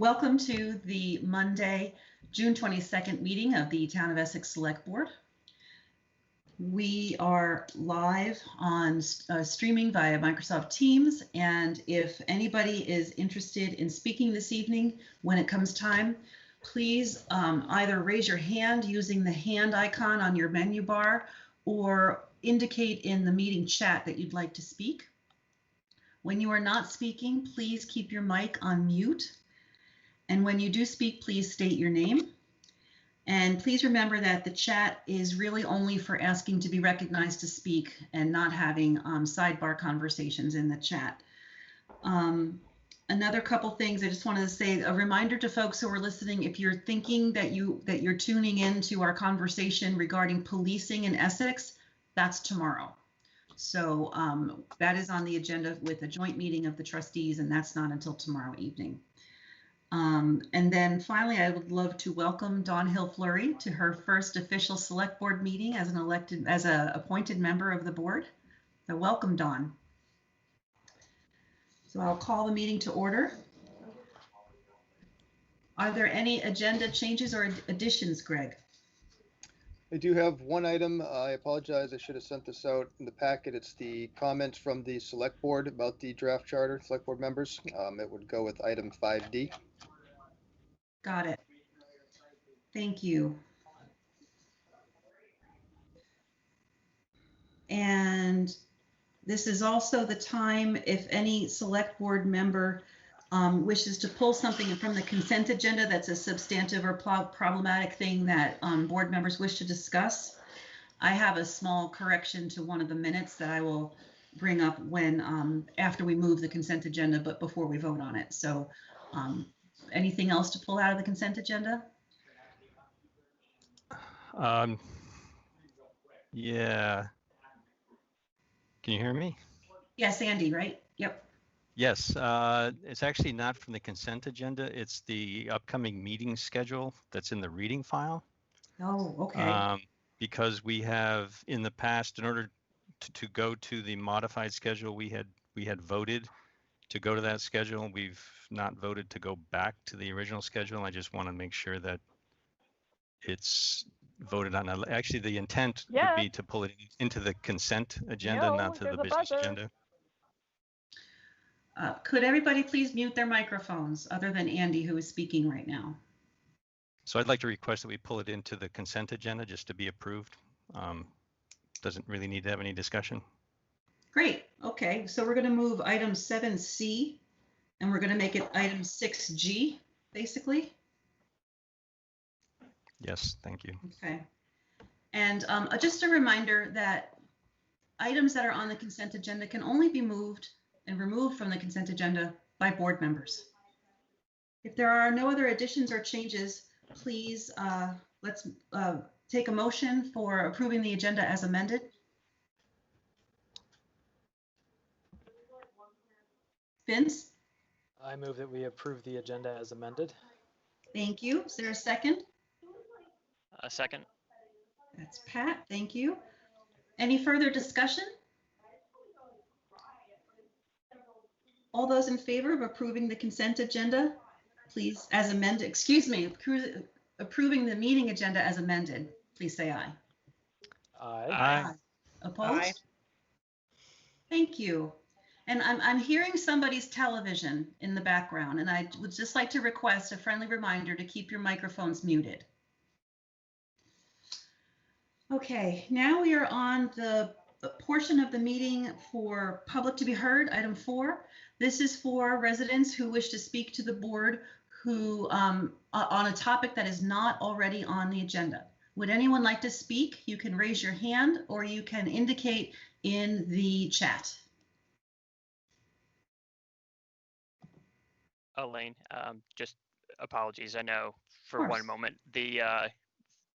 Welcome to the Monday, June 22nd meeting of the Town of Essex Select Board. We are live on streaming via Microsoft Teams, and if anybody is interested in speaking this evening when it comes time, please either raise your hand using the hand icon on your menu bar or indicate in the meeting chat that you'd like to speak. When you are not speaking, please keep your mic on mute. And when you do speak, please state your name. And please remember that the chat is really only for asking to be recognized to speak and not having sidebar conversations in the chat. Another couple things I just wanted to say, a reminder to folks who are listening, if you're thinking that you're tuning in to our conversation regarding policing in Essex, that's tomorrow. So that is on the agenda with a joint meeting of the trustees, and that's not until tomorrow evening. And then finally, I would love to welcome Dawn Hill-Fleury to her first official select board meeting as an appointed member of the board. So welcome, Dawn. So I'll call the meeting to order. Are there any agenda changes or additions, Greg? I do have one item. I apologize. I should have sent this out in the packet. It's the comments from the select board about the draft charter, select board members. It would go with item 5D. Got it. Thank you. And this is also the time if any select board member wishes to pull something from the consent agenda that's a substantive or problematic thing that board members wish to discuss. I have a small correction to one of the minutes that I will bring up when after we move the consent agenda, but before we vote on it. So anything else to pull out of the consent agenda? Yeah. Can you hear me? Yes, Andy, right? Yep. Yes, it's actually not from the consent agenda. It's the upcoming meeting schedule that's in the reading file. Oh, okay. Because we have in the past, in order to go to the modified schedule, we had voted to go to that schedule. We've not voted to go back to the original schedule. I just want to make sure that it's voted on. Actually, the intent would be to pull it into the consent agenda, not to the business agenda. Could everybody please mute their microphones other than Andy, who is speaking right now? So I'd like to request that we pull it into the consent agenda just to be approved. Doesn't really need to have any discussion. Great. Okay, so we're going to move item 7C and we're going to make it item 6G, basically. Yes, thank you. Okay. And just a reminder that items that are on the consent agenda can only be moved and removed from the consent agenda by board members. If there are no other additions or changes, please let's take a motion for approving the agenda as amended. Vince? I move that we approve the agenda as amended. Thank you. Is there a second? A second. That's Pat. Thank you. Any further discussion? All those in favor of approving the consent agenda, please, as amended, excuse me, approving the meeting agenda as amended, please say aye. Aye. Aye. Opposed? Aye. Thank you. And I'm hearing somebody's television in the background, and I would just like to request a friendly reminder to keep your microphones muted. Okay, now we are on the portion of the meeting for public to be heard, item 4. This is for residents who wish to speak to the board who on a topic that is not already on the agenda. Would anyone like to speak? You can raise your hand or you can indicate in the chat. Elaine, just apologies. I know for one moment the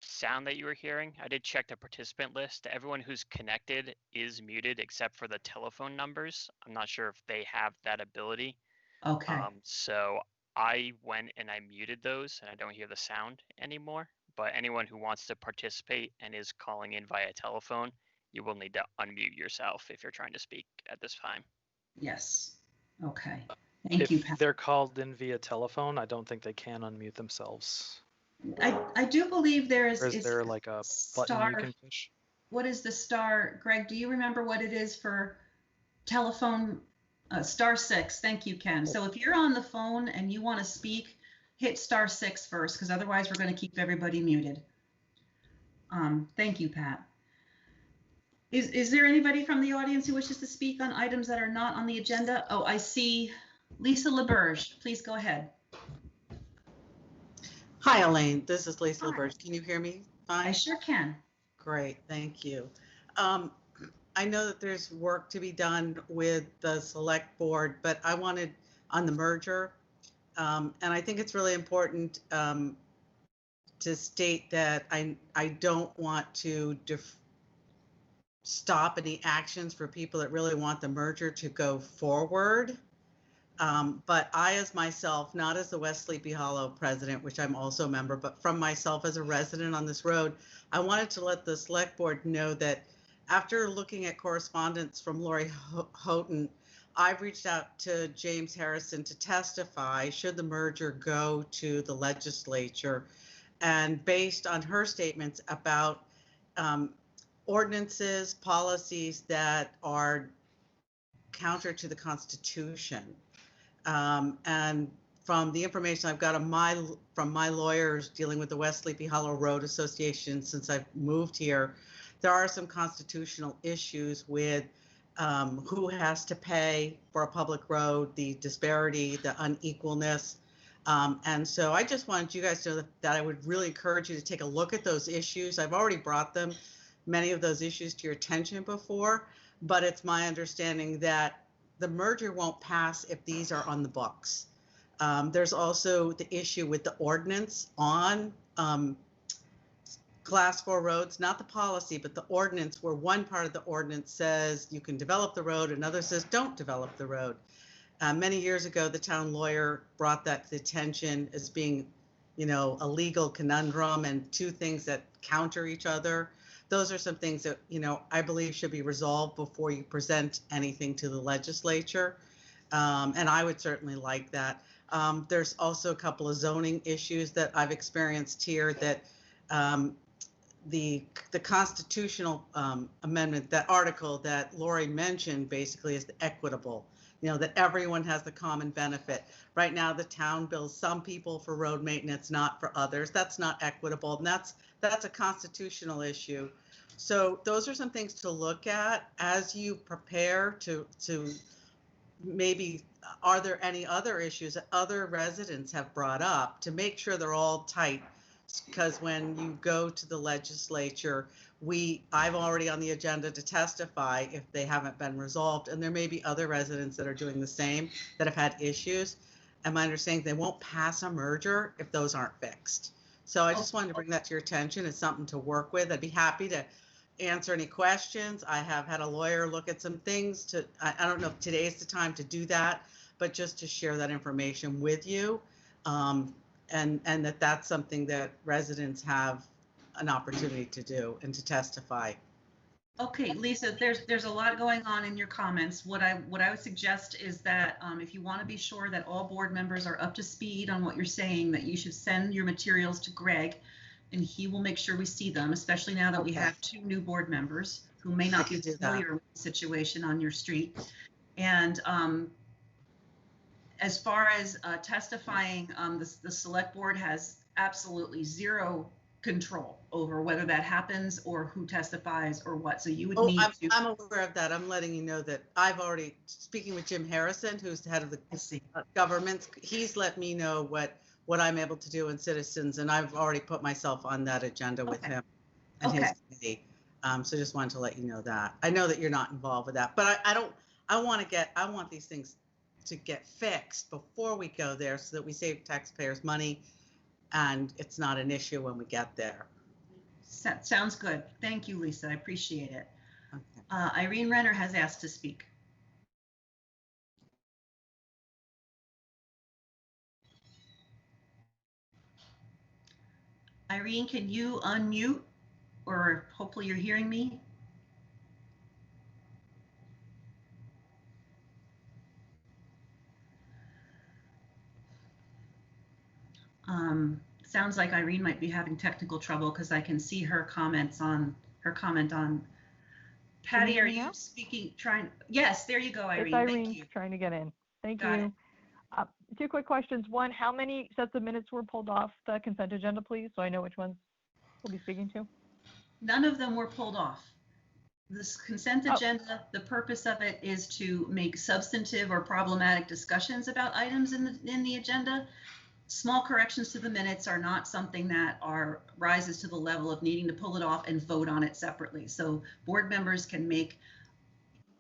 sound that you were hearing, I did check the participant list. Everyone who's connected is muted except for the telephone numbers. I'm not sure if they have that ability. Okay. So I went and I muted those and I don't hear the sound anymore. But anyone who wants to participate and is calling in via telephone, you will need to unmute yourself if you're trying to speak at this time. Yes. Okay. Thank you, If Pat. they're called in via telephone, I don't think they can unmute themselves. I do believe there Or is is there like a button star. you can push? What is the star? Greg, do you remember what it is for telephone? *6. Thank you, Ken. So if you're on the phone and you want to speak, hit *6 first, because otherwise we're going to keep everybody muted. Thank you, Pat. Is there anybody from the audience who wishes to speak on items that are not on the agenda? Oh, I see Lisa LaBerge. Please go ahead. Hi, Elaine. This is Lisa Hi. LaBerge. Can you hear me I fine? sure can. Great, thank you. I know that there's work to be done with the select board, but I wanted on the merger. And I think it's really important to state that I don't want to stop any actions for people that really want the merger to go forward. But I, as myself, not as the West Sleepy Hollow president, which I'm also a member, but from myself as a resident on this road, I wanted to let the select board know that after looking at correspondence from Lori Houghton, I've reached out to James Harrison to testify should the merger go to the legislature. And based on her statements about ordinances, policies that are counter to the Constitution. And from the information I've got from my lawyers dealing with the West Sleepy Hollow Road Association since I've moved here, there are some constitutional issues with who has to pay for a public road, the disparity, the unequalness. And so I just wanted you guys to know that I would really encourage you to take a look at those issues. I've already brought many of those issues to your attention before, but it's my understanding that the merger won't pass if these are on the books. There's also the issue with the ordinance on class 4 roads, not the policy, but the ordinance, where one part of the ordinance says you can develop the road, another says don't develop the road. Many years ago, the town lawyer brought that to the attention as being, a legal conundrum and two things that counter each other. Those are some things that, I believe should be resolved before you present anything to the legislature. And I would certainly like that. There's also a couple of zoning issues that I've experienced here that the constitutional amendment, that article that Lori mentioned basically is the equitable, that everyone has the common benefit. Right now, the town bills some people for road maintenance, not for others. That's not equitable, and that's a constitutional issue. So those are some things to look at as you prepare to maybe, are there any other issues that other residents have brought up to make sure they're all tight? Because when you go to the legislature, I'm already on the agenda to testify if they haven't been resolved, and there may be other residents that are doing the same that have had issues. And my understanding, they won't pass a merger if those aren't fixed. So I just wanted to bring that to your attention. It's something to work with. I'd be happy to answer any questions. I have had a lawyer look at some things I don't know if today's the time to do that, but just to share that information with you. And that's something that residents have an opportunity to do and to testify. Okay, Lisa, there's a lot going on in your comments. What I would suggest is that if you want to be sure that all board members are up to speed on what you're saying, that you should send your materials to Greg, and he will make sure we see them, especially now that we have 2 new board members who may not be familiar with the situation on your street. And as far as testifying, the select board has absolutely zero control over whether that happens or who testifies or what. So you would need to. I'm aware of that. I'm letting you know that I've already, speaking with Jim Harrison, who's the head of the government, he's let me know what I'm able to do in citizens, and I've already put myself on that agenda with him and his committee. So just wanted to let you know that. I know that you're not involved with that, but I want these things to get fixed before we go there so that we save taxpayers money and it's not an issue when we get there. Sounds good. Thank you, Lisa. I appreciate it. Okay. Irene Renner has asked to speak. Irene, can you unmute, or hopefully you're hearing me? Sounds like Irene might be having technical trouble because I can see her comment on. Patty, hear are me you now? speaking, Yes, there you go, Irene. It's Thank Irene you. trying to get in. Thank Got you. Two quick questions. One, how many sets of minutes were pulled off the consent agenda, please, so I know which ones we'll be speaking to? None of them were pulled off. This consent Oh. agenda, the purpose of it is to make substantive or problematic discussions about items in the agenda. Small corrections to the minutes are not something that rises to the level of needing to pull it off and vote on it separately. So board members can make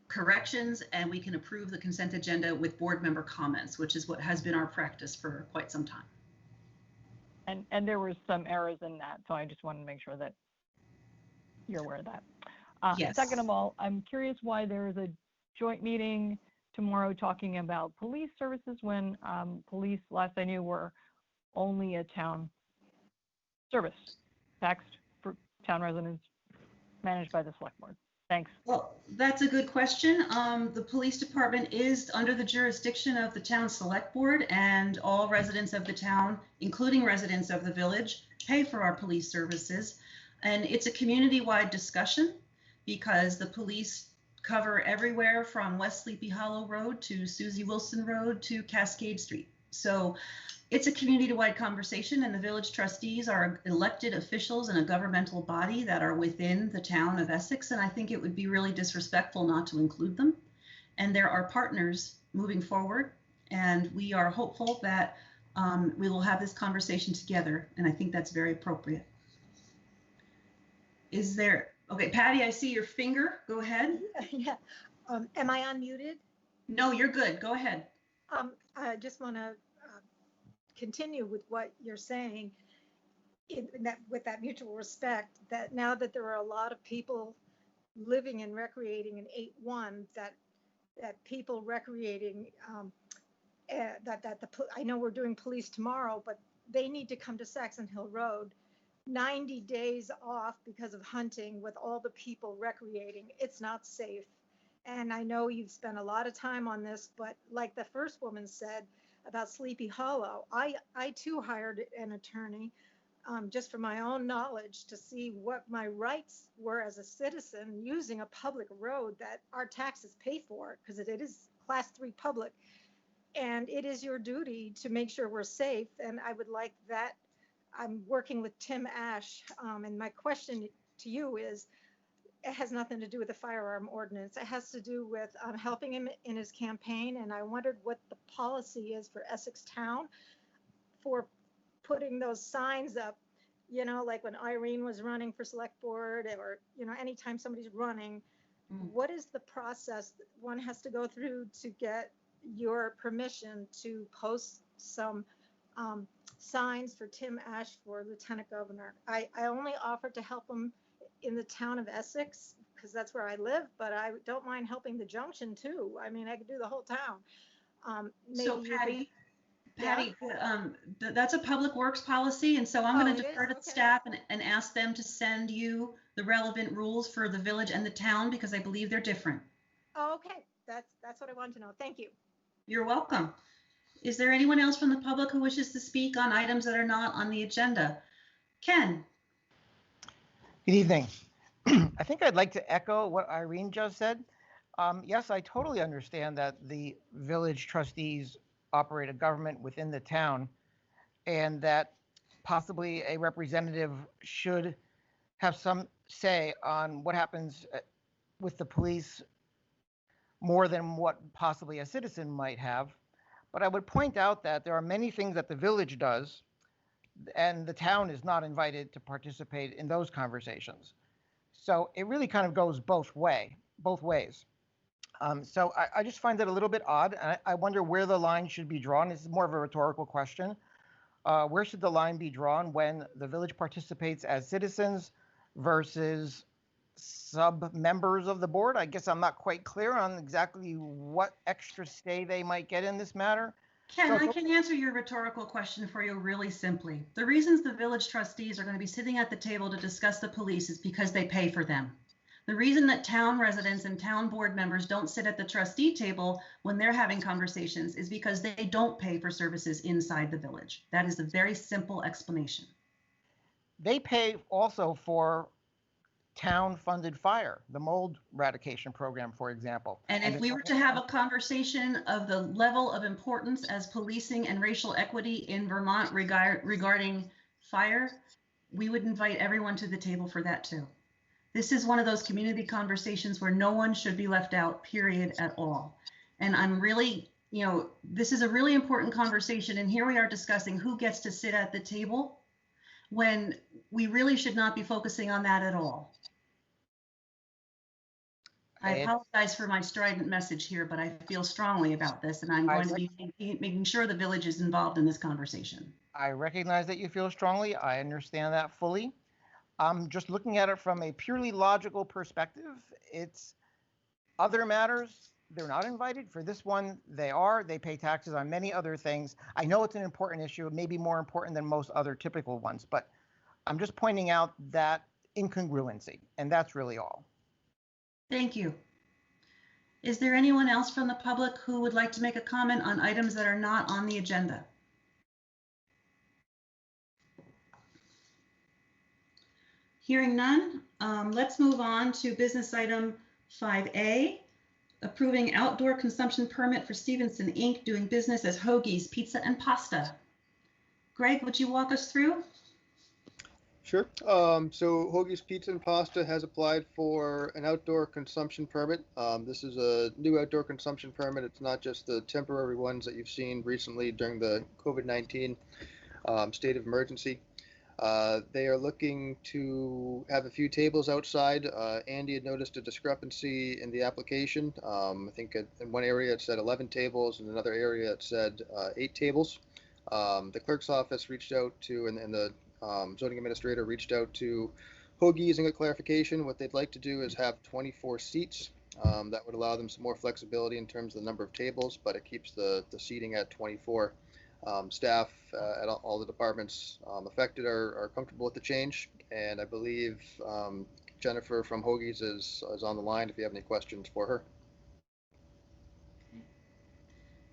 corrections and we can approve the consent agenda with board member comments, which is what has been our practice for quite some time. And there were some errors in that, so I just wanted to make sure that you're aware of that. Yes. Second of all, I'm curious why there is a joint meeting tomorrow talking about police services when police, last I knew, were only a town service, taxed for town residents, managed by the select board. Thanks. Well, that's a good question. The police department is under the jurisdiction of the town select board, and all residents of the town, including residents of the village, pay for our police services. And it's a community-wide discussion because the police cover everywhere from West Sleepy Hollow Road to Susie Wilson Road to Cascade Street. So it's a community-wide conversation, and the village trustees are elected officials in a governmental body that are within the town of Essex, and I think it would be really disrespectful not to include them. And there are partners moving forward, and we are hopeful that we will have this conversation together, and I think that's very appropriate. Is there, okay, Patty, I see your finger. Go ahead. Yeah. Am I unmuted? No, you're good. Go ahead. I just want to continue with what you're saying with that mutual respect, that now that there are a lot of people living and recreating in 8-1, that people recreating, I know we're doing police tomorrow, but they need to come to Saxon Hill Road. 90 days off because of hunting with all the people recreating. It's not safe. And I know you've spent a lot of time on this, but like the first woman said about Sleepy Hollow, I too hired an attorney just for my own knowledge to see what my rights were as a citizen using a public road that our taxes pay for, because it is class 3 public. And it is your duty to make sure we're safe. And I would like that. I'm working with Tim Ash, and my question to you is, it has nothing to do with the firearm ordinance. It has to do with helping him in his campaign, and I wondered what the policy is for Essex Town for putting those signs up, you know, like when Irene was running for select board, or, you know, anytime somebody's running, what is the process that one has to go through to get your permission to post some signs for Tim Ash for Lieutenant Governor? I only offered to help him in the town of Essex because that's where I live, but I don't mind helping the junction too. I mean, I could do the whole town. So Patty, that's a public works policy, and so I'm going to defer to staff and ask them to send you the relevant rules for the village and the town, because I believe they're different. Oh, okay, that's what I wanted to know. Thank you. You're welcome. Is there anyone else from the public who wishes to speak on items that are not on the agenda? Ken. Good evening. I think I'd like to echo what Irene just said. Yes, I totally understand that the village trustees operate a government within the town, and that possibly a representative should have some say on what happens with the police more than what possibly a citizen might have. But I would point out that there are many things that the village does, and the town is not invited to participate in those conversations. So it really kind of goes both ways. So I just find it a little bit odd. I wonder where the line should be drawn. This is more of a rhetorical question. Where should the line be drawn when the village participates as citizens versus sub-members of the board? I guess I'm not quite clear on exactly what extra stay they might get in this matter. Ken, I can answer your rhetorical question for you really simply. The reasons the village trustees are going to be sitting at the table to discuss the police is because they pay for them. The reason that town residents and town board members don't sit at the trustee table when they're having conversations is because they don't pay for services inside the village. That is a very simple explanation. They pay also for town-funded fire, the mold eradication program, for example. And if we were to have a conversation of the level of importance as policing and racial equity in Vermont regarding fire, we would invite everyone to the table for that too. This is one of those community conversations where no one should be left out, period, at all. And I'm really, this is a really important conversation. And here we are discussing who gets to sit at the table when we really should not be focusing on that at all. I apologize for my strident message here, but I feel strongly about this, and I'm going to be making sure the village is involved in this conversation. I recognize that you feel strongly. I understand that fully. I'm just looking at it from a purely logical perspective. It's other matters, they're not invited. For this one, they are. They pay taxes on many other things. I know it's an important issue, maybe more important than most other typical ones, but I'm just pointing out that incongruency, and that's really all. Thank you. Is there anyone else from the public who would like to make a comment on items that are not on the agenda? Hearing none, let's move on to business item 5A, approving outdoor consumption permit for Stephenson Inc. doing business as Hoagie's Pizza and Pasta. Greg, would you walk us through? Sure. So Hoagie's Pizza and Pasta has applied for an outdoor consumption permit. This is a new outdoor consumption permit. It's not just the temporary ones that you've seen recently during the COVID-19 state of emergency. They are looking to have a few tables outside. Andy had noticed a discrepancy in the application. I think in one area it said 11 tables, in another area it said 8 tables. The clerk's office reached out to, and the zoning administrator reached out to Hoagies and got clarification. What they'd like to do is have 24 seats. That would allow them some more flexibility in terms of the number of tables, but it keeps the seating at 24. Staff at all the departments affected are comfortable with the change, and I believe Jennifer from Hoagies is on the line if you have any questions for her.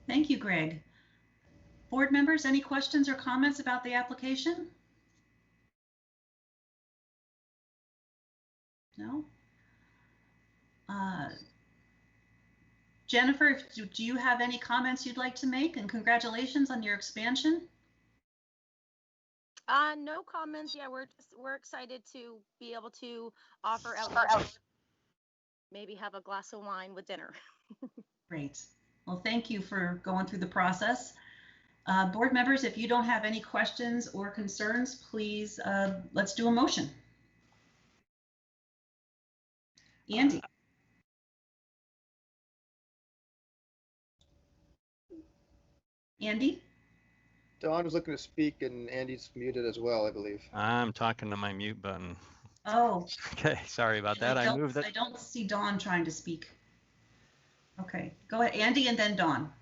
Thank you, Greg. Board members, any questions or comments about the application? No? Jennifer, do you have any comments you'd like to make? And congratulations on your expansion. No comments. Yeah, we're excited to be able to offer outdoor. Maybe have a glass of wine with dinner. Great. Well, thank you for going through the process. Board members, if you don't have any questions or concerns, please let's do a motion. Andy. Andy? Don was looking to speak, and Andy's muted as well, I believe. I'm talking to my mute button. Oh. Okay, sorry about that. I moved it. I don't see Dawn trying to speak. Okay, go ahead, Andy, and then Dawn.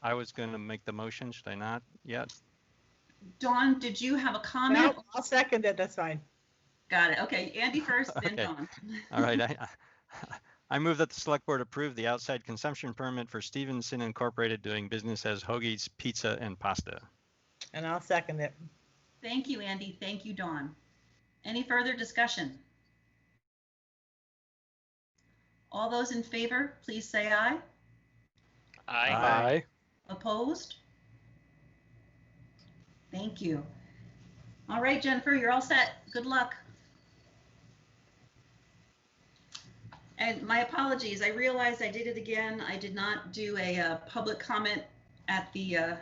I was going to make the motion. Should I not yet? Dawn, did you have a comment? No, I'll second it. That's fine. Got it. Okay, Andy first, then Okay. Dawn. All right. I move that the select board approve the outside consumption permit for Stephenson Incorporated doing business as Hoagie's Pizza and Pasta. And I'll second it. Thank you, Andy. Thank you, Dawn. Any further discussion? All those in favor, please say aye. Aye. Aye. Opposed? Thank you. All right, Jennifer, you're all set. Good luck. And my apologies, I realized I did it again. I did not do a public comment at the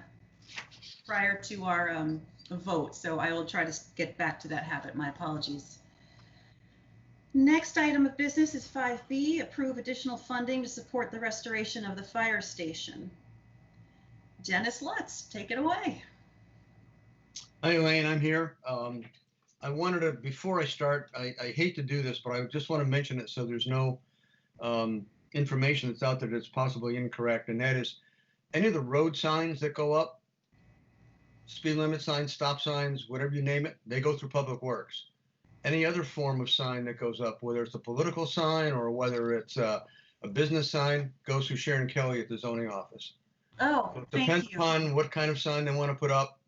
prior to our vote, so I will try to get back to that habit. My apologies. Next item of business is 5B, approve additional funding to support the restoration of the fire station. Dennis Lutz, take it away. Hi, Elaine, I'm here. I wanted to, before I start, I hate to do this, but I just want to mention it so there's no information that's out there that's possibly incorrect, and that is any of the road signs that go up, speed limit signs, stop signs, whatever you name it, they go through Public Works. any other form of sign that goes up, whether it's a political sign or whether it's a business sign, goes through Sharon Kelly at the zoning office. Oh, So it thank depends you. upon what kind of sign they want to put up.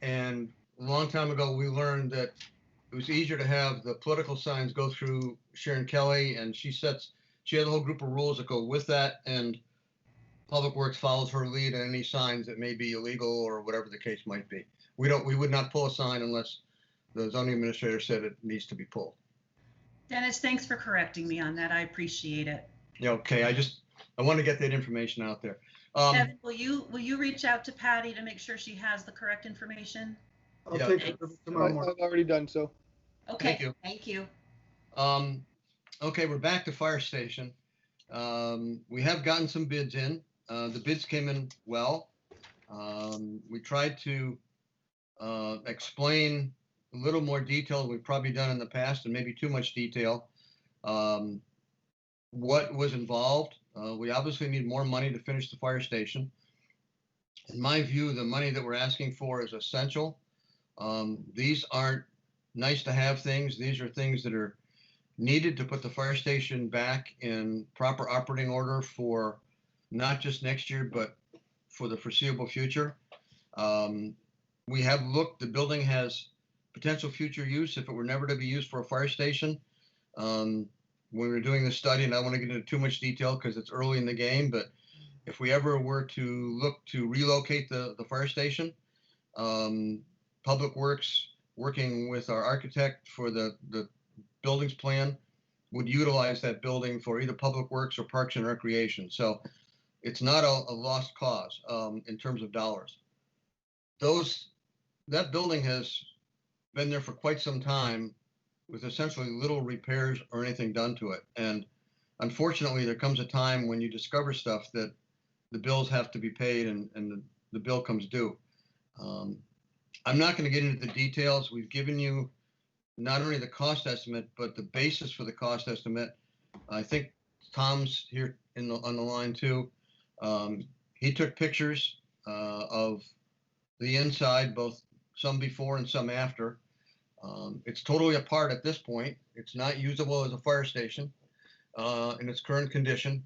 And a long time ago, we learned that it was easier to have the political signs go through Sharon Kelly, and she has a whole group of rules that go with that, and Public Works follows her lead on any signs that may be illegal or whatever the case might be. We would not pull a sign unless the zoning administrator said it needs to be pulled. Dennis, thanks for correcting me on that. I appreciate it. Yeah, okay, I want to get that information out there. Evan, will you reach out to Patty to make sure she has the correct information? I'll Yeah. take it tomorrow morning. I've already done so. Okay, Thank you. thank you. Okay, we're back to fire station. We have gotten some bids in. The bids came in well. We tried to explain a little more detail than we've probably done in the past, and maybe too much detail. What was involved? We obviously need more money to finish the fire station. In my view, the money that we're asking for is essential. These aren't nice to have things. These are things that are needed to put the fire station back in proper operating order for not just next year, but for the foreseeable future. We have looked, the building has potential future use if it were never to be used for a fire station. When we were doing this study, and I don't want to get into too much detail because it's early in the game, but if we ever were to look to relocate the fire station, Public Works, working with our architect for the buildings plan, would utilize that building for either Public Works or Parks and Recreation. So it's not a lost cause in terms of dollars. That building has been there for quite some time with essentially little repairs or anything done to it. And unfortunately, there comes a time when you discover stuff that the bills have to be paid and the bill comes due. I'm not going to get into the details. We've given you not only the cost estimate, but the basis for the cost estimate. I think Tom's here on the line too. He took pictures of the inside, both some before and some after. It's totally apart at this point. It's not usable as a fire station in its current condition.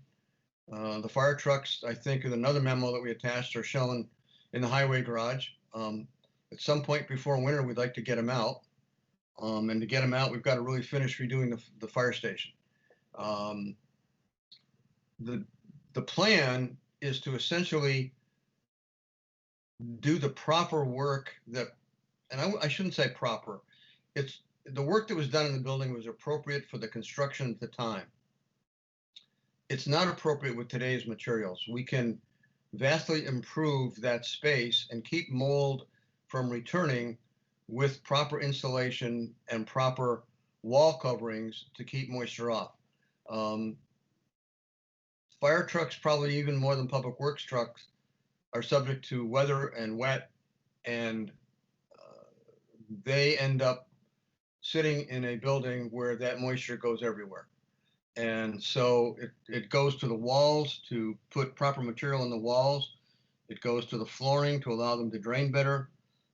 The fire trucks, I think, in another memo that we attached, are shown in the highway garage. At some point before winter, we'd like to get them out. And to get them out, we've got to really finish redoing the fire station. The plan is to essentially do the proper work that, and I shouldn't say proper, it's the work that was done in the building was appropriate for the construction at the time. It's not appropriate with today's materials. We can vastly improve that space and keep mold from returning with proper insulation and proper wall coverings to keep moisture off. Fire trucks, probably even more than Public Works trucks, are subject to weather and wet, and they end up sitting in a building where that moisture goes everywhere. And so it goes to the walls to put proper material in the walls. It goes to the flooring to allow them to drain better.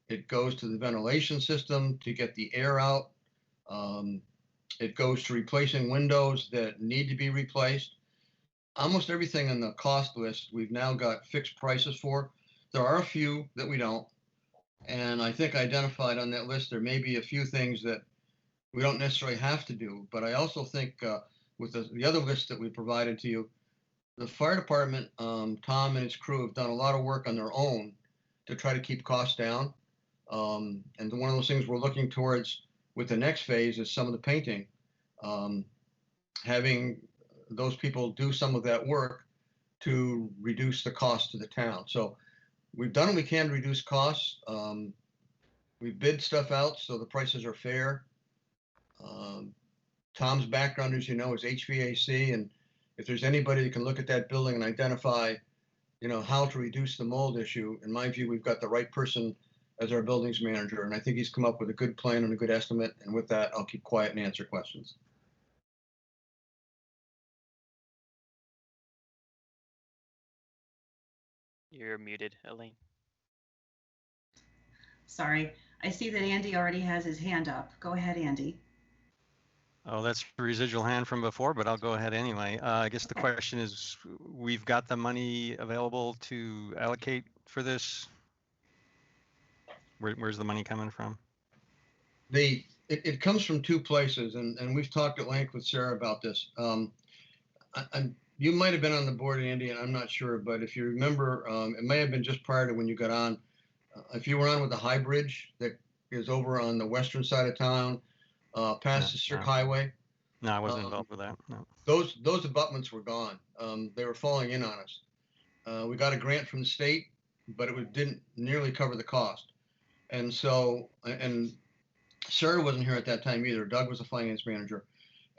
It goes to the ventilation system to get the air out. It goes to replacing windows that need to be replaced. Almost everything on the cost list, we've now got fixed prices for. There are a few that we don't. And I think I identified on that list, there may be a few things that we don't necessarily have to do. But I also think with the other list that we provided to you, the fire department, Tom and his crew have done a lot of work on their own to try to keep costs down. And one of those things we're looking towards with the next phase is some of the painting, having those people do some of that work to reduce the cost to the town. So we've done what we can to reduce costs. We bid stuff out so the prices are fair. Tom's background, as you know, is HVAC, and if there's anybody that can look at that building and identify, how to reduce the mold issue, in my view, we've got the right person as our buildings manager, and I think he's come up with a good plan and a good estimate. And with that, I'll keep quiet and answer questions. You're muted, Elaine. Sorry, I see that Andy already has his hand up. Go ahead, Andy. Oh, that's a residual hand from before, but I'll go ahead anyway. I guess the question is, we've got the money available to allocate for this? Where's the money coming from? It comes from two places, and we've talked at length with Sarah about this. You might have been on the board, Andy, and I'm not sure, but if you remember, it may have been just prior to when you got on. If you were on with the High Bridge that is over on the western side of town, past the Cirque Highway. No, I wasn't involved with that. No. Those abutments were gone. They were falling in on us. We got a grant from the state, but it didn't nearly cover the cost. And so, and Sarah wasn't here at that time either. Doug was a finance manager.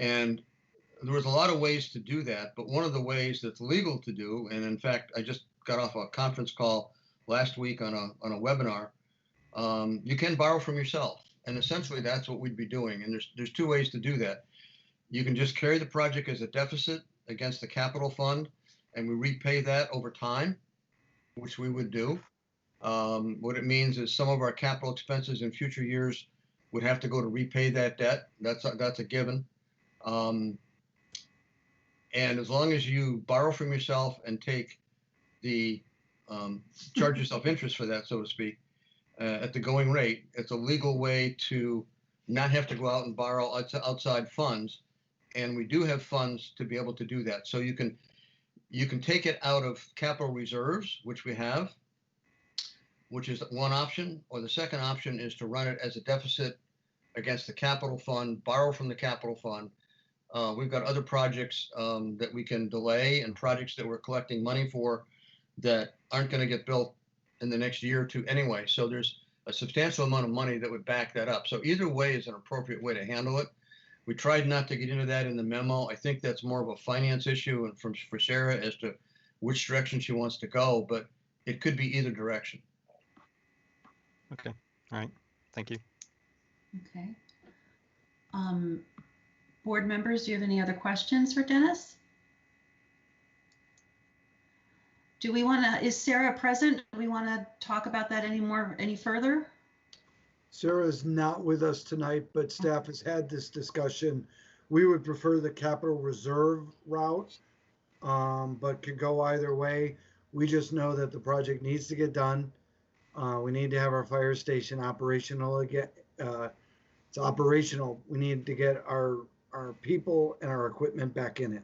And there was a lot of ways to do that, but one of the ways that's legal to do, and in fact, I just got off a conference call last week on a webinar, you can borrow from yourself. And essentially that's what we'd be doing. And there's two ways to do that. You can just carry the project as a deficit against the capital fund, and we repay that over time, which we would do. What it means is some of our capital expenses in future years would have to go to repay that debt. That's a given. And as long as you borrow from yourself and take the charge yourself interest for that, so to speak, at the going rate, it's a legal way to not have to go out and borrow outside funds. And we do have funds to be able to do that. So you can take it out of capital reserves, which we have, which is one option, or the second option is to run it as a deficit against the capital fund, borrow from the capital fund. We've got other projects that we can delay and projects that we're collecting money for that aren't going to get built in the next year or two anyway. So there's a substantial amount of money that would back that up. So either way is an appropriate way to handle it. We tried not to get into that in the memo. I think that's more of a finance issue and for Sarah as to which direction she wants to go, but it could be either direction. Okay. All right. Thank you. Okay. Board members, do you have any other questions for Dennis? Do we want to, is Sarah present? Do we want to talk about that any further? Sarah is not with us tonight, but staff has had this discussion. We would prefer the capital reserve route, but could go either way. We just know that the project needs to get done. We need to have our fire station operational again. It's operational. We need to get our people and our equipment back in it.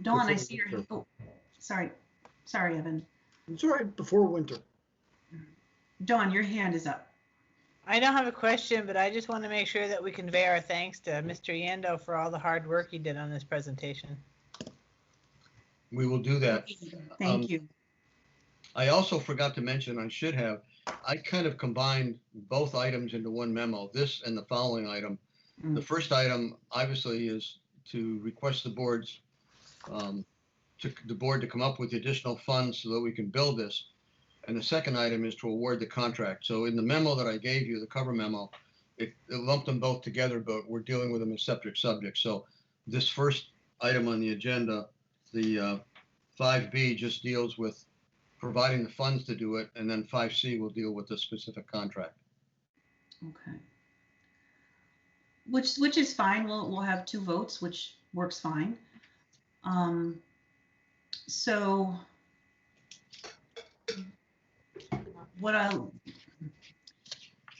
Dawn, I see your, oh, sorry, Evan. It's all right, before winter. Dawn, your hand is up. I don't have a question, but I just want to make sure that we convey our thanks to Mr. Yando for all the hard work he did on this presentation. We will do that. Thank you. I also forgot to mention, I should have, I kind of combined both items into one memo, this and the following item. The first item obviously is to request the board to come up with the additional funds so that we can build this. And the second item is to award the contract. So in the memo that I gave you, the cover memo, it lumped them both together, but we're dealing with them as separate subjects. So this first item on the agenda, the 5B, just deals with providing the funds to do it, and then 5C will deal with the specific contract. Okay. Which is fine. We'll have two votes, which works fine. So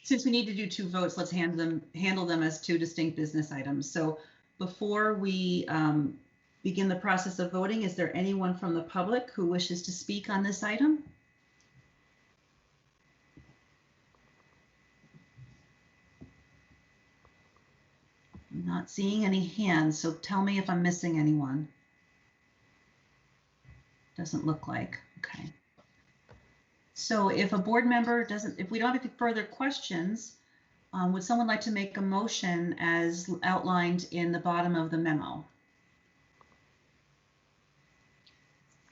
since we need to do two votes, let's handle them as two distinct business items. So before we begin the process of voting, is there anyone from the public who wishes to speak on this item? I'm not seeing any hands, so tell me if I'm missing anyone. Doesn't look like, okay. So if a board member if we don't have any further questions, would someone like to make a motion as outlined in the bottom of the memo?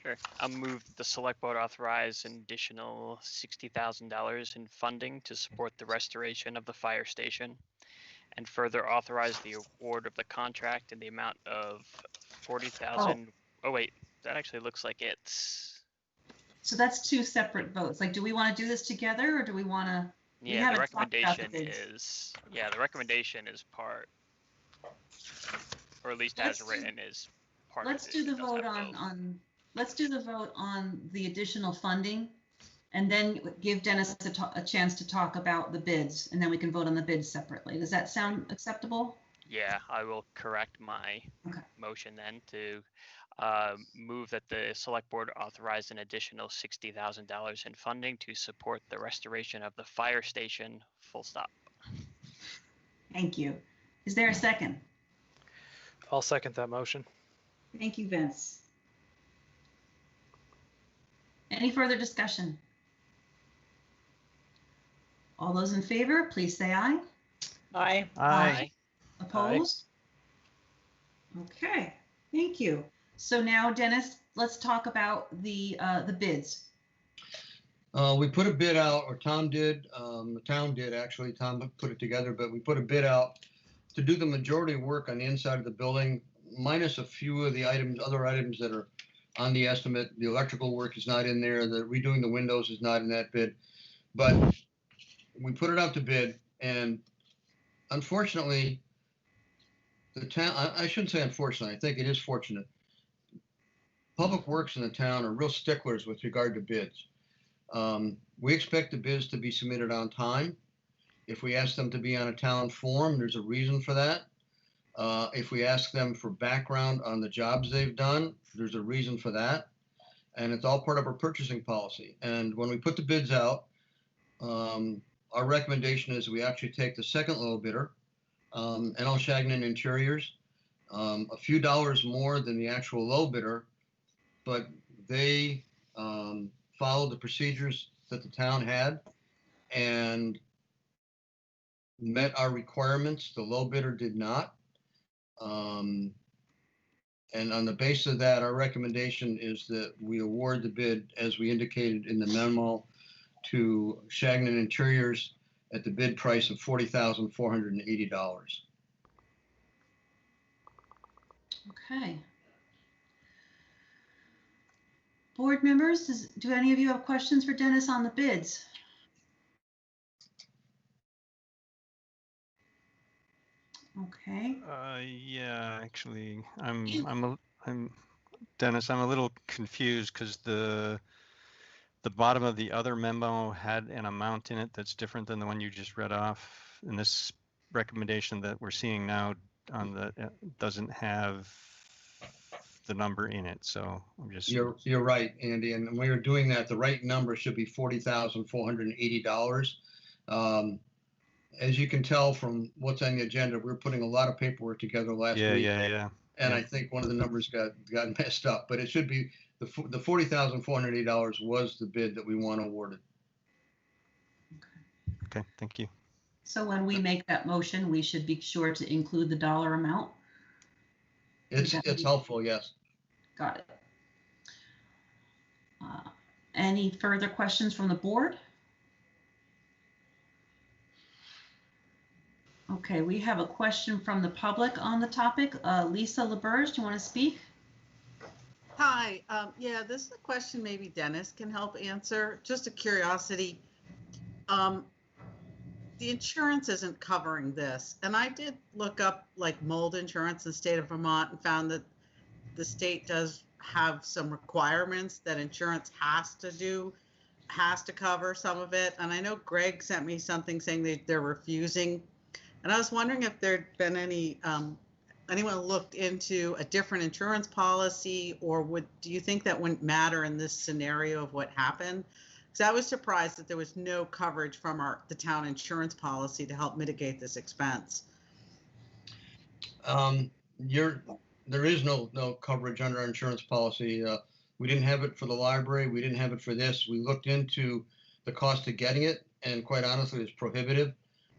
Sure. I'll move the select board authorize an additional $60,000 in funding to support the restoration of the fire station, and further authorize the award of the contract in the amount of $40,000. Oh wait, that actually looks like it's. So that's two separate votes. Like, do we want to do this together, or do we want to? Yeah, the haven't talked about the recommendation bids. the recommendation is part, or at least as written is part of Let's it. do the It does vote have both. let's do the vote on the additional funding, and then give Dennis a chance to talk about the bids, and then we can vote on the bids separately. Does that sound acceptable? Yeah, I will correct my Okay. motion then to move that the select board authorize an additional $60,000 in funding to support the restoration of the fire station, full stop. Thank you. Is there a second? I'll second that motion. Thank you, Vince. Any further discussion? All those in favor, please say aye. Aye. Aye. Opposed? Okay, thank you. So now, Dennis, let's talk about the bids. We put a bid out, or Tom did, the town did actually, Tom put it together, but we put a bid out to do the majority of work on the inside of the building, minus a few of the other items that are on the estimate. The electrical work is not in there, the redoing the windows is not in that bid. But we put it out to bid, and unfortunately, the town, I shouldn't say unfortunately, I think it is fortunate. Public Works in the town are real sticklers with regard to bids. We expect the bids to be submitted on time. If we ask them to be on a town form, there's a reason for that. If we ask them for background on the jobs they've done, there's a reason for that. And it's all part of our purchasing policy. And when we put the bids out, our recommendation is we actually take the second low bidder, N.L. Shagnon Interiors, a few dollars more than the actual low bidder, but they followed the procedures that the town had and met our requirements. The low bidder did not. And on the basis of that, our recommendation is that we award the bid as we indicated in the memo to Shagnon Interiors at the bid price of $40,480. Okay. Board members, do any of you have questions for Dennis on the bids? Okay. Yeah, actually, I'm Dennis, I'm a little confused because the bottom of the other memo had an amount in it that's different than the one you just read off. And this recommendation that we're seeing now on the doesn't have the number in it. So I'm just. You're right, Andy. And when you're doing that, the right number should be $40,480. As you can tell from what's on the agenda, we're putting a lot of paperwork together last week. Yeah. And I think one of the numbers got messed up, but it should be the $40,480 was the bid that we want awarded. Okay, thank you. So when we make that motion, we should be sure to include the dollar amount. It's helpful, yes. Got it. Any further questions from the board? Okay, we have a question from the public on the topic. Lisa LaBerge, do you want to speak? Hi, yeah, this is a question maybe Dennis can help answer. Just a curiosity. The insurance isn't covering this. And I did look up like mold insurance in the state of Vermont and found that the state does have some requirements that insurance has to cover some of it. And I know Greg sent me something saying they're refusing. And I was wondering if there'd been anyone looked into a different insurance policy, or do you think that wouldn't matter in this scenario of what happened? Because I was surprised that there was no coverage from the town insurance policy to help mitigate this expense. There is no coverage under our insurance policy. We didn't have it for the library. We didn't have it for this. We looked into the cost of getting it, and quite honestly, it's prohibitive.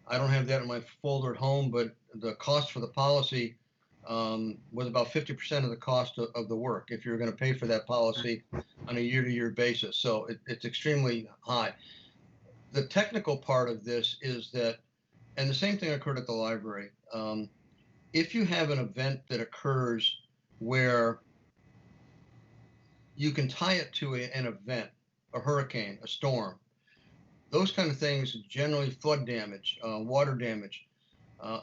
I don't have that in my folder at home, but the cost for the policy was about 50% of the cost of the work if you're going to pay for that policy on a year-to-year basis. So it's extremely high. The technical part of this is that, and the same thing occurred at the library. If you have an event that occurs where you can tie it to an event, a hurricane, a storm, those kind of things, generally flood damage, water damage.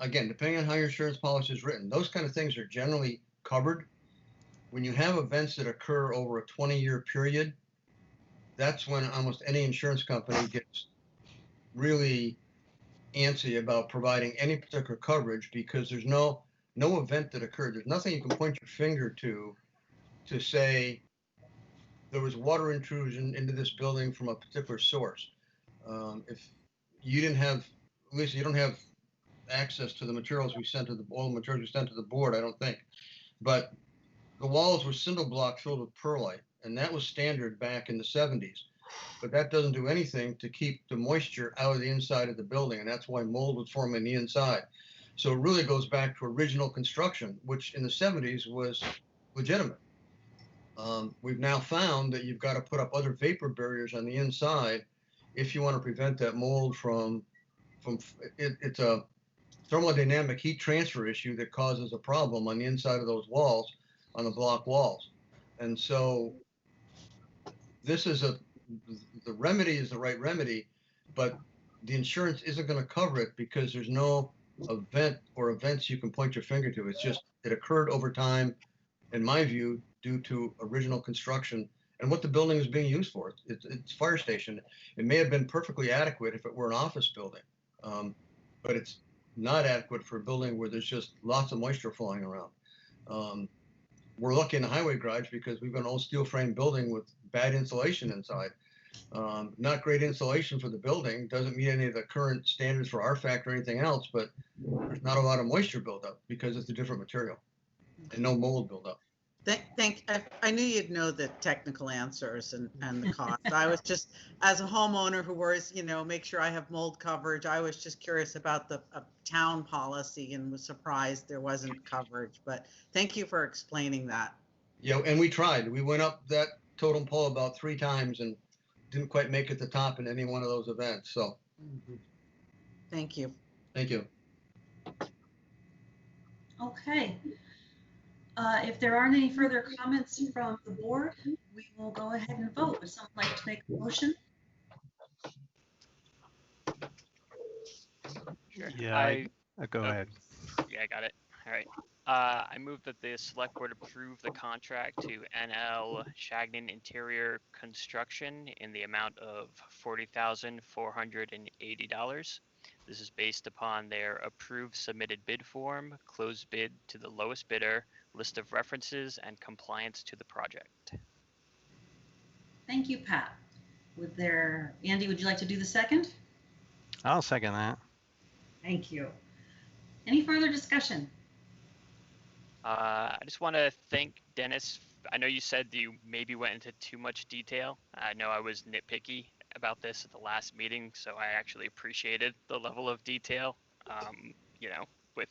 Again, depending on how your insurance policy is written, those kind of things are generally covered. When you have events that occur over a 20-year period, that's when almost any insurance company gets really antsy about providing any particular coverage, because there's no event that occurred. There's nothing you can point your finger to say there was water intrusion into this building from a particular source. If you didn't have, Lisa, you don't have access to the materials we sent to all the materials we sent to the board, I don't think. But the walls were cinder block filled with perlite, and that was standard back in the 70s. But that doesn't do anything to keep the moisture out of the inside of the building, and that's why mold would form in the inside. So it really goes back to original construction, which in the 70s was legitimate. We've now found that you've got to put up other vapor barriers on the inside if you want to prevent that mold from it's a thermodynamic heat transfer issue that causes a problem on the inside of those walls, on the block walls. And so this is the remedy is the right remedy, but the insurance isn't going to cover it because there's no event or events you can point your finger to. It's just, it occurred over time, in my view, due to original construction and what the building is being used for. It's fire station. It may have been perfectly adequate if it were an office building, but it's not adequate for a building where there's just lots of moisture flowing around. We're lucky in the highway garage because we've got an old steel frame building with bad insulation inside. Not great insulation for the building, doesn't meet any of the current standards for RFAC or anything else, but there's not a lot of moisture buildup because it's a different material and no mold buildup. I knew you'd know the technical answers and the cost. I was just, as a homeowner who worries, make sure I have mold coverage, I was just curious about the town policy and was surprised there wasn't coverage. But thank you for explaining that. Yeah, and we tried. We went up that totem pole about 3 times and didn't quite make it to the top in any one of those events. So, thank you. Thank you. Okay. If there aren't any further comments from the board, we will go ahead and vote. Would someone like to make a motion? Sure. Yeah, go ahead. Yeah, I got it. All right. I move that the select board approve the contract to NL Shagnon Interior Construction in the amount of $40,480. This is based upon their approved submitted bid form, closed bid to the lowest bidder, list of references, and compliance to the project. Thank you, Pat. Andy, would you like to do the second? I'll second that. Thank you. Any further discussion? I just want to thank Dennis. I know you said you maybe went into too much detail. I know I was nitpicky about this at the last meeting, so I actually appreciated the level of detail, with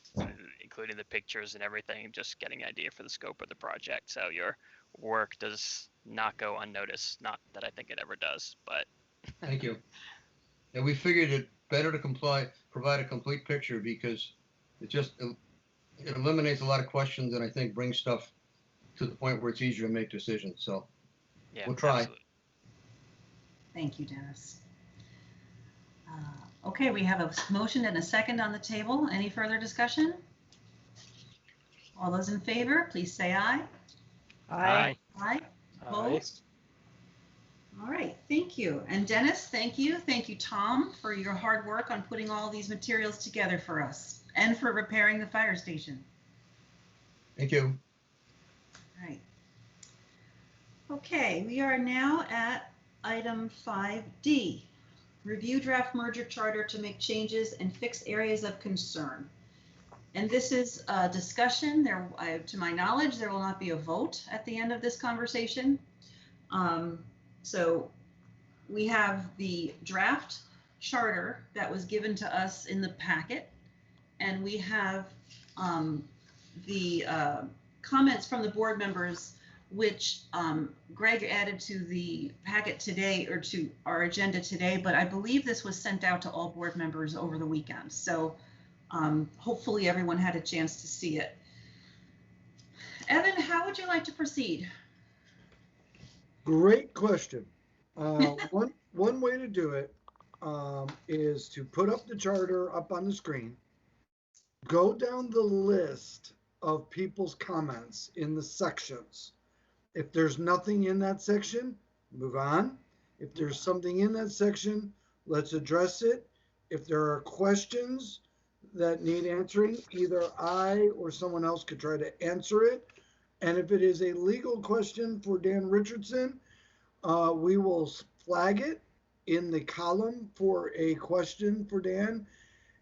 including the pictures and everything, just getting an idea for the scope of the project. So your work does not go unnoticed. Not that I think it ever does, but. Thank you. And we figured it better to provide a complete picture because it eliminates a lot of questions and I think brings stuff to the point where it's easier to make decisions. So yeah, we'll try. Absolutely. Thank you, Dennis. Okay, we have a motion and a second on the table. Any further discussion? All those in favor, please say aye. Aye. Aye. Opposed? All right, thank you. And Dennis, thank you. Thank you, Tom, for your hard work on putting all these materials together for us and for repairing the fire station. Thank you. All right. Okay, we are now at item 5D. Review draft merger charter to make changes and fix areas of concern. And this is a discussion. To my knowledge, there will not be a vote at the end of this conversation. So we have the draft charter that was given to us in the packet, and we have the comments from the board members, which Greg added to the packet today, or to our agenda today, but I believe this was sent out to all board members over the weekend. So hopefully everyone had a chance to see it. Evan, how would you like to proceed? Great question. One way to do it is to put up the charter up on the screen, go down the list of people's comments in the sections. If there's nothing in that section, move on. If there's something in that section, let's address it. If there are questions that need answering, either I or someone else could try to answer it. And if it is a legal question for Dan Richardson, we will flag it in the column for a question for Dan.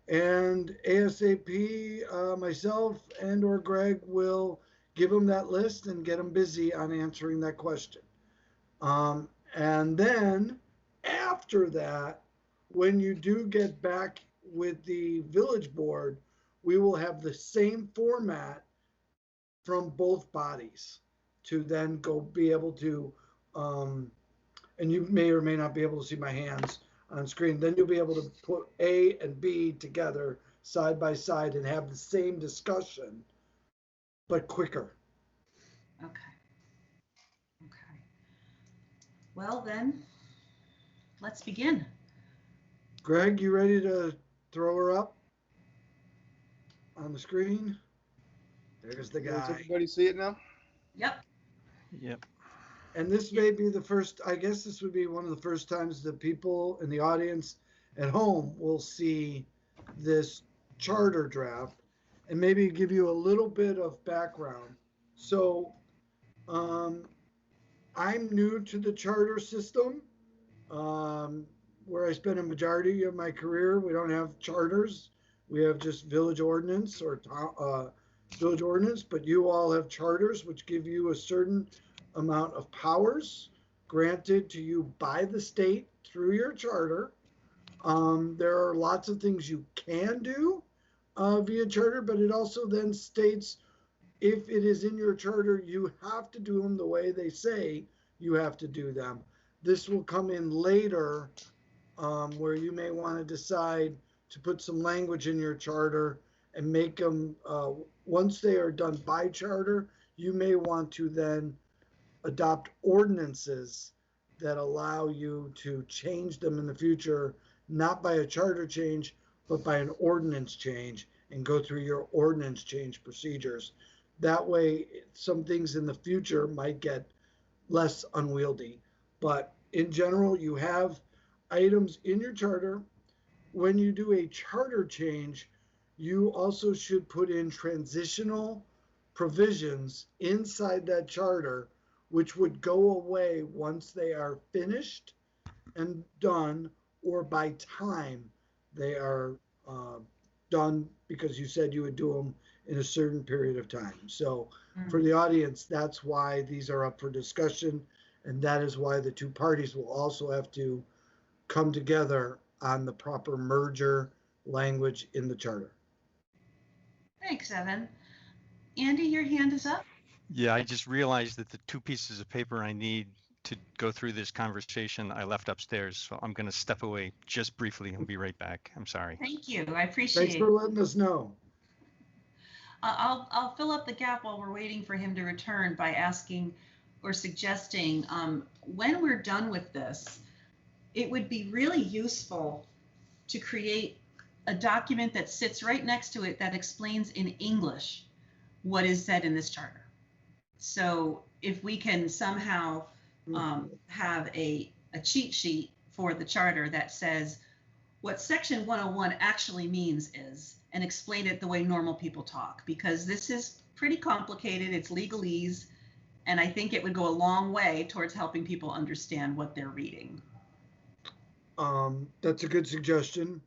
And ASAP, myself and or Greg will give him that list and get him busy on answering that question. And then after that, when you do get back with the village board, we will have the same format from both bodies to then go be able to, and you may or may not be able to see my hands on screen, then you'll be able to put A and B together side by side and have the same discussion, but quicker. Okay. Okay. Well then, let's begin. Greg, you ready to throw her up on the screen? There's the Does guy. everybody see it now? Yep. Yep. And this may be the first, I guess this would be one of the first times that people in the audience at home will see this charter draft, and maybe give you a little bit of background. So I'm new to the charter system, where I spent a majority of my career. We don't have charters. We have just village ordinance or village ordinance, but you all have charters, which give you a certain amount of powers granted to you by the state through your charter. There are lots of things you can do via charter, but it also then states if it is in your charter, you have to do them the way they say you have to do them. This will come in later, where you may want to decide to put some language in your charter and make them, once they are done by charter, you may want to then adopt ordinances that allow you to change them in the future, not by a charter change, but by an ordinance change, and go through your ordinance change procedures. That way, some things in the future might get less unwieldy. But in general, you have items in your charter. When you do a charter change, you also should put in transitional provisions inside that charter, which would go away once they are finished and done, or by time they are done, because you said you would do them in a certain period of time. So for the audience, that's why these are up for discussion, and that is why the two parties will also have to come together on the proper merger language in the charter. Thanks, Evan. Andy, your hand is up. Yeah, I just realized that the two pieces of paper I need to go through this conversation I left upstairs, so I'm going to step away just briefly and be right back. I'm sorry. Thank you. I appreciate it. Thanks for letting us know. I'll fill up the gap while we're waiting for him to return by asking or suggesting, when we're done with this, it would be really useful to create a document that sits right next to it that explains in English what is said in this charter. So if we can somehow have a cheat sheet for the charter that says what section 101 actually means is, and explain it the way normal people talk, because this is pretty complicated, it's legalese, and I think it would go a long way towards helping people understand what they're reading. That's a good suggestion.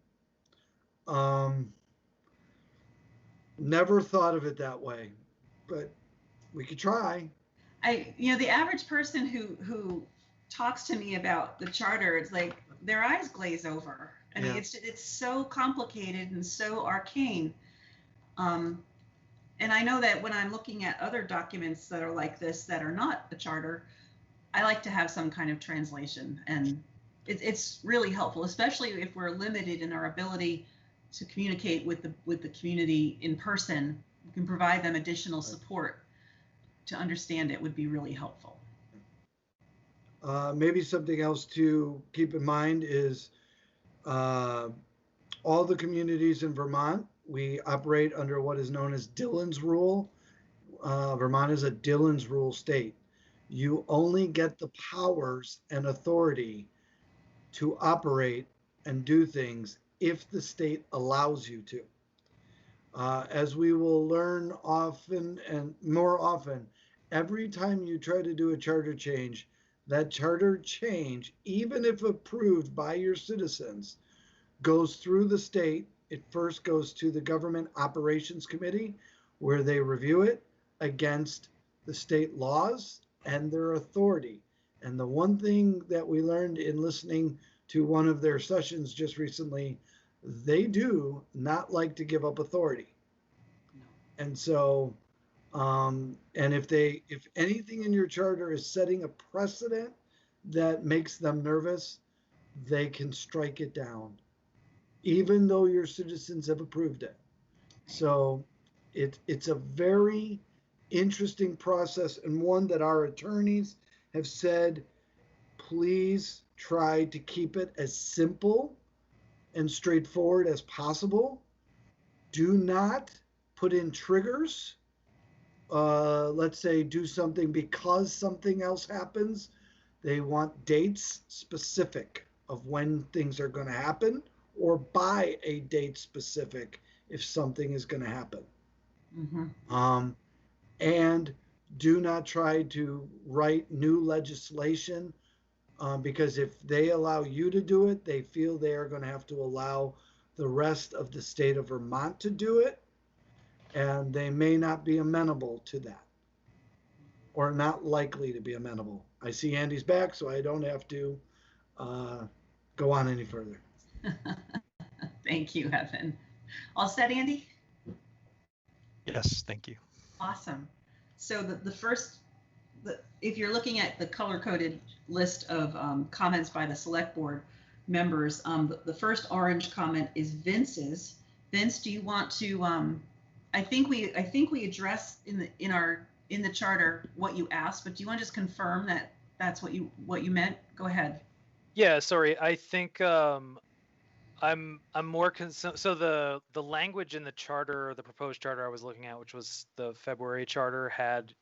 Never thought of it that way, but we could try. The average person who talks to me about the charter, it's like their eyes glaze over. I mean, it's so complicated and so arcane. And I know that when I'm looking at other documents that are like this, that are not the charter, I like to have some kind of translation, and it's really helpful, especially if we're limited in our ability to communicate with the community in person. We can provide them additional support to understand it would be really helpful. Maybe something else to keep in mind is All the communities in Vermont, we operate under what is known as Dillon's Rule. Vermont is a Dillon's Rule state. You only get the powers and authority to operate and do things if the state allows you to. As we will learn often and more often, every time you try to do a charter change, that charter change, even if approved by your citizens, goes through the state. It first goes to the Government Operations Committee, where they review it against the state laws and their authority. And the one thing that we learned in listening to one of their sessions just recently, they do not like to give up authority. And so, and if anything in your charter is setting a precedent that makes them nervous, they can strike it down, even though your citizens have approved it. So it's a very interesting process, and one that our attorneys have said, please try to keep it as simple and straightforward as possible. Do not put in triggers. Let's say do something because something else happens. They want dates specific of when things are going to happen, or by a date specific if something is going to happen. Mm-hmm. And do not try to write new legislation, because if they allow you to do it, they feel they are going to have to allow the rest of the state of Vermont to do it, and they may not be amenable to that, or not likely to be amenable. I see Andy's back, so I don't have to go on any further. Thank you, Evan. All set, Andy? Yes, thank you. Awesome. So if you're looking at the color-coded list of comments by the select board members, the first orange comment is Vince's. Vince, do you want to? I think we addressed in the charter what you asked, but do you want to just confirm that that's what you meant? Go ahead. Yeah, sorry. I think I'm more concerned. So the language in the charter, the proposed charter I was looking at, which was the February charter, had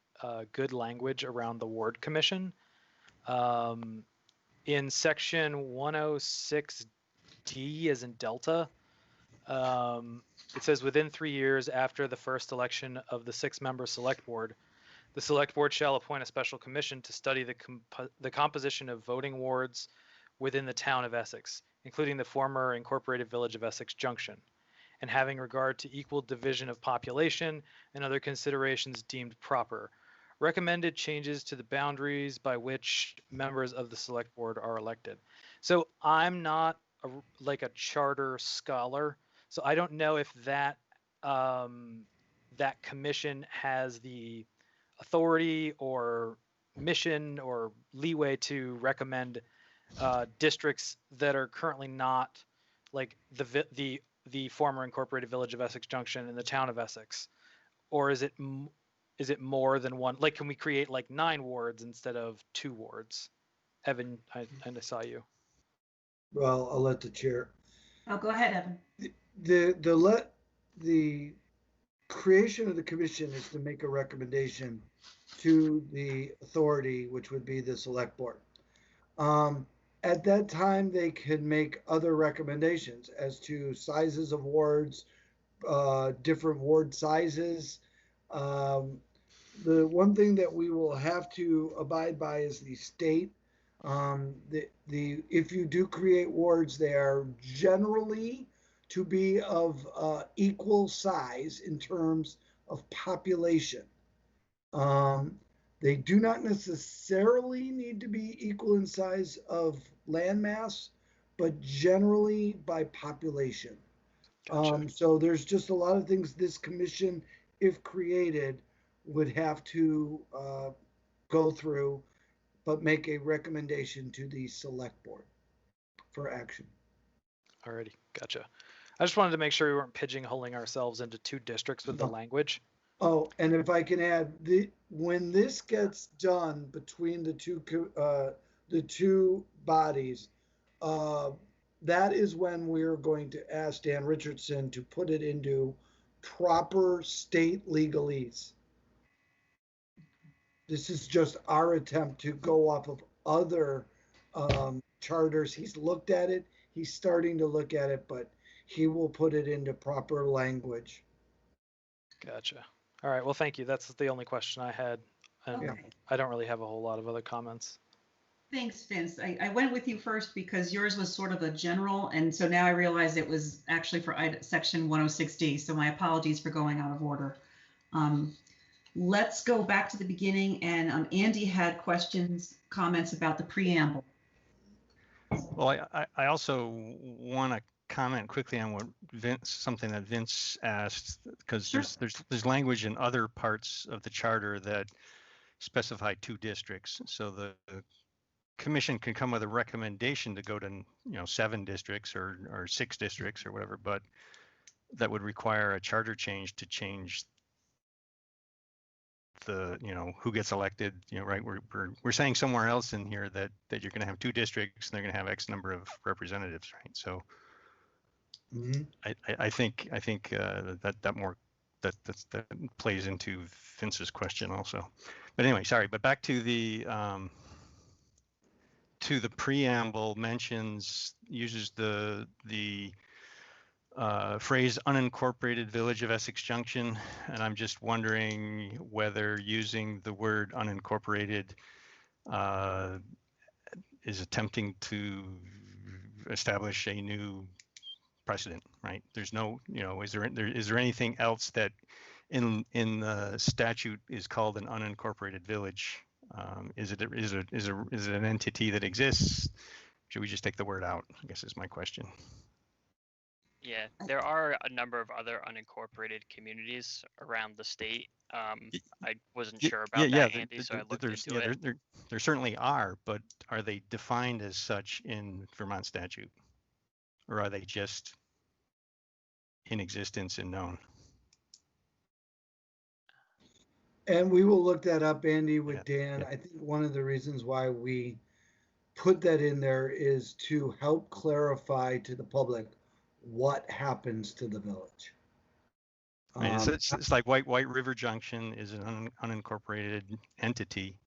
good language around the ward commission. In section 106D, as in Delta, it says within 3 years after the first election of the 6-member select board, the select board shall appoint a special commission to study the composition of voting wards within the town of Essex, including the former incorporated village of Essex Junction, and having regard to equal division of population and other considerations deemed proper. Recommended changes to the boundaries by which members of the select board are elected. So I'm not like a charter scholar, so I don't know if that that commission has the authority or mission or leeway to recommend districts that are currently not like the former incorporated village of Essex Junction in the town of Essex, or is it more than one? Like, can we create like 9 wards instead of 2 wards? Evan, I saw you. Well, I'll let the chair. Oh, go ahead, Evan. The creation of the commission is to make a recommendation to the authority, which would be the select board. At that time, they could make other recommendations as to sizes of wards, different ward sizes. The one thing that we will have to abide by is the state. If you do create wards, they are generally to be of equal size in terms of population. They do not necessarily need to be equal in size of landmass, but generally by population. Gotcha. So there's just a lot of things this commission, if created, would have to go through, but make a recommendation to the select board for action. Alrighty, gotcha. I just wanted to make sure we weren't pigeonholing ourselves into 2 districts with the language. Oh, and if I can add, when this gets done between the two bodies, that is when we're going to ask Dan Richardson to put it into proper state legalese. This is just our attempt to go off of other charters. He's looked at it. He's starting to look at it, but he will put it into proper language. Gotcha. All right. Well, thank you. That's the only question I had. And Okay. I don't really have a whole lot of other comments. Thanks, Vince. I went with you first because yours was sort of a general, and so now I realize it was actually for section 106D, so my apologies for going out of order. Let's go back to the beginning, and Andy had questions, comments about the preamble. Well, I also want to comment quickly on what something that Vince asked, because Sure. there's language in other parts of the charter that specify 2 districts. So the commission can come with a recommendation to go to 7 districts or 6 districts or whatever, but that would require a charter change to change the who gets elected. Right, we're saying somewhere else in here that you're going to have 2 districts and they're going to have X number of representatives, right? So I think that plays into Vince's question also. But anyway, sorry. But back to the preamble, uses the phrase unincorporated village of Essex Junction, and I'm just wondering whether using the word unincorporated is attempting to establish a new precedent, right? There's no, is there anything else that in the statute is called an unincorporated village? Is it an entity that exists? Should we just take the word out, I guess is my question. Yeah, there are a number of other unincorporated communities around the state. I wasn't sure about that, Andy, so I looked into it. There certainly are, but are they defined as such in Vermont statute? Or are they just in existence and known? And we will look that up, Andy, with Dan. I think one of the reasons why we put that in there is to help clarify to the public what happens to the village. I mean, it's like White River Junction is an unincorporated entity,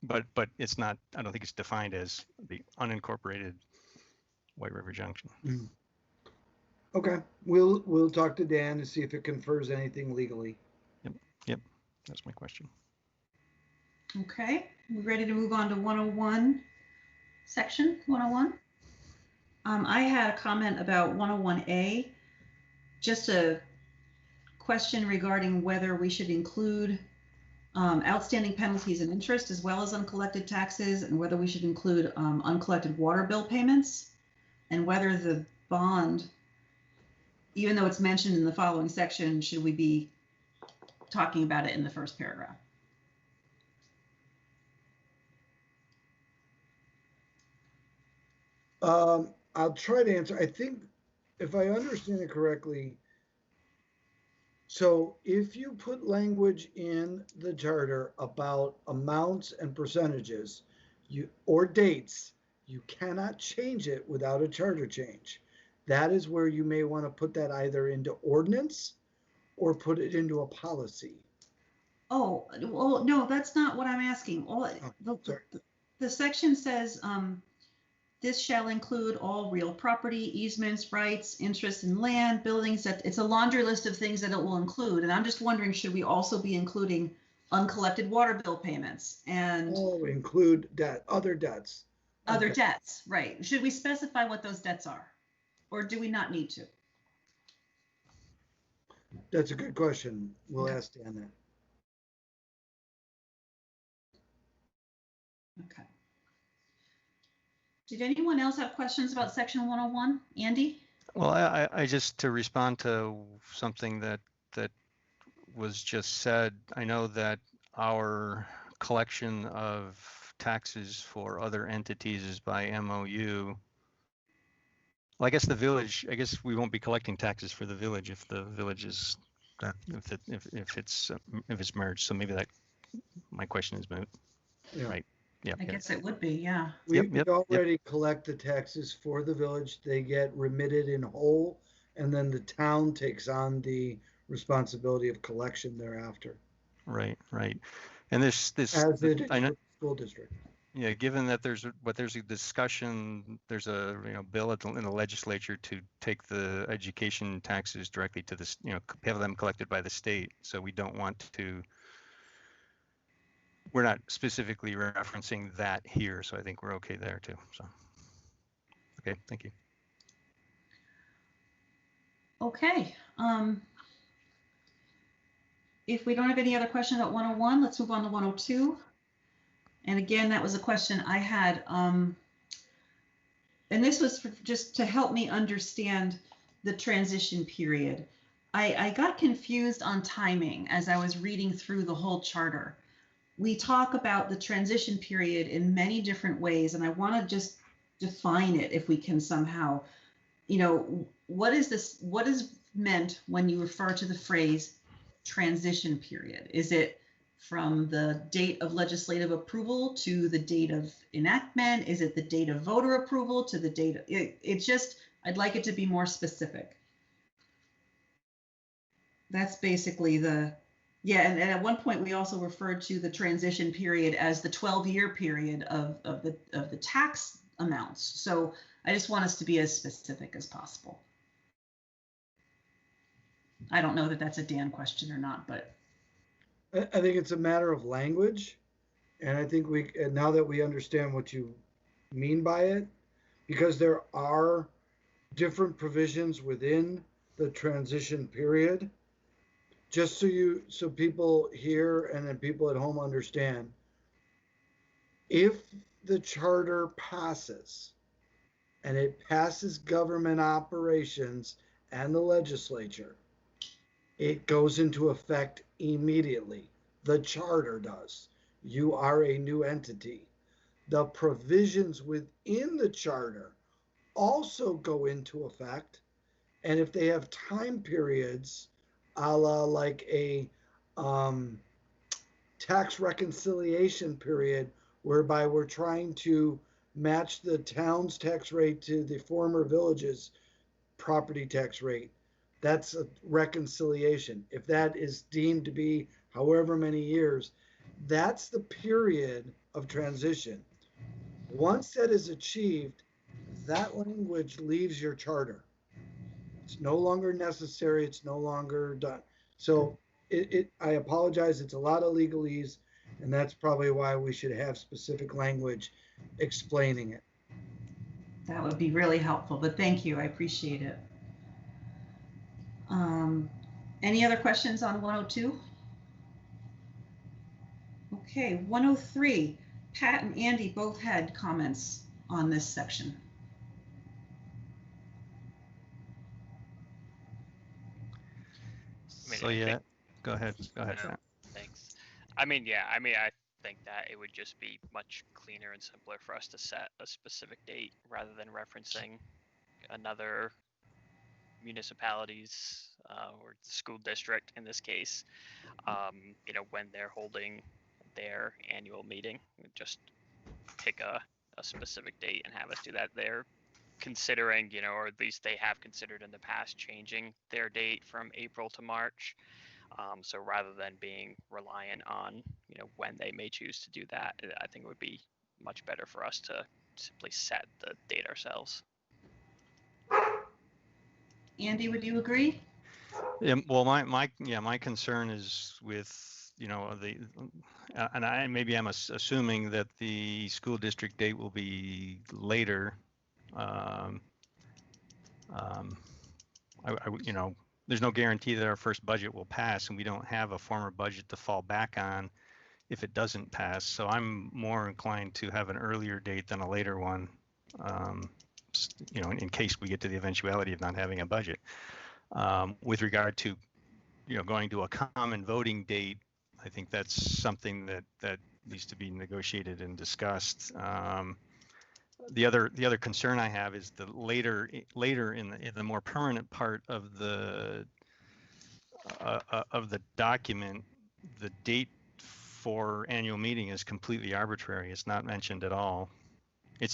but it's not. I don't think it's defined as the unincorporated White River Junction. Okay, we'll talk to Dan to see if it confers anything legally. Yep, that's my question. Okay, we ready to move on to 101, section 101? I had a comment about 101A, just a question regarding whether we should include outstanding penalties and interest as well as uncollected taxes, and whether we should include uncollected water bill payments, and whether the bond, even though it's mentioned in the following section, should we be talking about it in the first paragraph? I'll try to answer. I think if I understand it correctly, so if you put language in the charter about amounts and percentages, or dates, you cannot change it without a charter change. That is where you may want to put that either into ordinance or put it into a policy. Oh, well, no, that's not what I'm asking. The section says, this shall include all real property, easements, rights, interests in land, buildings. It's a laundry list of things that it will include. And I'm just wondering, should we also be including uncollected water bill payments and include other debts? Other debts, right. Should we specify what those debts are? Or do we not need to? That's a good question. We'll ask Dan that. Okay. Did anyone else have questions about section 101? Andy? Well, I just, to respond to something that was just said, I know that our collection of taxes for other entities is by MOU. Well, I guess the village, I guess we won't be collecting taxes for the village if the village is that, if it's merged. So maybe that, my question is moot, Yeah. right? Yep. I guess it would be, yeah. We Yep. already collect the taxes for the village. They get remitted in whole, and then the town takes on the responsibility of collection thereafter, Right. And as it is I know, with the school district. yeah, given that there's a discussion, there's a bill in the legislature to take the education taxes directly to the have them collected by the state. So we don't want to. We're not specifically referencing that here, so I think we're okay there too. So, okay, thank you. Okay. If we don't have any other questions about 101, let's move on to 102. And again, that was a question I had. And this was just to help me understand the transition period. I got confused on timing as I was reading through the whole charter. We talk about the transition period in many different ways, and I want to just define it if we can somehow. What is meant when you refer to the phrase transition period? Is it from the date of legislative approval to the date of enactment? Is it the date of voter approval to the date of, it's just, I'd like it to be more specific. That's basically and at one point we also referred to the transition period as the 12-year period of the tax amounts. So I just want us to be as specific as possible. I don't know that that's a Dan question or not, but. I think it's a matter of language. And I think now that we understand what you mean by it, because there are different provisions within the transition period, just so people here and then people at home understand, if the charter passes and it passes government operations and the legislature, it goes into effect immediately. The charter does. You are a new entity. The provisions within the charter also go into effect. And if they have time periods, a la like a tax reconciliation period, whereby we're trying to match the town's tax rate to the former village's property tax rate, that's a reconciliation. If that is deemed to be however many years, that's the period of transition. Once that is achieved, that language leaves your charter. It's no longer necessary. It's no longer done. So I apologize. It's a lot of legalese, and that's probably why we should have specific language explaining it. That would be really helpful, but thank you. I appreciate it. Any other questions on 102? Okay, 103. Pat and Andy both had comments on this section. So yeah, go ahead, Pat. Thanks. I think that it would just be much cleaner and simpler for us to set a specific date rather than referencing another municipalities or the school district in this case, when they're holding their annual meeting. Just pick a specific date and have us do that. They're considering, or at least they have considered in the past changing their date from April to March. So rather than being reliant on, when they may choose to do that, I think it would be much better for us to simply set the date ourselves. Andy, would you agree? Yeah, well, my concern is with, and I'm assuming that the school district date will be later. There's no guarantee that our first budget will pass, and we don't have a former budget to fall back on if it doesn't pass. So I'm more inclined to have an earlier date than a later one, in case we get to the eventuality of not having a budget. With regard to, going to a common voting date, I think that's something that needs to be negotiated and discussed. The other concern I have is the later in the more permanent part of the document, the date for annual meeting is completely arbitrary. It's not mentioned at all. It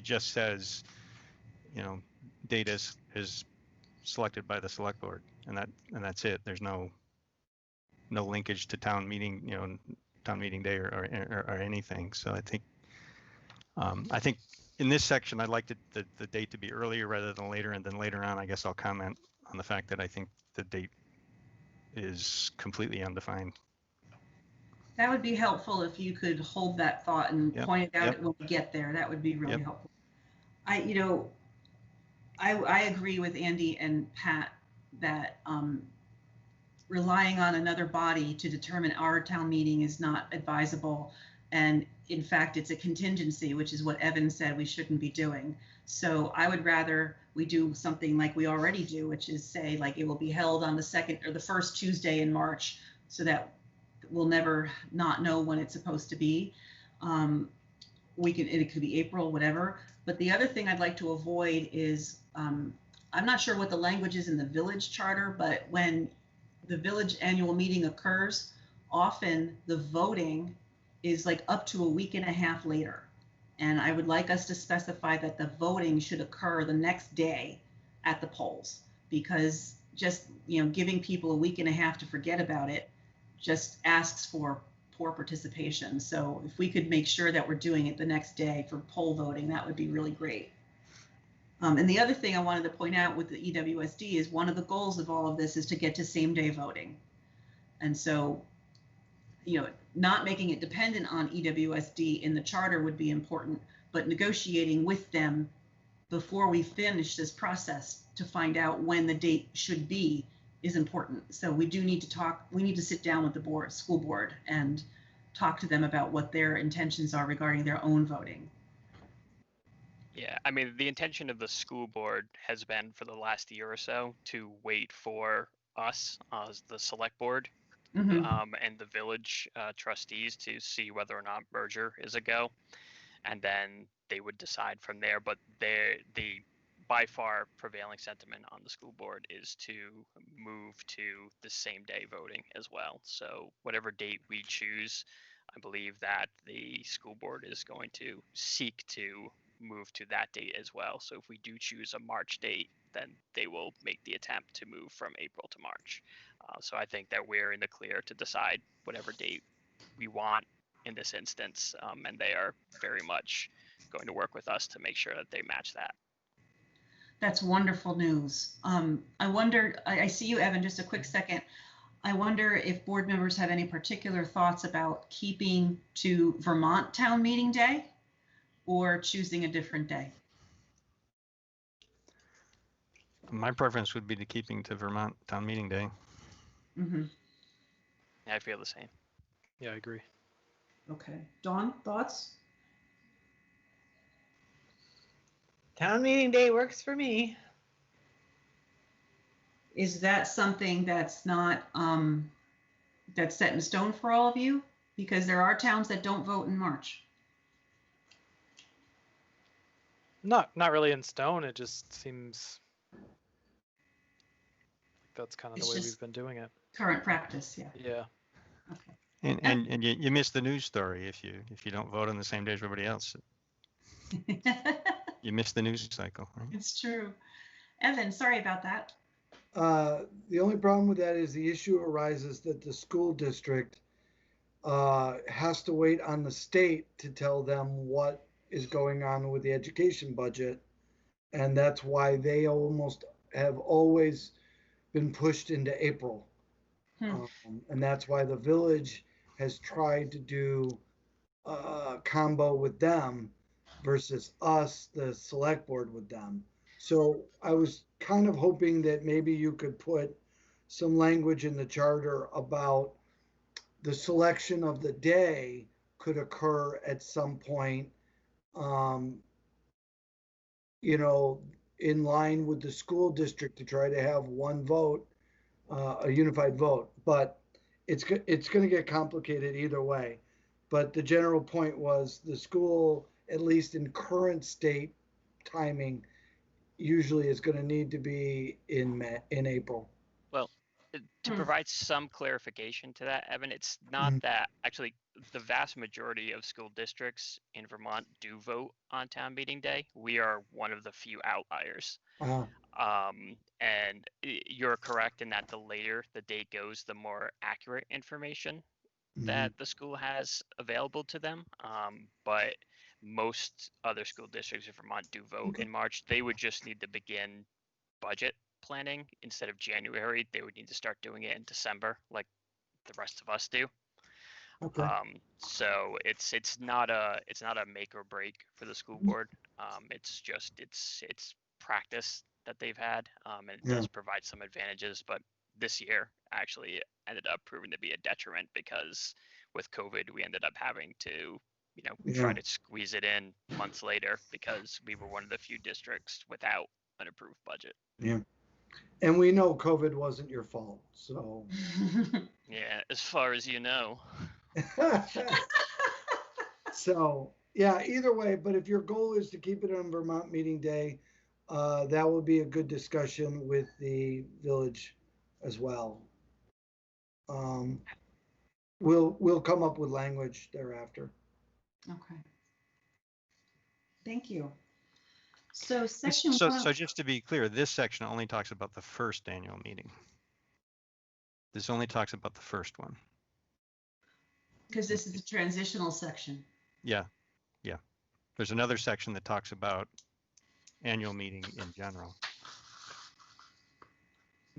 just says, you know, date is selected by the select board, and that's it. There's no linkage to town meeting, you know, town meeting day or anything. So I think in this section, I'd like the date to be earlier rather than later, and then later on, I guess I'll comment on the fact that I think the date is completely undefined. That would be helpful if you could hold that thought and Yep, point it out yep. when we get there. That would be really Yep. helpful. I agree with Andy and Pat that relying on another body to determine our town meeting is not advisable. And in fact, it's a contingency, which is what Evan said we shouldn't be doing. So I would rather we do something like we already do, which is say like it will be held on the second or the first Tuesday in March, so that we'll never not know when it's supposed to be. It could be April, whatever. But the other thing I'd like to avoid is, I'm not sure what the language is in the village charter, but when the village annual meeting occurs, often the voting is like up to a week and a half later. And I would like us to specify that the voting should occur the next day at the polls, because just, you know, giving people a week and a half to forget about it just asks for poor participation. So if we could make sure that we're doing it the next day for poll voting, that would be really great. And the other thing I wanted to point out with the EWSD is one of the goals of all of this is to get to same day voting. And so, you know, not making it dependent on EWSD in the charter would be important, but negotiating with them before we finish this process to find out when the date should be is important. So we do need to talk, we need to sit down with the school board and talk to them about what their intentions are regarding their own voting. Yeah, I mean, the intention of the school board has been for the last year or so to wait for us as the select board and the village trustees to see whether or not merger is a go, and then they would decide from there. But the by far prevailing sentiment on the school board is to move to the same day voting as well. So whatever date we choose, I believe that the school board is going to seek to move to that date as well. So if we do choose a March date, then they will make the attempt to move from April to March. So I think that we're in the clear to decide whatever date we want in this instance, and they are very much going to work with us to make sure that they match that. That's wonderful news. I wonder, I see you, Evan, just a quick second. I wonder if board members have any particular thoughts about keeping to Vermont town meeting day or choosing a different day. My preference would be to keeping to Vermont town meeting day. Mm-hmm. I feel the same. Yeah, I agree. Okay. Dawn, thoughts? Town meeting day works for me. Is that something that's not, that's set in stone for all of you? Because there are towns that don't vote in March. Not really in stone. It just seems like that's kind of It's the way just we've been doing it. Current practice, yeah. Yeah. Okay. And you miss the news story if you don't vote on the same day as everybody else. You miss the news cycle. Right? It's true. Evan, sorry about that. The only problem with that is the issue arises that the school district has to wait on the state to tell them what is going on with the education budget. And that's why they almost have always been pushed into April. And that's why the village has tried to do a combo with them versus us, the select board, with them. So I was kind of hoping that maybe you could put some language in the charter about the selection of the day could occur at some point, you know, in line with the school district to try to have one vote, a unified vote. But it's going to get complicated either way. But the general point was the school, at least in current state timing, usually is going to need to be in April. Well, To provide some clarification to that, Evan, it's not that actually the vast majority of school districts in Vermont do vote on town meeting day. We are one of the few outliers. And you're correct in that the later the date goes, the more accurate information that the school has available to them. But most other school districts in Vermont do vote in March. They would just need to begin budget planning instead of January. They would need to start doing it in December, like the rest of us do. Okay. So it's not a make or break for the school board. It's just it's practice that they've had, and it does provide some advantages. But this year actually ended up proving to be a detriment because with COVID we ended up having to try to squeeze it in months later because we were one of the few districts without an approved budget. Yeah. And we know COVID wasn't your fault, so. Yeah, as far as you know. So, yeah, either way, but if your goal is to keep it on Vermont Meeting Day, that will be a good discussion with the village as well. We'll come up with language thereafter. Okay. Thank you. So section so just to be clear, this section only talks about the first annual meeting. This only talks about the first one. Because this is the transitional section. Yeah. There's another section that talks about annual meeting in general.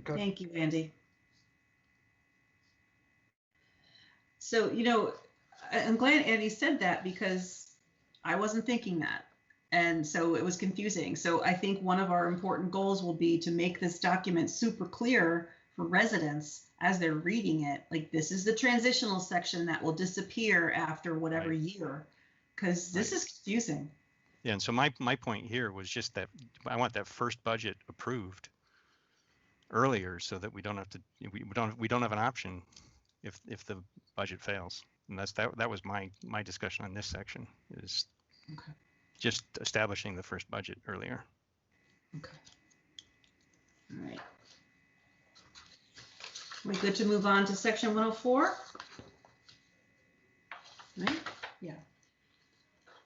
Okay. Thank you, Andy. So, I'm glad Andy said that because I wasn't thinking that. And so it was confusing. So I think one of our important goals will be to make this document super clear for residents as they're reading it. Like, this is the transitional section that will disappear after whatever year, because this is confusing. Yeah, and so my point here was just that I want that first budget approved earlier so that we don't have to we don't have an option if the budget fails. And that was my discussion on this section is just establishing the first budget earlier. Okay. All right. We good to move on to section 104? Right? Yeah.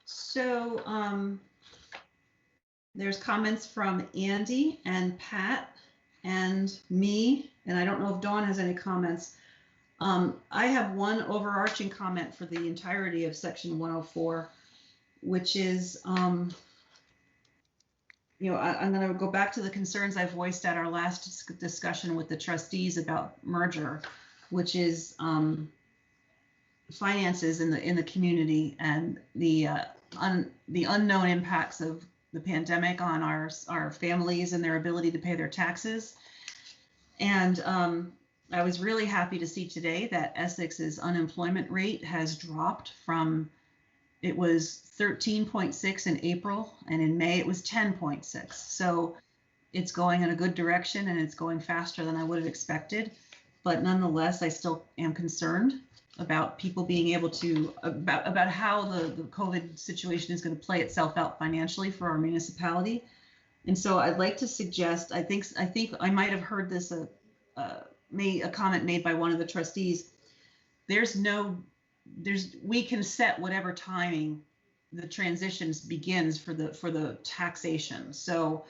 So there's comments from Andy and Pat and me, and I don't know if Dawn has any comments. I have one overarching comment for the entirety of section 104, which is, I'm going to go back to the concerns I voiced at our last discussion with the trustees about merger, which is finances in the community and the unknown impacts of the pandemic on our families and their ability to pay their taxes. And I was really happy to see today that Essex's unemployment rate has dropped from, it was 13.6 in April, and in May it was 10.6. So it's going in a good direction and it's going faster than I would have expected. But nonetheless, I still am concerned about people being able to, about how the COVID situation is going to play itself out financially for our municipality. And so I'd like to suggest, I think I might have heard this, a comment made by one of the trustees. We can set whatever timing the transitions begins for the taxation. So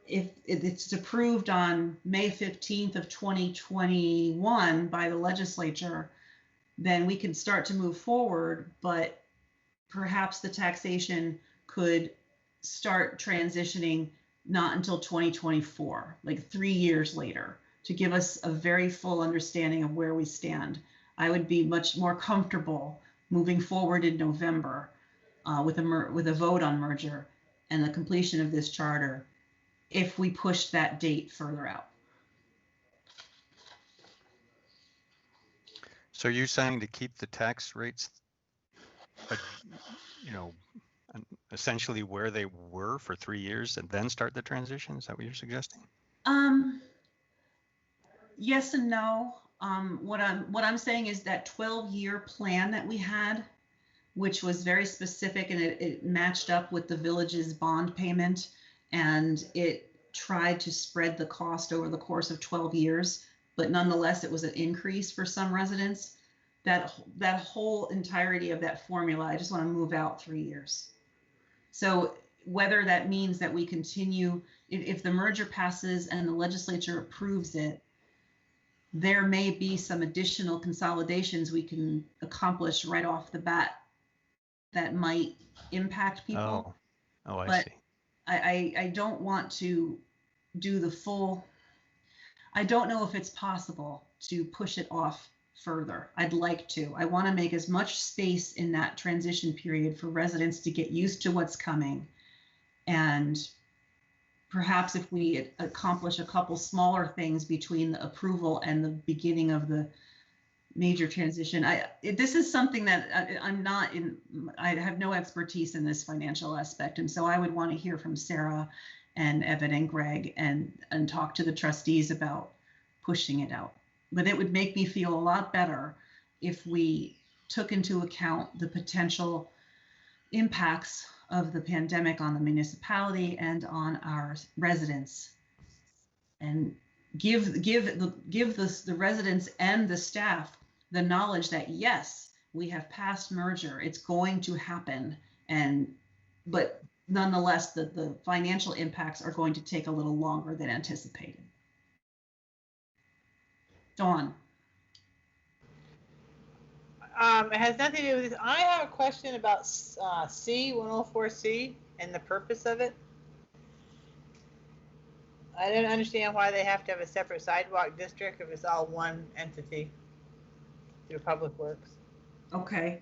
if it's approved on May 15th of 2021 by the legislature, then we can start to move forward, but perhaps the taxation could start transitioning not until 2024, like 3 years later, to give us a very full understanding of where we stand. I would be much more comfortable moving forward in November with a vote on merger and the completion of this charter if we push that date further out. So you're saying to keep the tax rates, essentially where they were for 3 years and then start the transition? Is that what you're suggesting? Yes and no. What I'm saying is that 12-year plan that we had, which was very specific and it matched up with the village's bond payment, and it tried to spread the cost over the course of 12 years. but nonetheless, it was an increase for some residents. That whole entirety of that formula, I just want to move out 3 years. So whether that means that we continue, if the merger passes and the legislature approves it, there may be some additional consolidations we can accomplish right off the bat that might impact people. Oh, I But see. I don't want to do the full, I don't know if it's possible to push it off further. I'd like to. I want to make as much space in that transition period for residents to get used to what's coming. And perhaps if we accomplish a couple smaller things between the approval and the beginning of the major transition, this is something that I'm not in, I have no expertise in this financial aspect. And so I would want to hear from Sarah and Evan and Greg and talk to the trustees about pushing it out. But it would make me feel a lot better if we took into account the potential impacts of the pandemic on the municipality and on our residents, and give the residents and the staff the knowledge that yes, we have passed merger, it's going to happen, but nonetheless the financial impacts are going to take a little longer than anticipated. Dawn. It has nothing to do with this. I have a question about C, 104C, and the purpose of it. I don't understand why they have to have a separate sidewalk district if it's all one entity through Public Works. Okay.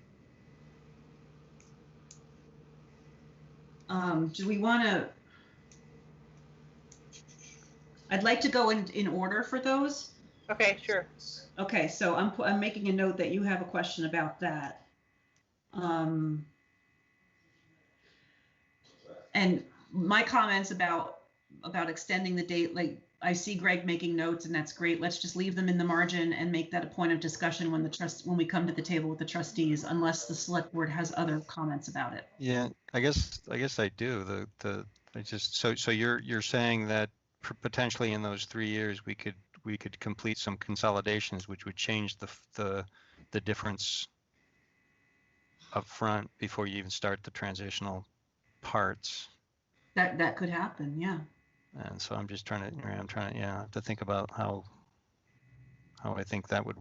Do we want to? I'd like to go in order for those. Okay, sure. Okay, so I'm making a note that you have a question about that. And my comments about extending the date, like I see Greg making notes, and that's great. Let's just leave them in the margin and make that a point of discussion when we come to the table with the trustees, unless the select board has other comments about it. Yeah, I guess I do. So you're saying that potentially in those 3 years we could complete some consolidations, which would change the difference up front before you even start the transitional parts. That could happen, yeah. And so I'm trying to think about how I think that would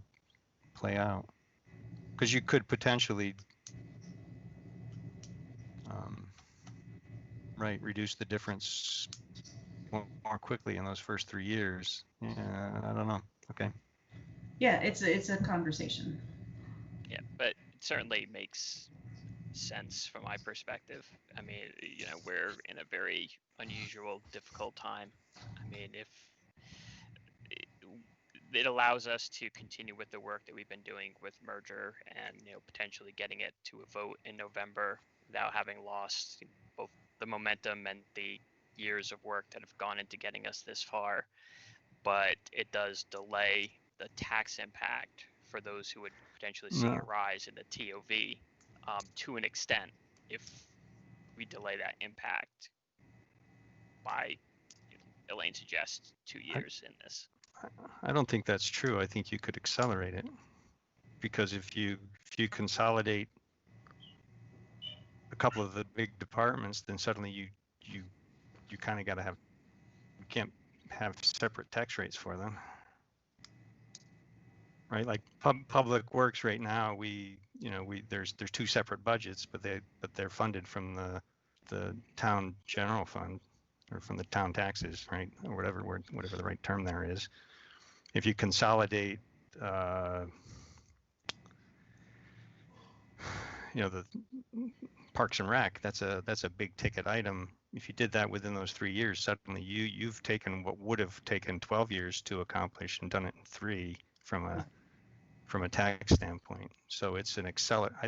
play out, because you could potentially reduce the difference more quickly in those first 3 years. Yeah, I don't know. Okay. Yeah, it's a conversation. Yeah, but it certainly makes sense from my perspective. I mean, we're in a very unusual, difficult time. I mean, if it allows us to continue with the work that we've been doing with merger and, potentially getting it to a vote in November without having lost both the momentum and the years of work that have gone into getting us this far. But it does delay the tax impact for those who would potentially see a rise in the TOV to an extent if we delay that impact by, Elaine suggests, 2 years in this. I don't think that's true. I think you could accelerate it, because if you consolidate a couple of the big departments, then suddenly you kind of got to have, you can't have separate tax rates for them, right? Like Public Works right now, there's 2 separate budgets, but they're funded from the town general fund, or from the town taxes, right? Or whatever the right term there is. If you consolidate, the Parks and Rec, that's a big ticket item. If you did that within those 3 years, suddenly you've taken what would have taken 12 years to accomplish and done it in 3 from a tax standpoint. So I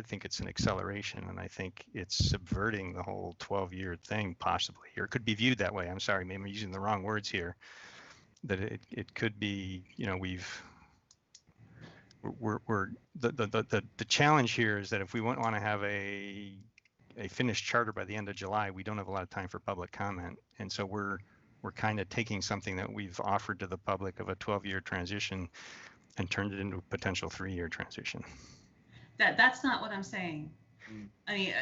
think it's an acceleration, and I think it's subverting the whole 12-year thing possibly, or it could be viewed that way. I'm sorry, maybe I'm using the wrong words here. That it could be, the challenge here is that if we want to have a finished charter by the end of July, we don't have a lot of time for public comment, and so we're we're kind of taking something that we've offered to the public of a 12-year transition and turned it into a potential 3-year transition. That's not what I'm saying. I mean,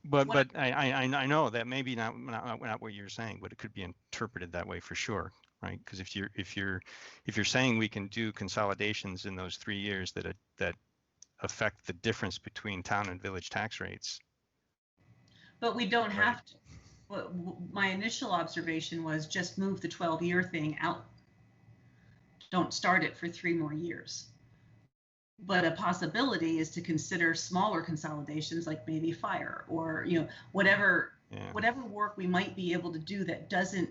But I know that maybe not what you're saying, but it could be interpreted that way for sure, right? Because if you're saying we can do consolidations in those 3 years that affect the difference between town and village tax rates. but we don't have to. My initial observation was just move the 12-year thing out. Don't start it for 3 more years. But a possibility is to consider smaller consolidations, like maybe fire or, you know, whatever work we might be able to do that doesn't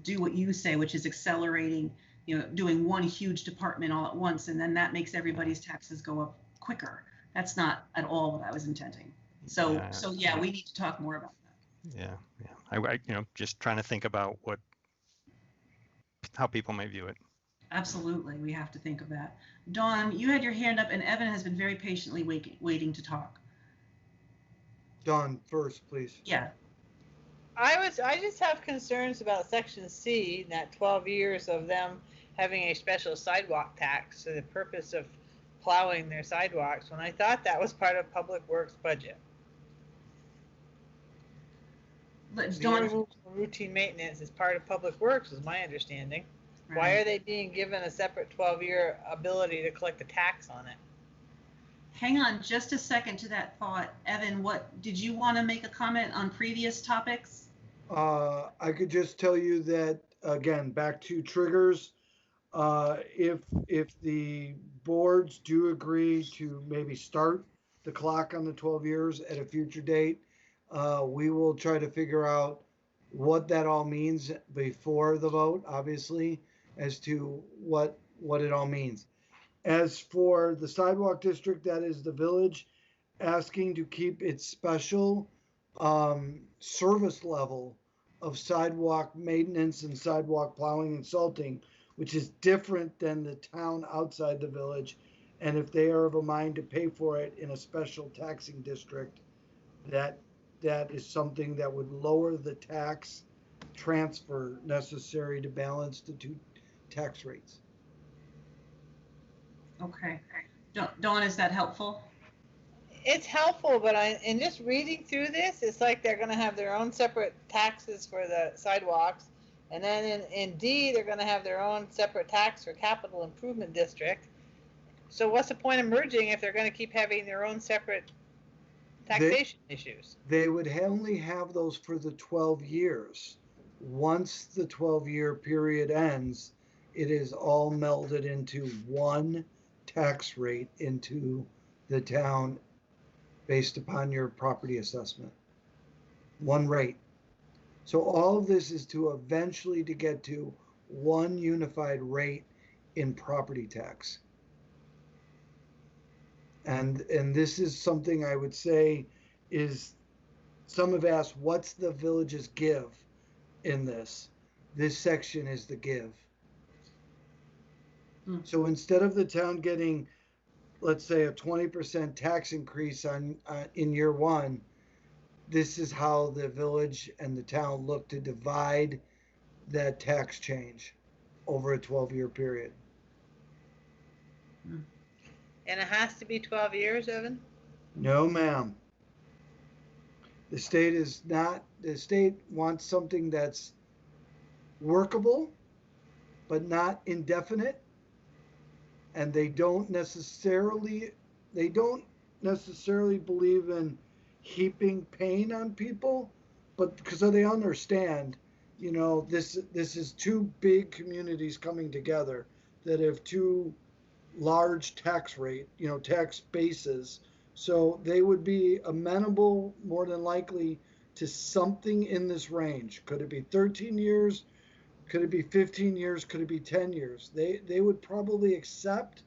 do what you say, which is accelerating, you know, doing one huge department all at once, and then that makes everybody's taxes go up quicker. That's not at all what I was intending. So yeah, we need to talk more about that. Yeah. I you know, just trying to think about how people may view it. Absolutely, we have to think of that. Dawn, you had your hand up, and Evan has been very patiently waiting to talk. Dawn, first, please. Yeah. I just have concerns about Section C, that 12 years of them having a special sidewalk tax for the purpose of plowing their sidewalks, when I thought that was part of Public Works budget. But Dawn, routine maintenance is part of Public Works, is my understanding. Right. Why are they being given a separate 12-year ability to collect a tax on it? Hang on just a second to that thought. Evan, what did you want to make a comment on previous topics? I could just tell you that, again, back to triggers. If the boards do agree to maybe start the clock on the 12 years at a future date, we will try to figure out what that all means before the vote, obviously, as to what it all means. As for the sidewalk district, that is the village asking to keep its special service level of sidewalk maintenance and sidewalk plowing and salting, which is different than the town outside the village. And if they are of a mind to pay for it in a special taxing district, that is something that would lower the tax transfer necessary to balance the two tax rates. Okay. Dawn, is that helpful? It's helpful, but in just reading through this, it's like they're going to have their own separate taxes for the sidewalks. And then in D, they're going to have their own separate tax for capital improvement district. So what's the point of merging if they're going to keep having their own separate taxation issues? They would only have those for the 12 years. Once the 12-year period ends, it is all melded into one tax rate into the town based upon your property assessment. One rate. So all of this is to eventually to get to one unified rate in property tax. And this is something I would say is, some have asked, what's the village's give in this? This section is the give. So instead of the town getting, let's say, a 20% tax increase in year one, this is how the village and the town look to divide that tax change over a 12-year period. And it has to be 12 years, Evan? No, ma'am. The state wants something that's workable, but not indefinite. And they don't necessarily believe in heaping pain on people, but because they understand, you know, this is two big communities coming together that have two large tax bases. So they would be amenable, more than likely, to something in this range. Could it be 13 years? Could it be 15 years? Could it be 10 years? They would probably accept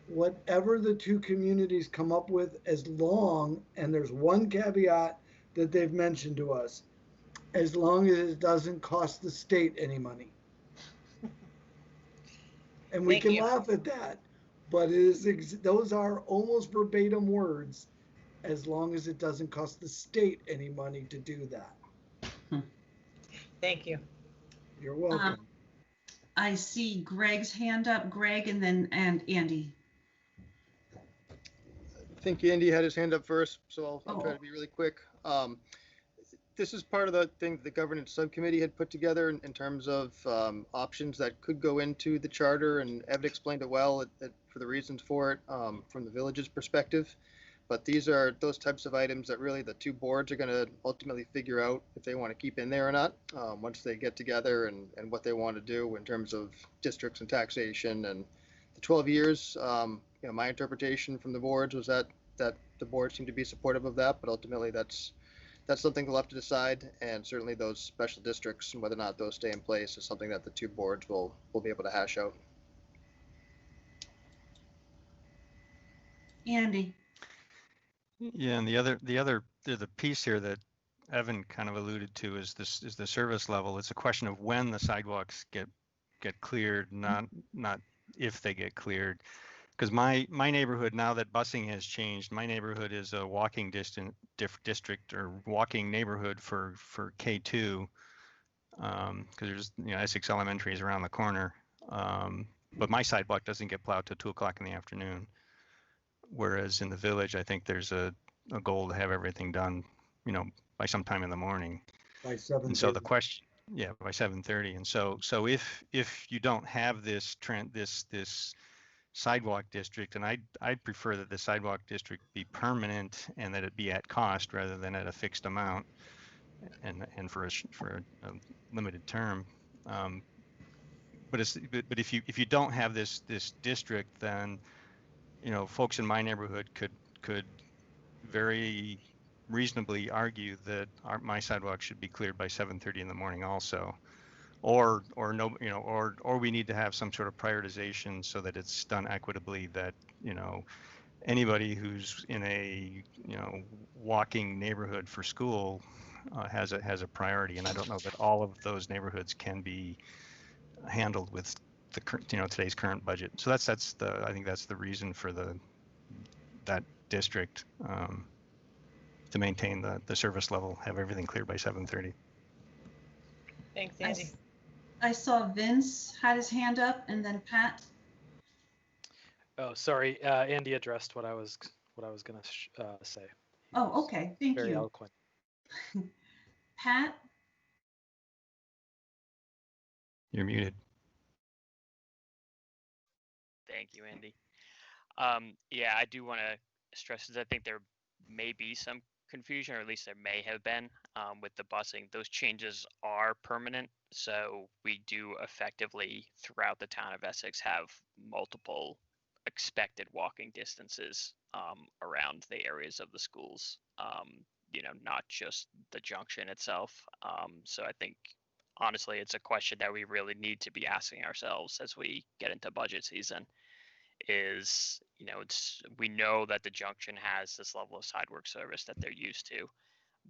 whatever the two communities come up with, as long, and there's one caveat that they've mentioned to us, as long as it doesn't cost the state any money. And we can laugh at that, but those are almost verbatim words, as long as it doesn't cost the state any money to do that. Thank you. You're welcome. I see Greg's hand up, Greg, and Andy. I think Andy had his hand up first, so I'll try Oh. to be really quick. This is part of the thing the governance subcommittee had put together in terms of options that could go into the charter, and Evan explained it well for the reasons for it from the village's perspective. But these are those types of items that really the two boards are going to ultimately figure out if they want to keep in there or not once they get together and what they want to do in terms of districts and taxation. And the 12 years, my interpretation from the boards was that the boards seem to be supportive of that, but ultimately that's something they'll have to decide, and certainly those special districts and whether or not those stay in place is something that the two boards will be able to hash out. Andy. Yeah, and the piece here that Evan kind of alluded to is the service level. It's a question of when the sidewalks get cleared, not if they get cleared. Because my neighborhood, now that busing has changed, my neighborhood is a walking district or walking neighborhood for K2, because there's Essex Elementary is around the corner, but my sidewalk doesn't get plowed till 2 o'clock in the afternoon. Whereas in the village, I think there's a goal to have everything done, by sometime in the morning. By 7:30. And so the question, yeah, by 7:30. And so if you don't have this sidewalk district, and I'd prefer that the sidewalk district be permanent and that it be at cost rather than at a fixed amount, and for a limited term. But if you don't have this district, then folks in my neighborhood could very reasonably argue that my sidewalk should be cleared by 7:30 in the morning also, or we need to have some sort of prioritization so that it's done equitably, that anybody who's in a walking neighborhood for school has a priority. And I don't know that all of those neighborhoods can be handled with the today's current budget. So I think that's the reason for that district, to maintain the service level, have everything cleared by 7:30. Thanks, Andy. I saw Vince had his hand up, and then Pat. Oh, sorry. Andy addressed what I was going to say. He Oh, was okay. Thank very you. eloquent. Pat. You're muted. Thank you, Andy. Yeah, I do want to stress that I think there may be some confusion, or at least there may have been, with the busing. Those changes are permanent, so we do effectively throughout the town of Essex have multiple expected walking distances around the areas of the schools, not just the junction itself. So I think honestly it's a question that we really need to be asking ourselves as we get into budget season. Is we know that the junction has this level of sidewalk service that they're used to,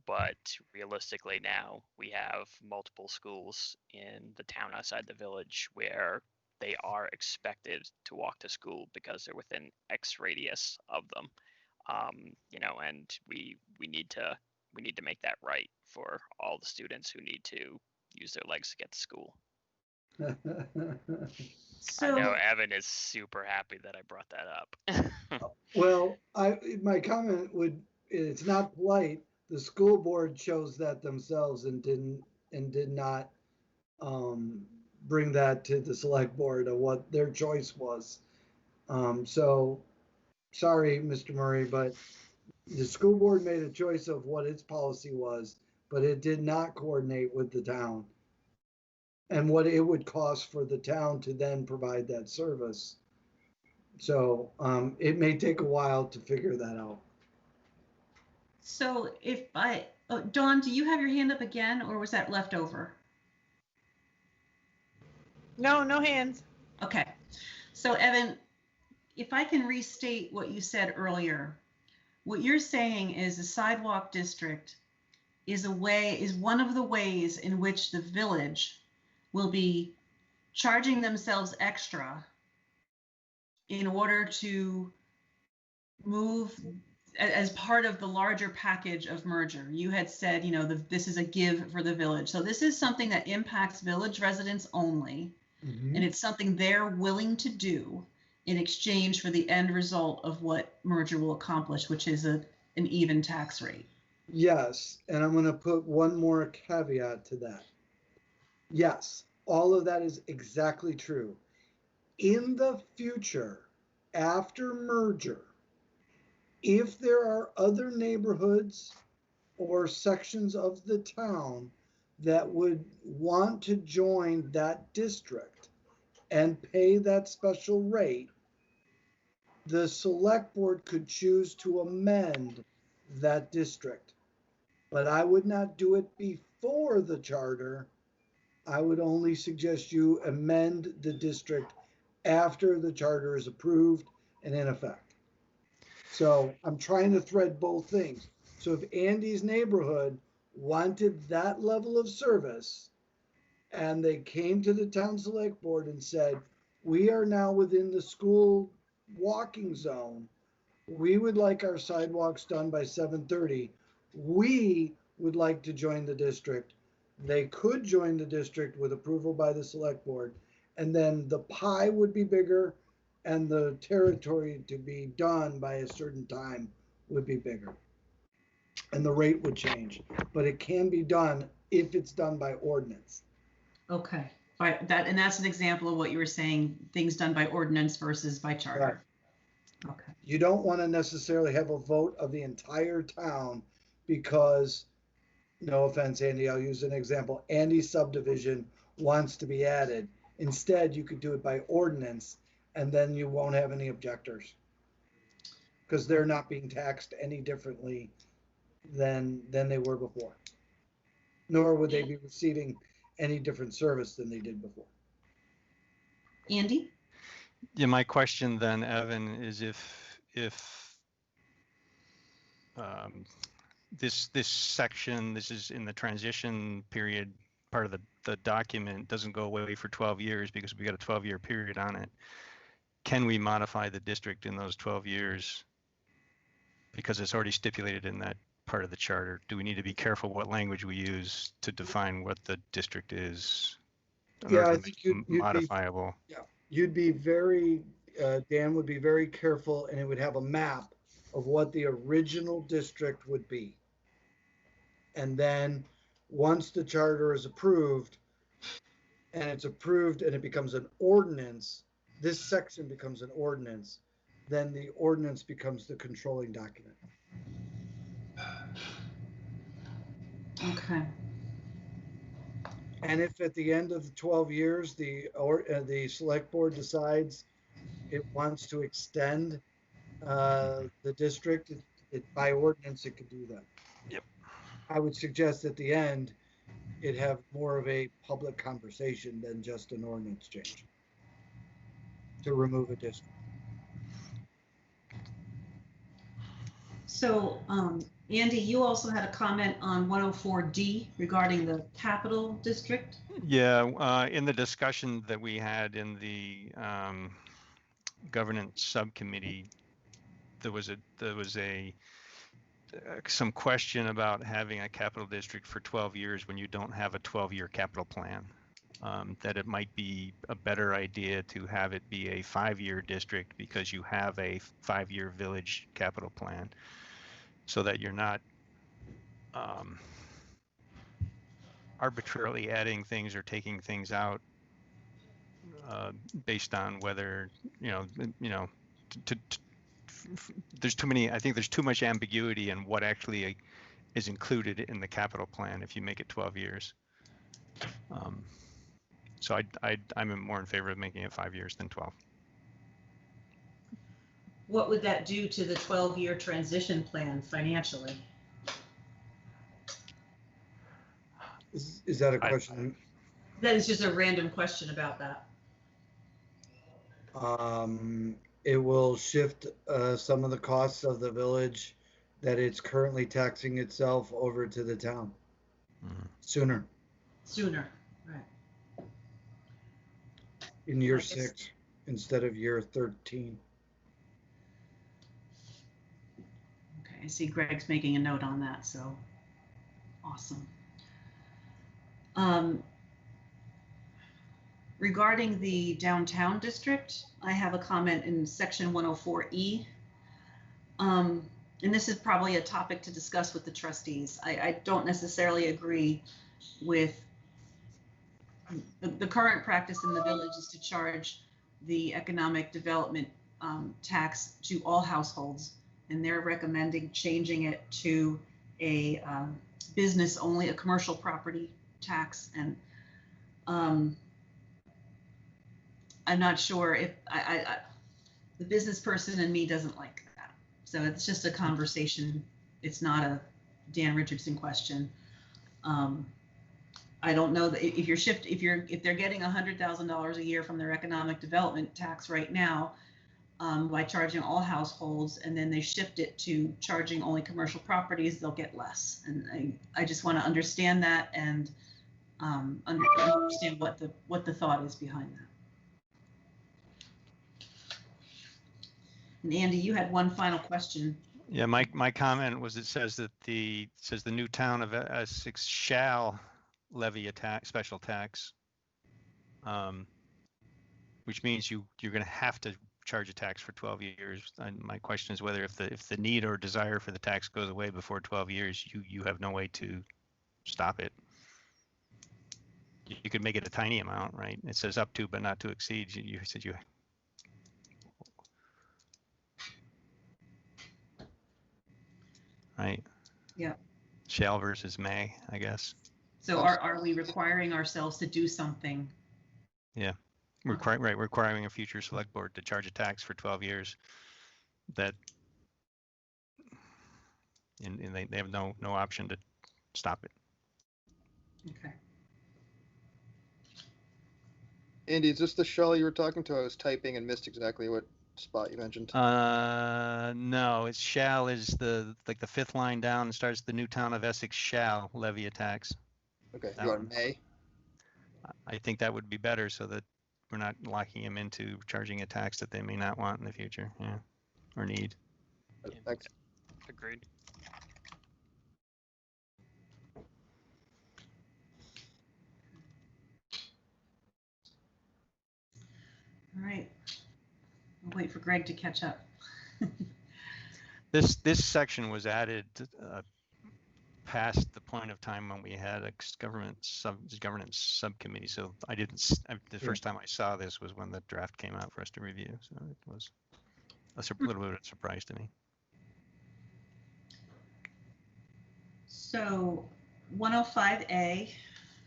but realistically now we have multiple schools in the town outside the village where they are expected to walk to school because they're within X radius of them. And we need to make that right for all the students who need to use their legs to get to school. I know Evan is super happy that I brought that up. Well, my comment it's not polite. The school board chose that themselves and did not bring that to the select board of what their choice was. So sorry, Mr. Murray, but the school board made a choice of what its policy was, but it did not coordinate with the town and what it would cost for the town to then provide that service. So it may take a while to figure that out. So Dawn, do you have your hand up again, or was that left over? No hands. Okay. So Evan, if I can restate what you said earlier, what you're saying is the sidewalk district is one of the ways in which the village will be charging themselves extra in order to move as part of the larger package of merger. You had said, you know, this is a give for the village. So this is something that impacts village residents only, and it's something they're willing to do in exchange for the end result of what merger will accomplish, which is an even tax rate. Yes, and I'm going to put one more caveat to that. Yes, all of that is exactly true. In the future, after merger, if there are other neighborhoods or sections of the town that would want to join that district and pay that special rate, the select board could choose to amend that district. But I would not do it before the charter. I would only suggest you amend the district after the charter is approved and in effect. So I'm trying to thread both things. So if Andy's neighborhood wanted that level of service and they came to the town select board and said, we are now within the school walking zone, we would like our sidewalks done by 7:30. We would like to join the district. They could join the district with approval by the select board, and then the pie would be bigger and the territory to be done by a certain time would be bigger. And the rate would change, but it can be done if it's done by ordinance. Okay. All right. And that's an example of what you were saying, things done by ordinance versus by charter. Right. Okay. You don't want to necessarily have a vote of the entire town because, no offense, Andy, I'll use an example. Andy's subdivision wants to be added. Instead, you could do it by ordinance and then you won't have any objectors because they're not being taxed any differently than they were before. Nor would they be receiving any different service than they did before. Andy? Yeah, my question then, Evan, is if this section, this is in the transition period, part of the document doesn't go away for 12 years because we got a 12-year period on it. Can we modify the district in those 12 years? Because it's already stipulated in that part of the charter. Do we need to be careful what language we use to define what the district is? Yeah, I think you'd modifiable. You'd be very, Dan would be very careful, and it would have a map of what the original district would be. And then once the charter is approved, and it's approved and it becomes an ordinance, this section becomes an ordinance, then the ordinance becomes the controlling document. Okay. And if at the end of the 12 years, the select board decides it wants to extend the district, by ordinance, it could do that. Yep. I would suggest at the end, it have more of a public conversation than just an ordinance change to remove a district. So, Andy, you also had a comment on 104D regarding the capital district. Yeah, in the discussion that we had in the governance subcommittee, there was some question about having a capital district for 12 years when you don't have a 12-year capital plan. That it might be a better idea to have it be a 5-year district because you have a 5-year village capital plan, so that you're not arbitrarily adding things or taking things out based on whether there's too many. I think there's too much ambiguity in what actually is included in the capital plan if you make it 12 years. So I'm more in favor of making it 5 years than 12. What would that do to the 12-year transition plan financially? Is that a question? That is just a random question about that. It will shift some of the costs of the village that it's currently taxing itself over to the town sooner. Sooner, right. In year 6 instead of year 13. Okay. I see Greg's making a note on that, so awesome. Regarding the downtown district, I have a comment in section 104E. And this is probably a topic to discuss with the trustees. I don't necessarily agree with the current practice in the village is to charge the economic development tax to all households, and they're recommending changing it to a business only, a commercial property tax. And I'm not sure if the business person in me doesn't like that. So it's just a conversation. It's not a Dan Richardson question. I don't know that if they're getting $100,000 a year from their economic development tax right now, by charging all households, and then they shift it to charging only commercial properties, they'll get less. And I just want to understand that and understand what the thought is behind that. And Andy, you had one final question. Yeah, my comment was it says the new town of Essex shall levy a special tax, which means you're going to have to charge a tax for 12 years. And my question is whether if the need or desire for the tax goes away before 12 years, you have no way to stop it. You could make it a tiny amount, right? It says up to, but not to exceed. You said you. Right. Yeah. Shall versus may, I guess. So are we requiring ourselves to do something? Yeah. Requiring a future select board to charge a tax for 12 years that and they have no option to stop it. Okay. Andy, is this the shell you were talking to? I was typing and missed exactly what spot you mentioned. No, it's shall is the fifth line down and starts the new town of Essex shall levy a tax. Okay, you want may? I think that would be better so that we're not locking them into charging a tax that they may not want in the future, yeah, or need. Thanks. Agreed. All right. I'll wait for Greg to catch up. This section was added past the point of time when we had a governance subcommittee. So the first time I saw this was when the draft came out for us to review. So it was a little bit of a surprise to me. So 105A,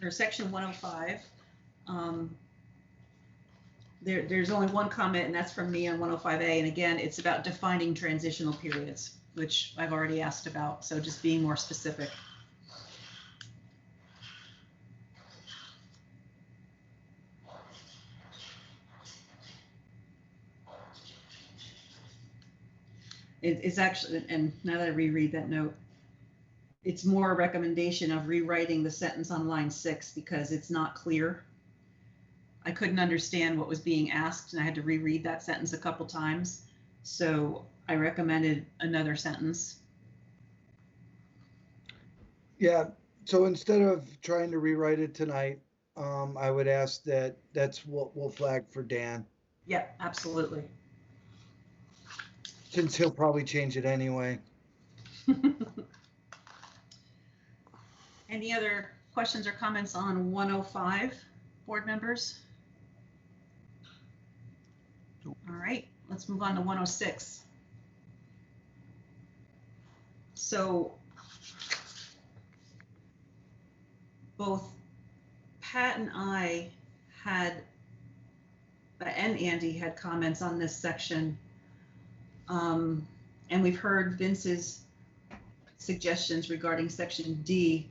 or section 105, there's only one comment, and that's from me on 105A. And again, it's about defining transitional periods, which I've already asked about. So just being more specific. It's actually, and now that I reread that note, it's more a recommendation of rewriting the sentence on line 6 because it's not clear. I couldn't understand what was being asked, and I had to reread that sentence a couple times. So I recommended another sentence. Yeah, so instead of trying to rewrite it tonight, I would ask that's what we'll flag for Dan. Yep, absolutely. Since he'll probably change it anyway. Any other questions or comments on 105, board members? All right, let's move on to 106. So both Pat and I had, and Andy had comments on this section. And we've heard Vince's suggestions regarding section D.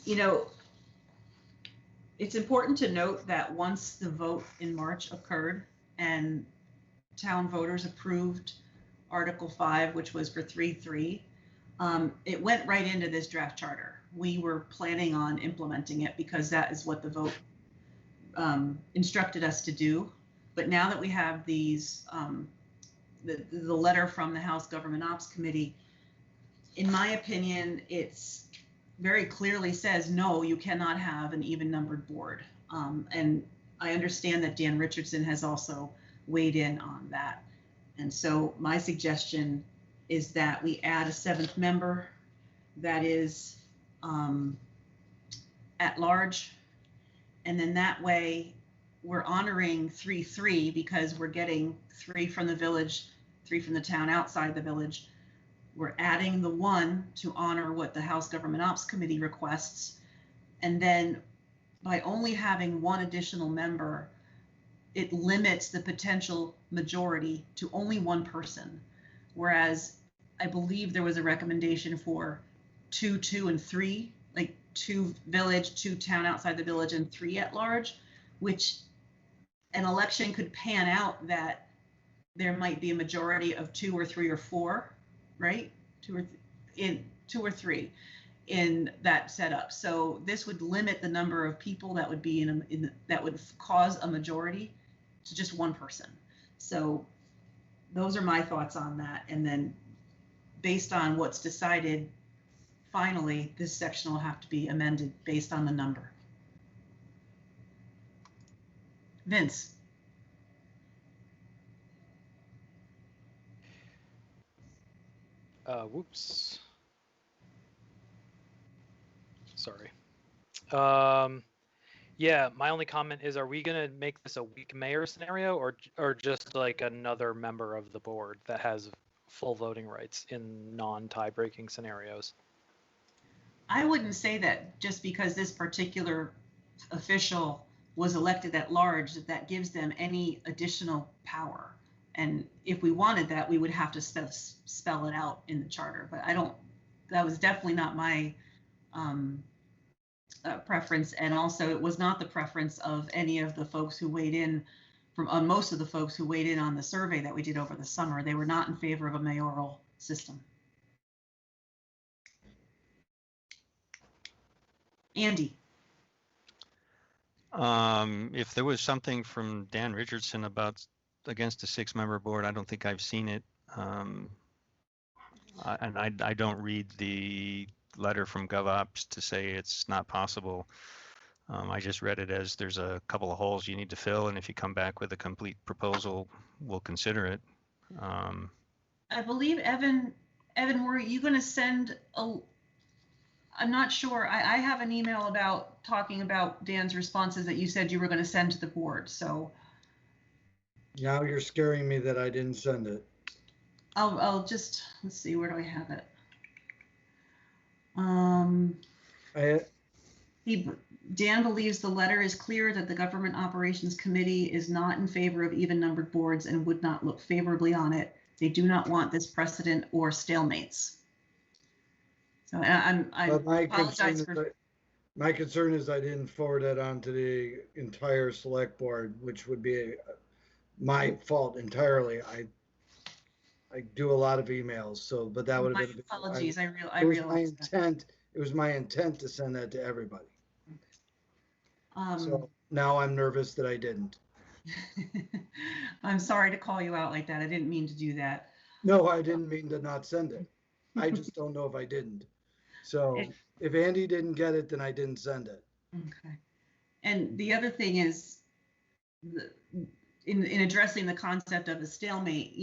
You know, it's important to note that once the vote in March occurred and town voters approved Article 5, which was for 3.3, it went right into this draft charter. We were planning on implementing it because that is what the vote instructed us to do. But now that we have these, the letter from the House Government Ops Committee, in my opinion, it's very clearly says, no, you cannot have an even numbered board. And I understand that Dan Richardson has also weighed in on that. And so my suggestion is that we add a 7th member that is at large. And then that way we're honoring 3-3 because we're getting 3 from the village, 3 from the town outside the village. We're adding the 1 to honor what the House Government Ops Committee requests. And then by only having 1 additional member, it limits the potential majority to only 1 person. Whereas I believe there was a recommendation for 2, 2, and 3, like 2 village, 2 town outside the village, and 3 at large, which an election could pan out that there might be a majority of 2 or 3 or 4, right? 2 or 3 in that setup. So this would limit the number of people that would be that would cause a majority to just 1 person. So those are my thoughts on that. And then based on what's decided, finally, this section will have to be amended based on the number. Vince. Whoops. Sorry. Yeah, my only comment is, are we gonna make this a weak mayor scenario, or just like another member of the board that has full voting rights in non-tie breaking scenarios? I wouldn't say that just because this particular official was elected at large, that gives them any additional power. And if we wanted that, we would have to spell it out in the charter. But that was definitely not my preference. And also it was not the preference of any of the folks who weighed in most of the folks who weighed in on the survey that we did over the summer. They were not in favor of a mayoral system. Andy. If there was something from Dan Richardson against a 6-member board, I don't think I've seen it. And I don't read the letter from GovOps to say it's not possible. I just read it as there's a couple of holes you need to fill, and if you come back with a complete proposal, we'll consider it. I believe, Evan, were you going to send I'm not sure. I have an email talking about Dan's responses that you said you were going to send to the board. So now you're scaring me that I didn't send it. I'll just, let's see, where do I have it? Dan believes the letter is clear that the Government Operations Committee is not in favor of even numbered boards and would not look favorably on it. They do not want this precedent or stalemates. So I apologize for. My concern is I didn't forward that on to the entire select board, which would be my fault entirely. I do a lot of emails, so, but that would have been. My apologies. I realized it was my intent to send that to everybody. So now I'm nervous that I didn't. I'm sorry to call you out like that. I didn't mean to do that. No, I didn't mean to not send it. I just don't know if I didn't. So if Andy didn't get it, then I didn't send it. Okay. And the other thing is, in addressing the concept of the stalemate,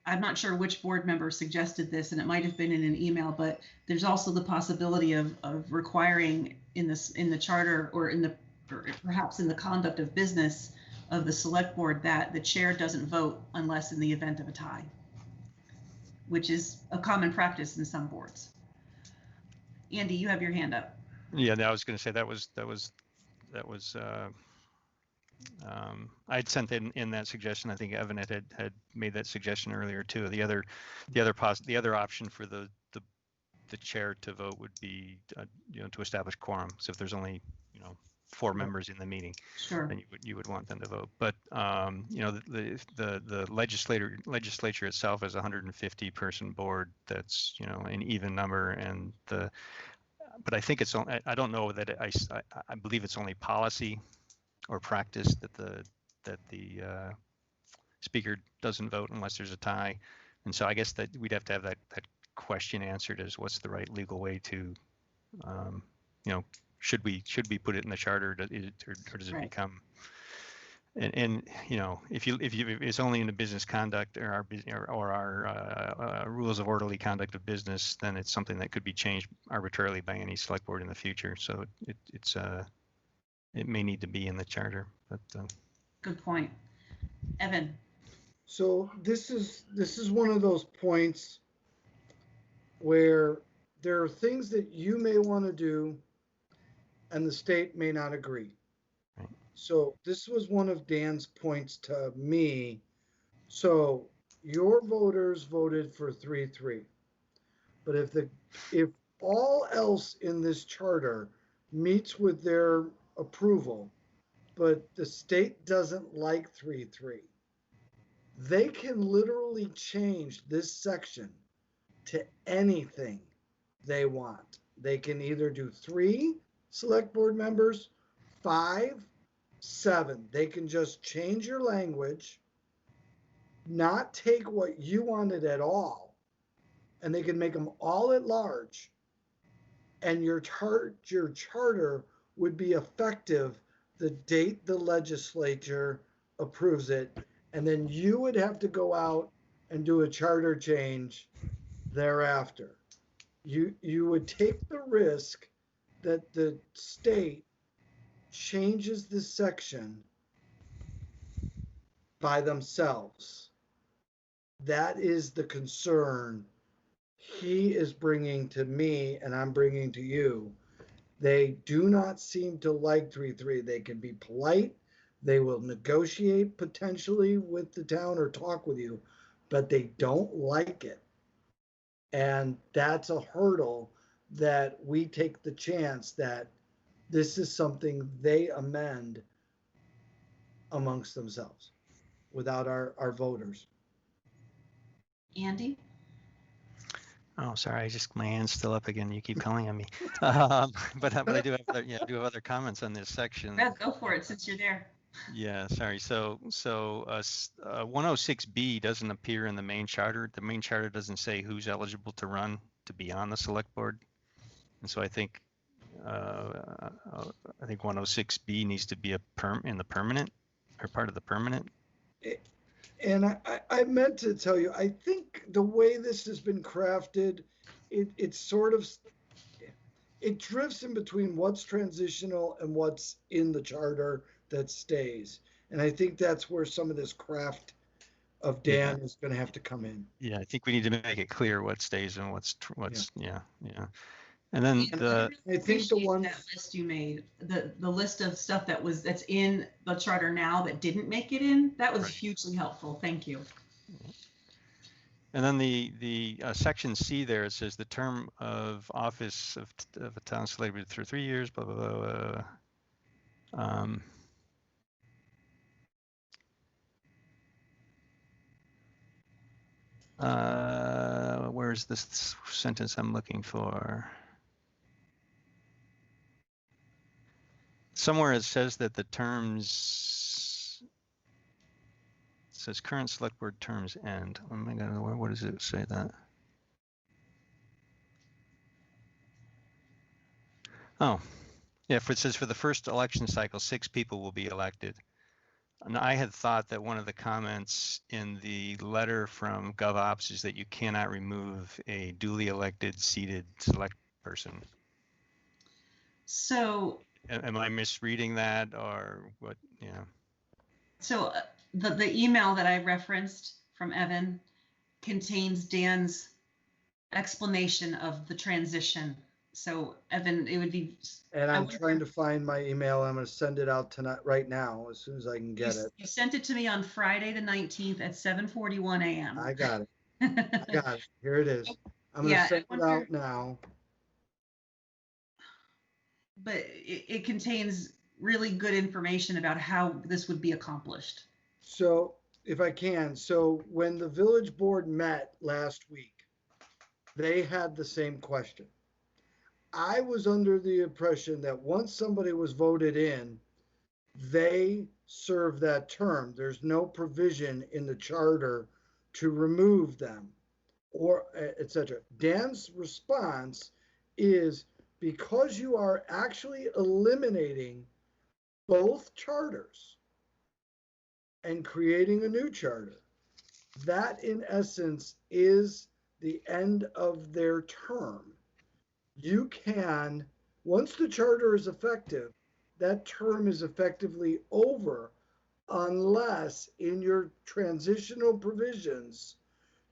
I'm not sure which board member suggested this, and it might have been in an email, but there's also the possibility of requiring in the charter or perhaps in the conduct of business of the select board that the chair doesn't vote unless in the event of a tie, which is a common practice in some boards. Andy, you have your hand up. Yeah, I was going to say that was I'd sent in that suggestion. I think Evan had made that suggestion earlier too. The other option for the chair to vote would be to establish quorum. So if there's only 4 members in the meeting, sure, then you would want them to vote. But the legislature itself is a 150 person board. That's an even number, and but I think it's only, I don't know that I believe it's only policy or practice that the speaker doesn't vote unless there's a tie, and so I guess that we'd have to have that question answered as what's the right legal way to, should we put it in the charter, or does it Right. become? And if it's only in the business conduct or our rules of orderly conduct of business, then it's something that could be changed arbitrarily by any select board in the future. So it may need to be in the charter. But Good point. Evan. So this is one of those points where there are things that you may want to do and the state may not agree. Right. So this was one of Dan's points to me. So your voters voted for 3-3. But if all else in this charter meets with their approval, but the state doesn't like 3-3, they can literally change this section to anything they want. They can either do 3 select board members, 5, 7. They can just change your language, not take what you wanted at all, and they can make them all at large. And your charter would be effective the date the legislature approves it. And then you would have to go out and do a charter change thereafter. You would take the risk that the state changes this section by themselves. That is the concern he is bringing to me and I'm bringing to you. They do not seem to like 3-3. They can be polite. They will negotiate potentially with the town or talk with you, but they don't like it. And that's a hurdle that we take the chance that this is something they amend amongst themselves without our voters. Andy? Oh, sorry, my hand's still up again. You keep calling on me. But I do have other comments on this section. Yeah, go for it since you're there. Yeah, sorry. So 106B doesn't appear in the main charter. The main charter doesn't say who's eligible to run to be on the select board. And so I think 106B needs to be in the permanent or part of the permanent. And I meant to tell you, I think the way this has been crafted, it drifts in between what's transitional and what's in the charter that stays. And I think that's where some of this craft of Dan is going to have to come in. Yeah, I think we need to make it clear what stays and what's. Yeah. And then I think the one that list you made, the list of stuff that's in the charter now that didn't make it in, that was hugely helpful. Thank you. And then the section C there, it says the term of office of a town select through 3 years, blah, blah, blah. Where's this sentence I'm looking for? Somewhere it says that the terms, it says current select board terms end. Oh my God, what does it say that? Oh, yeah, it says for the first election cycle, 6 people will be elected. And I had thought that one of the comments in the letter from GovOps is that you cannot remove a duly elected seated select person. So am I misreading that or what? Yeah. So the email that I referenced from Evan contains Dan's explanation of the transition. So Evan, it would be. And I'm trying to find my email. I'm going to send it out tonight, right now, as soon as I can get it. You sent it to me on Friday the 19th at 7:41 a.m. I got it. I got it. Here it is. I'm going to send it out now. But it contains really good information about how this would be accomplished. So if I can, so when the village board met last week, they had the same question. I was under the impression that once somebody was voted in, they serve that term. There's no provision in the charter to remove them. or etc. Dan's response is because you are actually eliminating both charters and creating a new charter, that in essence is the end of their term. You can, once the charter is effective, that term is effectively over unless in your transitional provisions,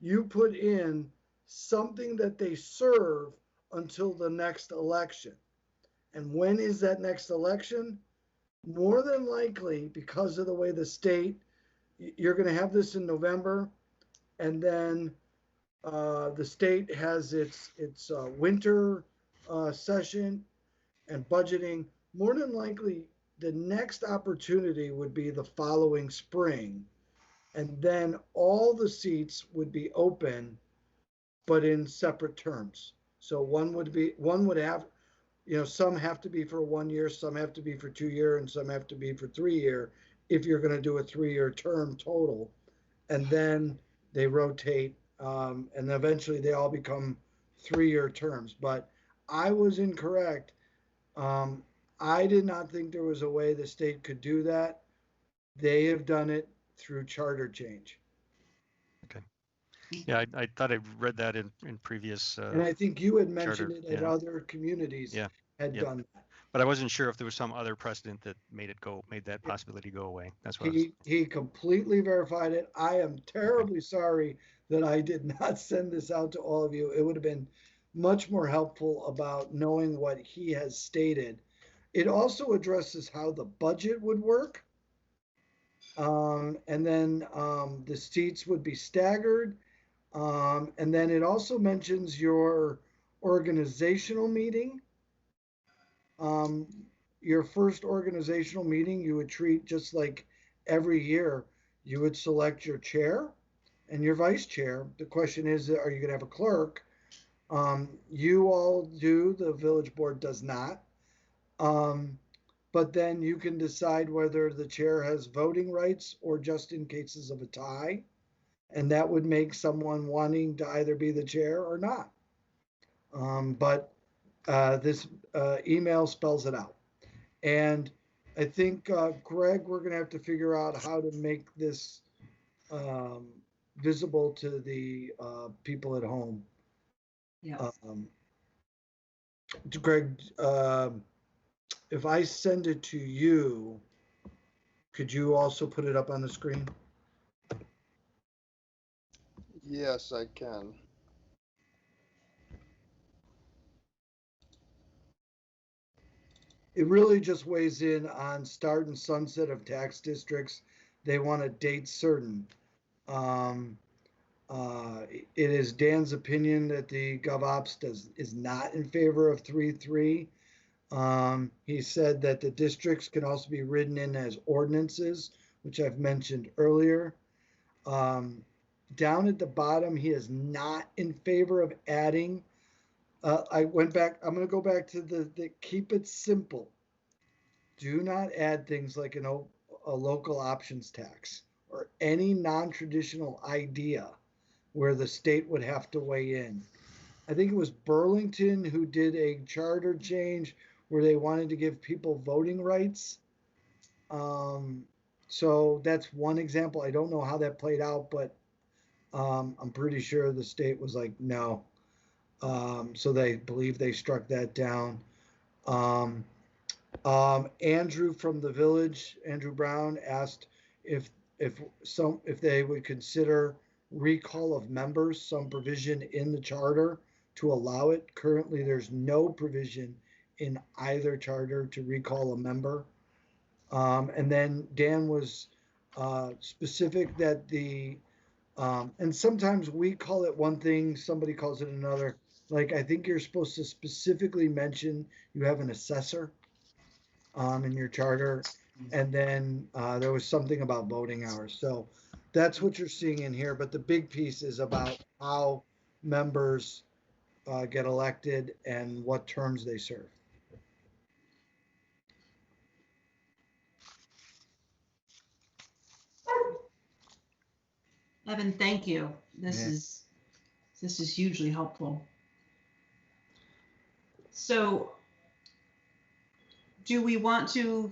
you put in something that they serve until the next election. And when is that next election? More than likely, because of the way the state, you're going to have this in November, and then the state has its winter session and budgeting. More than likely, the next opportunity would be the following spring, and then all the seats would be open, but in separate terms. So one would have, some have to be for 1 year, some have to be for 2 year, and some have to be for 3 year, if you're going to do a 3-year term total. And then they rotate, and eventually they all become 3-year terms. But I was incorrect. I did not think there was a way the state could do that. They have done it through charter change. Okay. Yeah, I thought I read that in previous. And I think you had mentioned charter, it at other communities had done that. But I wasn't sure if there was some other precedent that made that possibility go away. That's what he completely verified it. I am terribly sorry that I did not send this out to all of you. It would have been much more helpful about knowing what he has stated. It also addresses how the budget would work. And then the seats would be staggered. And then it also mentions your organizational meeting. Your first organizational meeting, you would treat just like every year. You would select your chair and your vice chair. The question is, are you going to have a clerk? You all do, the village board does not. But then you can decide whether the chair has voting rights or just in cases of a tie. And that would make someone wanting to either be the chair or not. But this email spells it out. And I think, Greg, we're going to have to figure out how to make this visible to the people at home. Yeah. Greg, if I send it to you, could you also put it up on the screen? Yes, I can. It really just weighs in on start and sunset of tax districts. They want a date certain. It is Dan's opinion that the GovOps is not in favor of 3.3. He said that the districts can also be written in as ordinances, which I've mentioned earlier. Down at the bottom, he is not in favor of adding. I went back, I'm going to go back to the keep it simple. Do not add things like a local options tax or any non-traditional idea where the state would have to weigh in. I think it was Burlington who did a charter change where they wanted to give people voting rights. So that's one example. I don't know how that played out, but I'm pretty sure the state was like, no. So they believe they struck that down. Andrew from the village, Andrew Brown, asked if they would consider recall of members, some provision in the charter to allow it. Currently, there's no provision in either charter to recall a member. And then Dan was specific that and sometimes we call it one thing, somebody calls it another. Like, I think you're supposed to specifically mention you have an assessor in your charter. And then there was something about voting hours. So that's what you're seeing in here. But the big piece is about how members get elected and what terms they serve. Evan, thank you. This This is hugely helpful. So do we want to,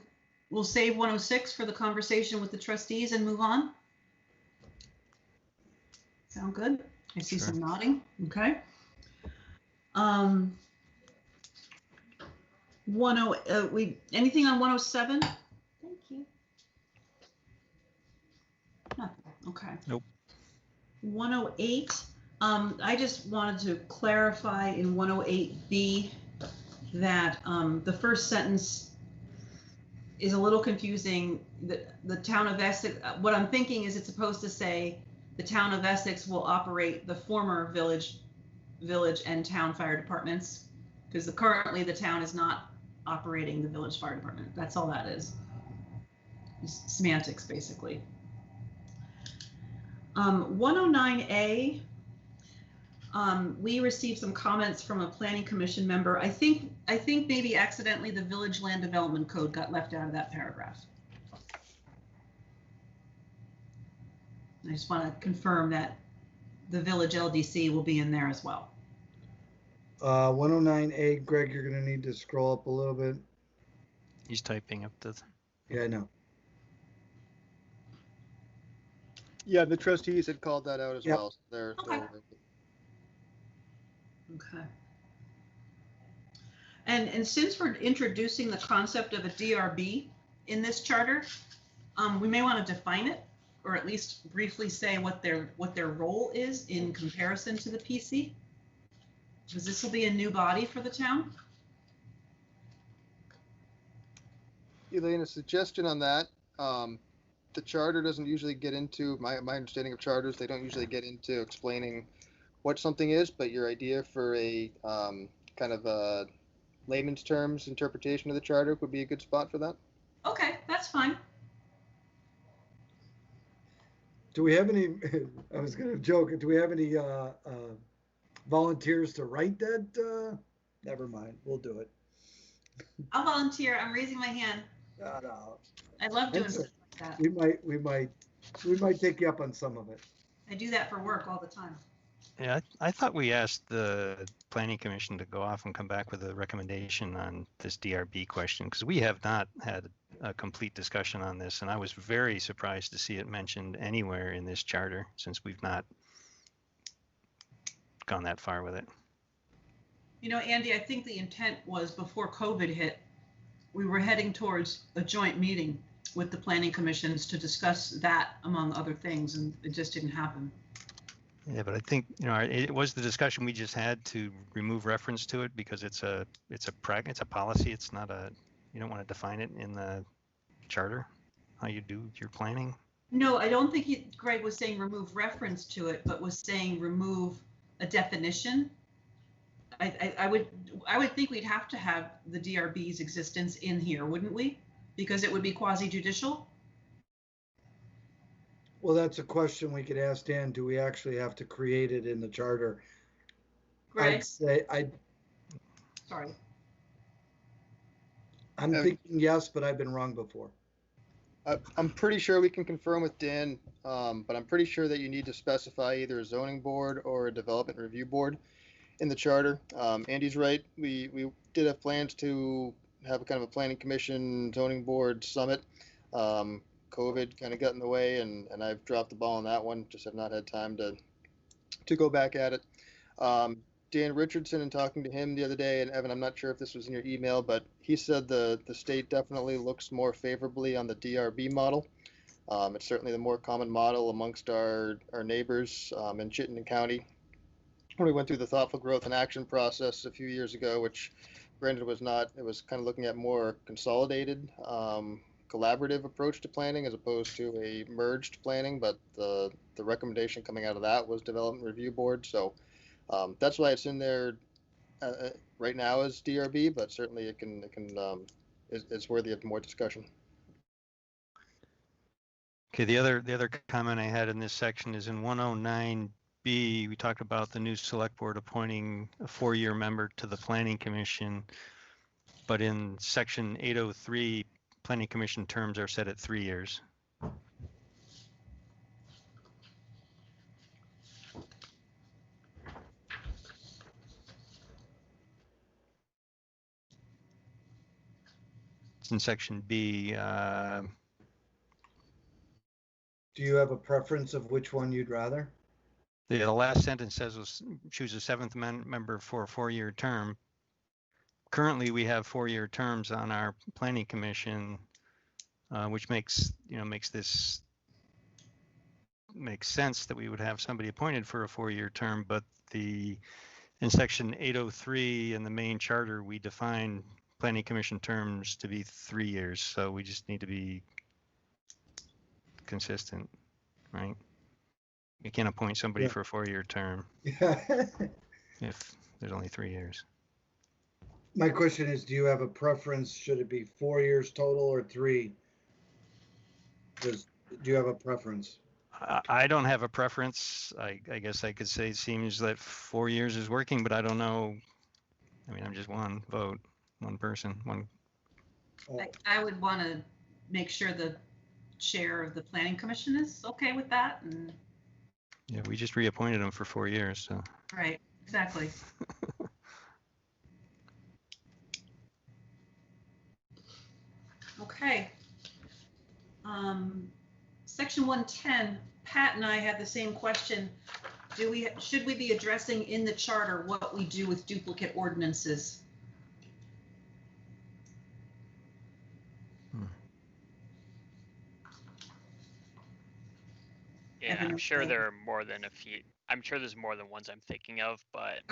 we'll save 106 for the conversation with the trustees and move on? Sound good? I see Sure. some nodding. Okay. 10, anything on 107? Thank you. Nothing. Okay. Nope. 108. I just wanted to clarify in 108B that the first sentence is a little confusing. The town of Essex, what I'm thinking is it's supposed to say the town of Essex will operate the former village and town fire departments, because currently the town is not operating the village fire department. That's all that is. It's semantics, basically. 109A, we received some comments from a planning commission member. I think maybe accidentally the village land development code got left out of that paragraph. I just want to confirm that the village LDC will be in there as well. 109A, Greg, you're going to need to scroll up a little bit. He's typing up the. Yeah, I know. Yeah, the trustees had called that out as Yep. well. So they're Okay. And since we're introducing the concept of a DRB in this charter, we may want to define it, or at least briefly say what their role is in comparison to the PC, because this will be a new body for the town. Elaine, a suggestion on that. The charter doesn't usually get into, my understanding of charters, they don't usually get into explaining what something is, but your idea for a kind of a layman's terms interpretation of the charter would be a good spot for that. Okay, that's fine. Do we have any, I was going to joke, do we have any volunteers to write that? Never mind, we'll do it. I'll volunteer. I'm raising my hand. No. I love doing stuff like that. We might take you up on some of it. I do that for work all the time. Yeah, I thought we asked the planning commission to go off and come back with a recommendation on this DRB question, because we have not had a complete discussion on this, and I was very surprised to see it mentioned anywhere in this charter, since we've not gone that far with it. You know, Andy, I think the intent was before COVID hit, we were heading towards a joint meeting with the planning commissions to discuss that, among other things, and it just didn't happen. Yeah, but I think, you know, it was the discussion we just had to remove reference to it, because it's a policy. It's not you don't want to define it in the charter, how you do your planning. No, I don't think Greg was saying remove reference to it, but was saying remove a definition. I would think we'd have to have the DRB's existence in here, wouldn't we? Because it would be quasi-judicial. Well, that's a question we could ask Dan. Do we actually have to create it in the charter? Greg? I'd say Sorry. I'm thinking yes, but I've been wrong before. I'm pretty sure we can confirm with Dan, but I'm pretty sure that you need to specify either a zoning board or a development review board in the charter. Andy's right. We did have plans to have a kind of a planning commission zoning board summit. COVID kind of got in the way, and I've dropped the ball on that one. Just have not had time to go back at it. Dan Richardson, and talking to him the other day, and Evan, I'm not sure if this was in your email, but he said the state definitely looks more favorably on the DRB model. It's certainly the more common model amongst our neighbors in Chittenden County. When we went through the thoughtful growth and action process a few years ago, which granted was not, it was kind of looking at more consolidated, collaborative approach to planning as opposed to a merged planning, but the recommendation coming out of that was development review board. So that's why it's in there right now as DRB, but certainly it's worthy of more discussion. Okay, the other comment I had in this section is in 109B, we talked about the new select board appointing a 4-year member to the planning commission, but in section 803, planning commission terms are set at 3 years. in section B. Do you have a preference of which one you'd rather? The last sentence says choose a seventh member for a 4-year term. Currently, we have 4-year terms on our planning commission, which makes sense that we would have somebody appointed for a 4-year term. But in section 803 in the main charter, we define planning commission terms to be 3 years. So we just need to be consistent, right? You can't appoint somebody for a 4-year term if there's only 3 years. My question is, do you have a preference? Should it be 4 years total or 3? Do you have a preference? I don't have a preference. I guess I could say it seems that 4 years is working, but I don't know. I mean, I'm just one vote, one person, one. I would want to make sure the chair of the planning commission is okay with that. And yeah, we just reappointed him for 4 years, so. Right, exactly. Okay. Section 110, Pat and I had the same question. Should we be addressing in the charter what we do with duplicate ordinances? Yeah, I'm sure there are more than a few. I'm sure there's more than ones I'm thinking of, but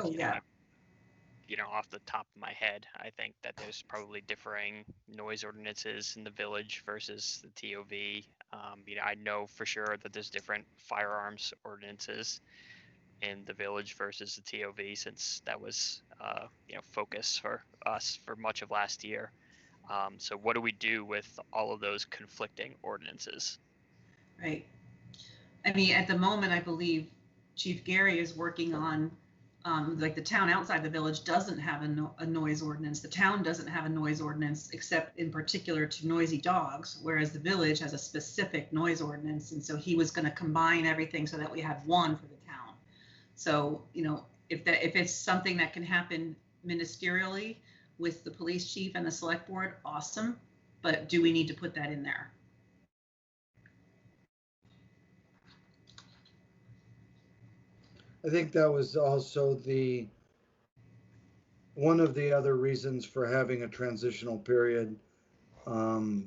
off the top of my head, I think that there's probably differing noise ordinances in the village versus the TOV. I know for sure that there's different firearms ordinances in the village versus the TOV, since that was focus for us for much of last year. So what do we do with all of those conflicting ordinances? Right. I mean, at the moment, I believe Chief Gary is working on, like the town outside the village doesn't have a noise ordinance. The town doesn't have a noise ordinance except in particular to noisy dogs, whereas the village has a specific noise ordinance. And so he was going to combine everything so that we have one for the town. So, if it's something that can happen ministerially with the police chief and the select board, awesome. But do we need to put that in there? I think that was also one of the other reasons for having a transitional period. But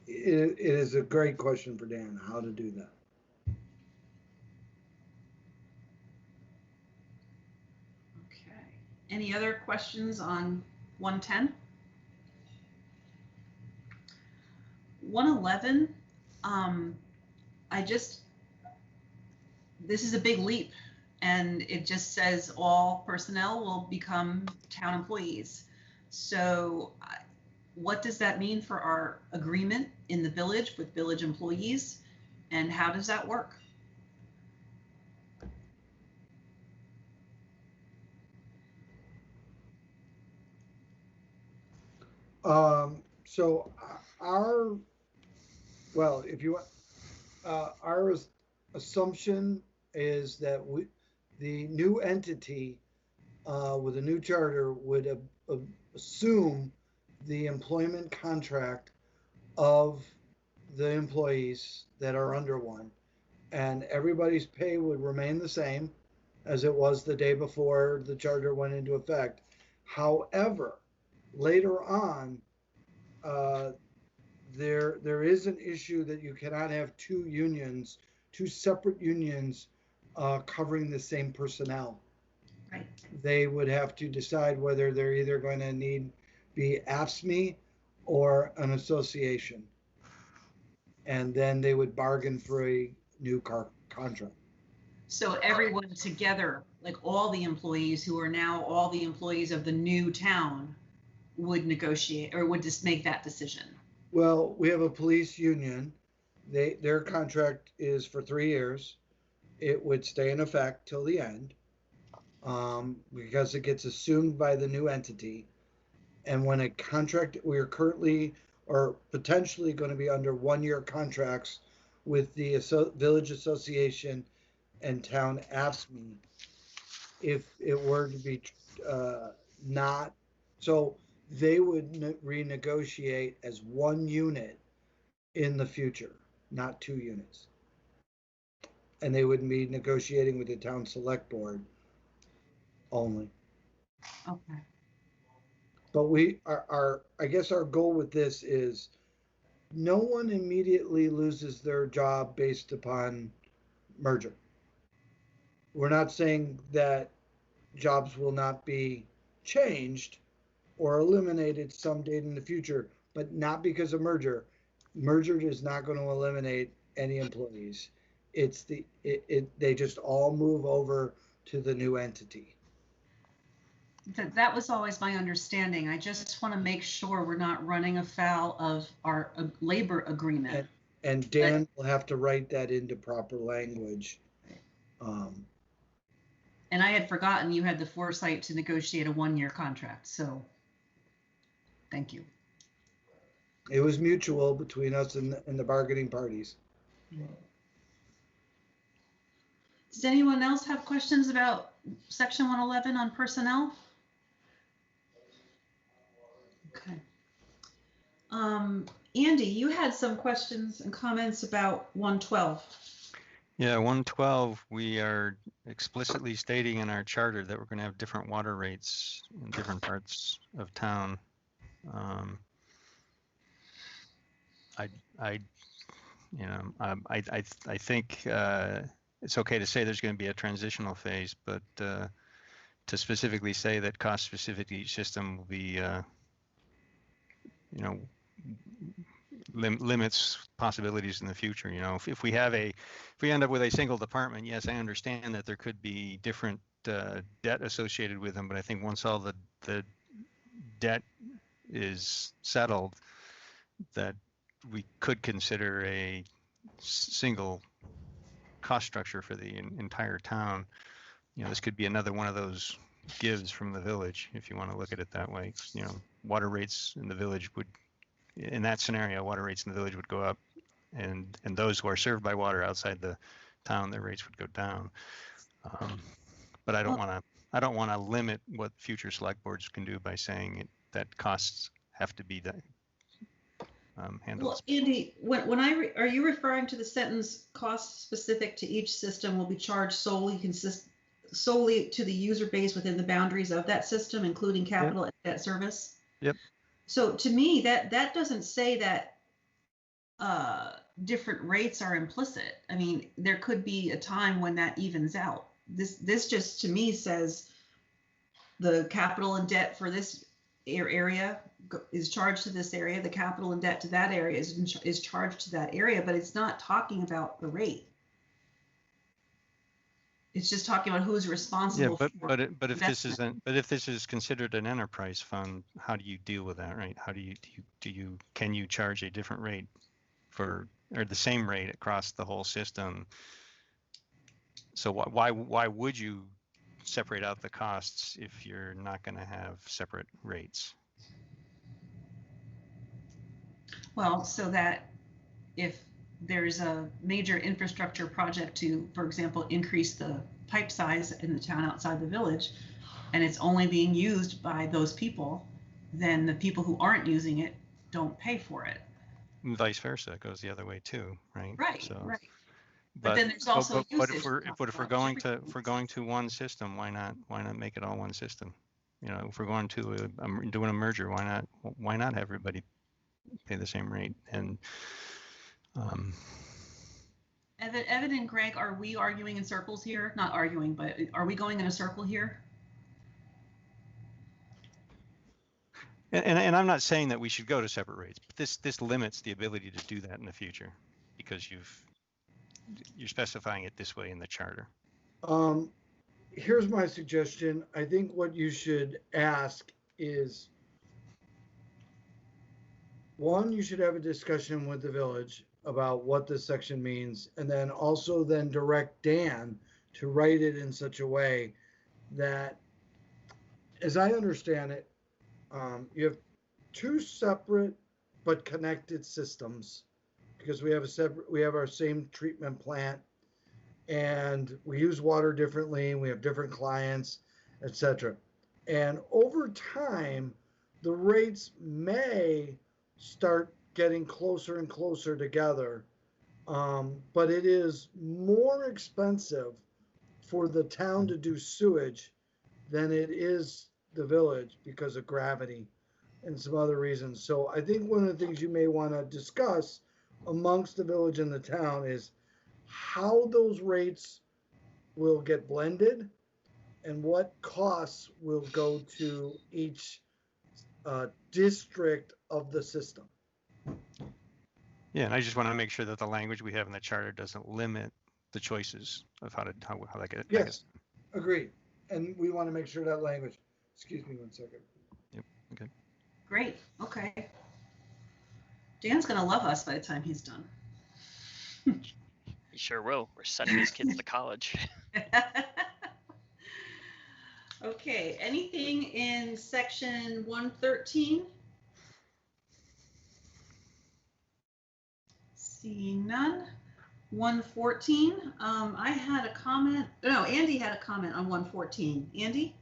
it is a great question for Dan, how to do that. Okay. Any other questions on 110? 111, this is a big leap, and it just says all personnel will become town employees. So what does that mean for our agreement in the village with village employees, and how does that work? So our assumption is that the new entity with a new charter would assume the employment contract of the employees that are under one, and everybody's pay would remain the same as it was the day before the charter went into effect. However, later on, there is an issue that you cannot have two separate unions covering the same personnel. Right. They would have to decide whether they're either going to be AFSCME or an association. And then they would bargain for a new contract. So everyone together, like all the employees who are now all the employees of the new town, would negotiate or would just make that decision? Well, we have a police union. Their contract is for 3 years. It would stay in effect till the end because it gets assumed by the new entity. And when a contract, we are currently or potentially going to be under 1-year contracts with the village association and town AFSCME. If it were to be not, so they would renegotiate as one unit in the future, not two units. And they would be negotiating with the town select board only. Okay. But I guess our goal with this is no one immediately loses their job based upon merger. We're not saying that jobs will not be changed or eliminated some date in the future, but not because of merger. Merger is not going to eliminate any employees. They just all move over to the new entity. That was always my understanding. I just want to make sure we're not running afoul of our labor agreement. And Dan will have to write that into proper language. And I had forgotten you had the foresight to negotiate a 1-year contract, so thank you. It was mutual between us and the bargaining parties. Does anyone else have questions about Section 111 on personnel? Okay. Andy, you had some questions and comments about 112. Yeah, 112, we are explicitly stating in our charter that we're going to have different water rates in different parts of town. I think it's okay to say there's going to be a transitional phase, but to specifically say that cost specific to each system will be, limits possibilities in the future. If we end up with a single department, yes, I understand that there could be different debt associated with them, but I think once all the debt is settled, that we could consider a single cost structure for the entire town. This could be another one of those gives from the village, if you want to look at it that way. Water rates in the village would, in that scenario, water rates in the village would go up, and those who are served by water outside the town, their rates would go down. But I don't want to limit what future select boards can do by saying that costs have to be handled. Well, Andy, are you referring to the sentence "costs specific to each system will be charged solely to the user base within the boundaries of that system, including capital and debt service"? Yep. So to me, that doesn't say that different rates are implicit. I mean, there could be a time when that evens out. This just to me says the capital and debt for this area is charged to this area. The capital and debt to that area is charged to that area, but it's not talking about the rate. It's just talking about who's responsible. But if this is considered an enterprise fund, how do you deal with that, right? How can you charge a different rate or the same rate across the whole system? So why would you separate out the costs if you're not going to have separate rates? Well, so that if there's a major infrastructure project to, for example, increase the pipe size in the town outside the village, and it's only being used by those people, then the people who aren't using it don't pay for it. And vice versa, it goes the other way too, right? Right, so, right. But then there's also but if we're going to one system, why not make it all one system? If we're going to doing a merger, why not have everybody pay the same rate? And Evan and Greg, are we arguing in circles here? Not arguing, but are we going in a circle here? And I'm not saying that we should go to separate rates, but this limits the ability to do that in the future because you're specifying it this way in the charter. Here's my suggestion. I think what you should ask is, one, you should have a discussion with the village about what this section means, and then also direct Dan to write it in such a way that, as I understand it, you have two separate but connected systems because we have our same treatment plant and we use water differently and we have different clients, etc. And over time, the rates may start getting closer and closer together. But it is more expensive for the town to do sewage than it is the village because of gravity and some other reasons. So I think one of the things you may want to discuss amongst the village and the town is how those rates will get blended and what costs will go to each district of the system. Yeah, and I just want to make sure that the language we have in the charter doesn't limit the choices of how that get. Yes, agreed. And we want to make sure that language, excuse me 1 second. Yep, okay. Great, okay. Dan's gonna love us by the time he's done. He sure will. We're sending his kids to college. Okay, anything in section 113? Seeing none. 114, I had a comment. No, Andy had a comment on 114. Andy?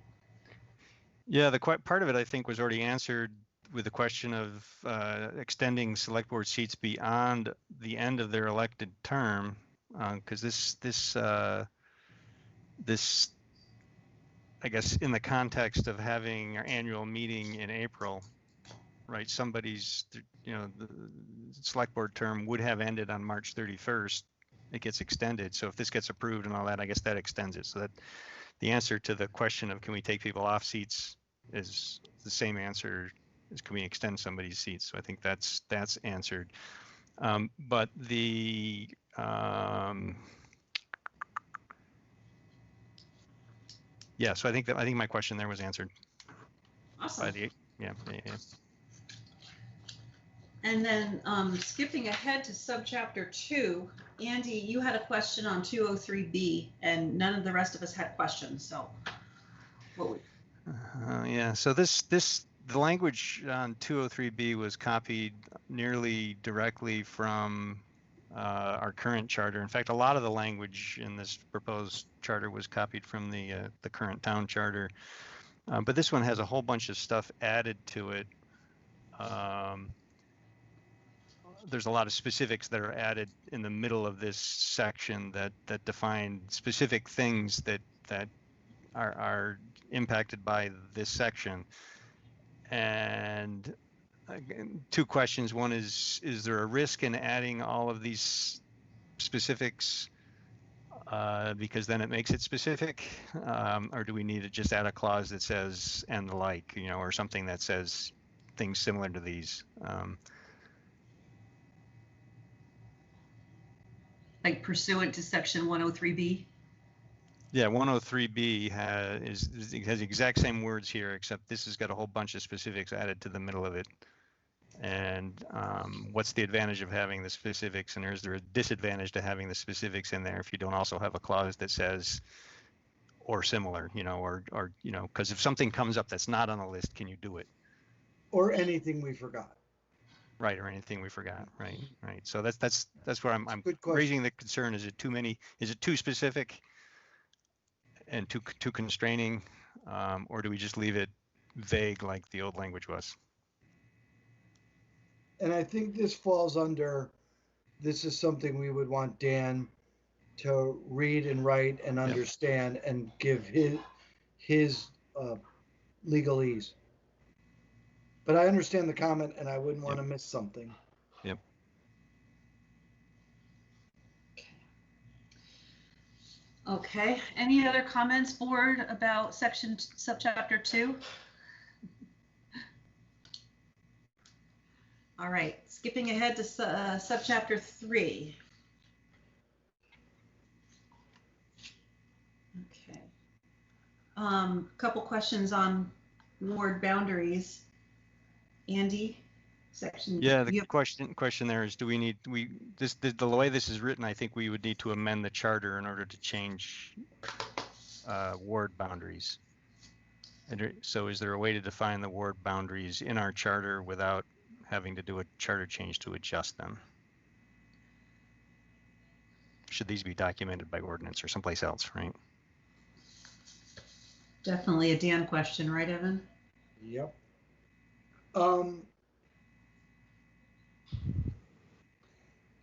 Yeah, the part of it I think was already answered with the question of extending select board seats beyond the end of their elected term, because this I guess in the context of having our annual meeting in April, right? Somebody's, the select board term would have ended on March 31st. It gets extended. So if this gets approved and all that, I guess that extends it. So that the answer to the question of can we take people off seats is the same answer as can we extend somebody's seats. So I think that's answered. But the yeah, so I think my question there was answered. Awesome. By the yeah. And then skipping ahead to subchapter 2, Andy, you had a question on 203B, and none of the rest of us had questions. So, what would? Yeah. So the language on 203B was copied nearly directly from our current charter. In fact, a lot of the language in this proposed charter was copied from the current town charter. But this one has a whole bunch of stuff added to it. There's a lot of specifics that are added in the middle of this section that define specific things that are impacted by this section. And again, two questions. One is there a risk in adding all of these specifics because then it makes it specific, or do we need to just add a clause that says and the like, or something that says things similar to these? Like pursuant to section 103B? Yeah, 103B has the exact same words here, except this has got a whole bunch of specifics added to the middle of it. And what's the advantage of having the specifics, and is there a disadvantage to having the specifics in there if you don't also have a clause that says or similar, or because if something comes up that's not on the list, can you do it? Or anything we forgot. Right, or anything we forgot. Right. So that's where I'm Good question. raising the concern. Is it too many? Is it too specific and too constraining, or do we just leave it vague like the old language was? And I think this falls under, this is something we would want Dan to read and write and understand and give his legalese. But I understand the comment and I wouldn't want to miss something. Yep. Okay, any other comments, board, about subchapter 2? All right, skipping ahead to subchapter 3. Okay. Couple questions on ward boundaries. Andy, section. Yeah, the question there is, do we need the way this is written? I think we would need to amend the charter in order to change ward boundaries. And so, is there a way to define the ward boundaries in our charter without having to do a charter change to adjust them? Should these be documented by ordinance or someplace else, right? Definitely a Dan question, right, Evan? Yep.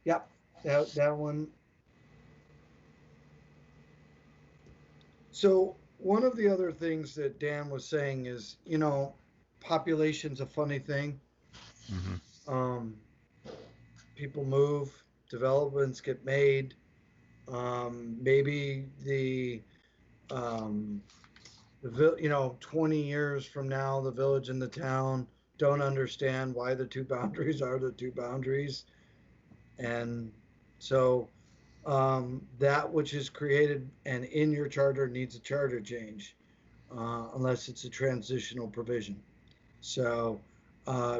Yep, that one. So one of the other things that Dan was saying is, population's a funny thing. People move, developments get made. Maybe the 20 years from now, the village and the town don't understand why the two boundaries are the two boundaries. And so that which is created and in your charter needs a charter change, unless it's a transitional provision. So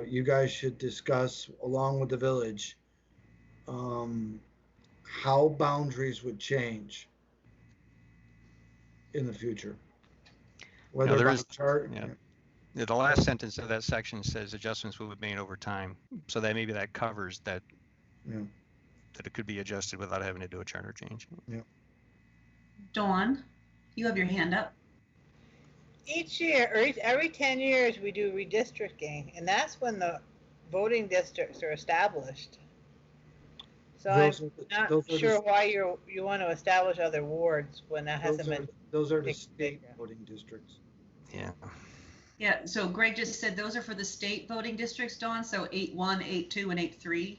you guys should discuss along with the village how boundaries would change in the future. Whether there by is, chart. The last sentence of that section says adjustments will be made over time. So that maybe that covers that, that it could be adjusted without having to do a charter change. Yeah. Dawn, you have your hand up. Each year, or every 10 years, we do redistricting, and that's when the voting districts are established. So I'm not sure why you want to establish other wards when that hasn't been. Those are the state voting districts. Yeah. Yeah, so Greg just said those are for the state voting districts, Dawn, so 8-1, 8-2, and 8-3.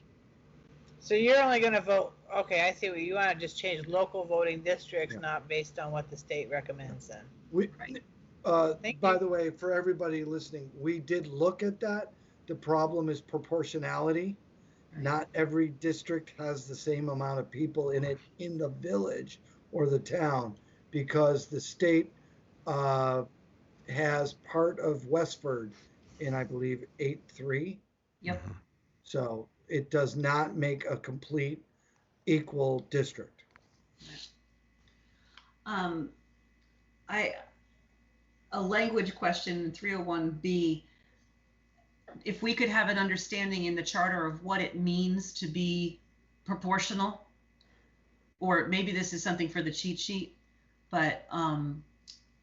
So you're only going to vote, okay, I see what you want to just change local voting districts, not based on what the state recommends then. By the way, for everybody listening, we did look at that. The problem is proportionality. Right. Not every district has the same amount of people in it in the village or the town, because the state has part of Westford in, I believe, 8-3. Yep. So it does not make a complete equal district. A language question, 301B, if we could have an understanding in the charter of what it means to be proportional, or maybe this is something for the cheat sheet, but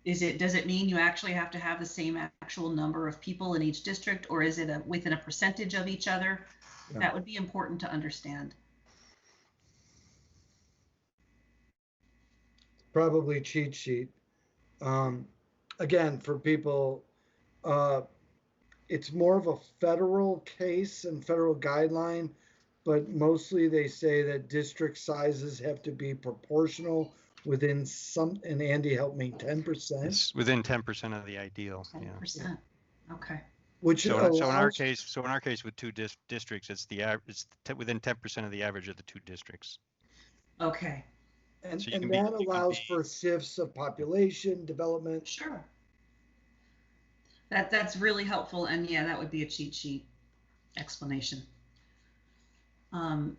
does it mean you actually have to have the same actual number of people in each district, or is it within a percentage of each other? Yeah. That would be important to understand. Probably cheat sheet. Again, for people, it's more of a federal case and federal guideline, but mostly they say that district sizes have to be proportional within some, and Andy helped me, 10%. It's within 10% of the ideal. 10%. Yeah. Okay. Which so in our case, with two districts, it's within 10% of the average of the two districts. Okay. And that allows for shifts of population development. Sure. That's really helpful, and yeah, that would be a cheat sheet explanation. And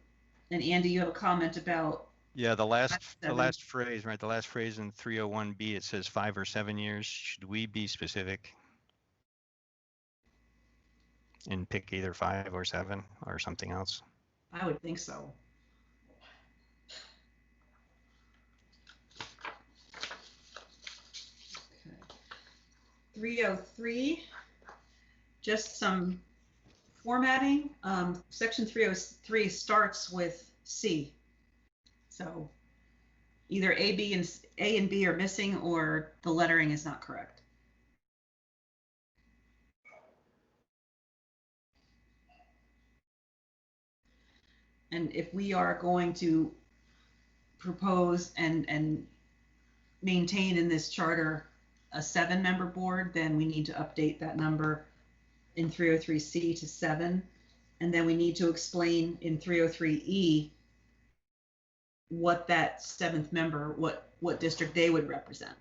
Andy, you have a comment about? Yeah, the last phrase, right? The last phrase in 301B, it says 5 or 7 years. Should we be specific and pick either 5 or 7 or something else? I would think so. Okay. 303, just some formatting. Section 303 starts with C. So either A and B are missing, or the lettering is not correct. And if we are going to propose and maintain in this charter a 7-member board, then we need to update that number in 303C to 7. And then we need to explain in 303E what that 7th member, what district they would represent.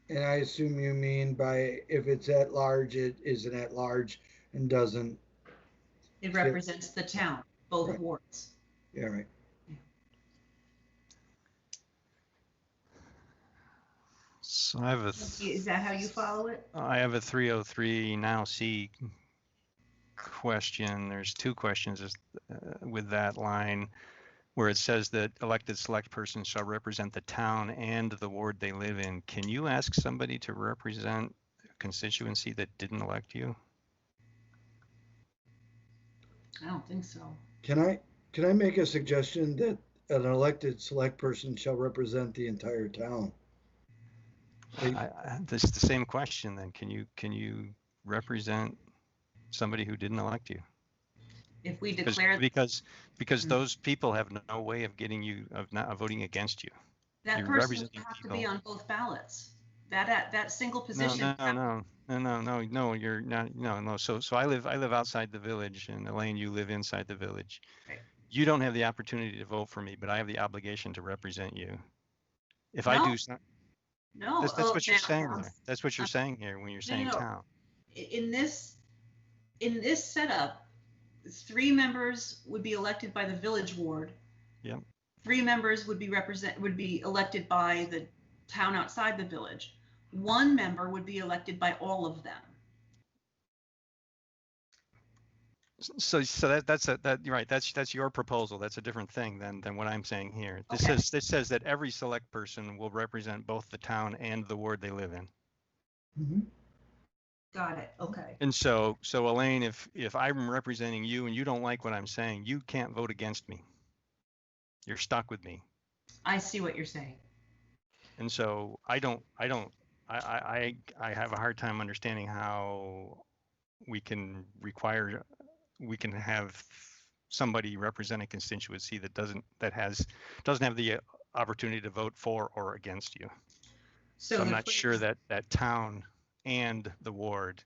And I assume you mean by if it's at large, it isn't at large and doesn't. It represents the town, both wards. Yeah, right. Yeah. So I have Is that how you follow it? I have a 303 now C question, there's two questions with that line where it says that elected select persons shall represent the town and the ward they live in. Can you ask somebody to represent a constituency that didn't elect you? I don't think so. Can I make a suggestion that an elected select person shall represent the entire town? This is the same question then. Can you represent somebody who didn't elect you? If we declare Because those people have no way of getting you of voting against you. that You're person would representing have to people. be on both ballots. That single position. No, you're not. No. So I live outside the village, and Elaine, you live inside the village. Right. You don't have the opportunity to vote for me, but I have the obligation to represent you. If I No. do something. No, That's what you're saying there. That's what you're saying here when you're saying no. town. In this setup, 3 members would be elected by the village ward. Yep. 3 members would be elected by the town outside the village. 1 member would be elected by all of them. So that's right. That's your proposal. That's a different thing than what I'm saying here. This says that every select person will represent both the town and the ward they live in. Mm-hmm. Got it. Okay. And so Elaine, if I'm representing you and you don't like what I'm saying, you can't vote against me. You're stuck with me. I see what you're saying. And so I have a hard time understanding how we can have somebody represent a constituency that doesn't have the opportunity to vote for or against you. So I'm not sure that town and the ward.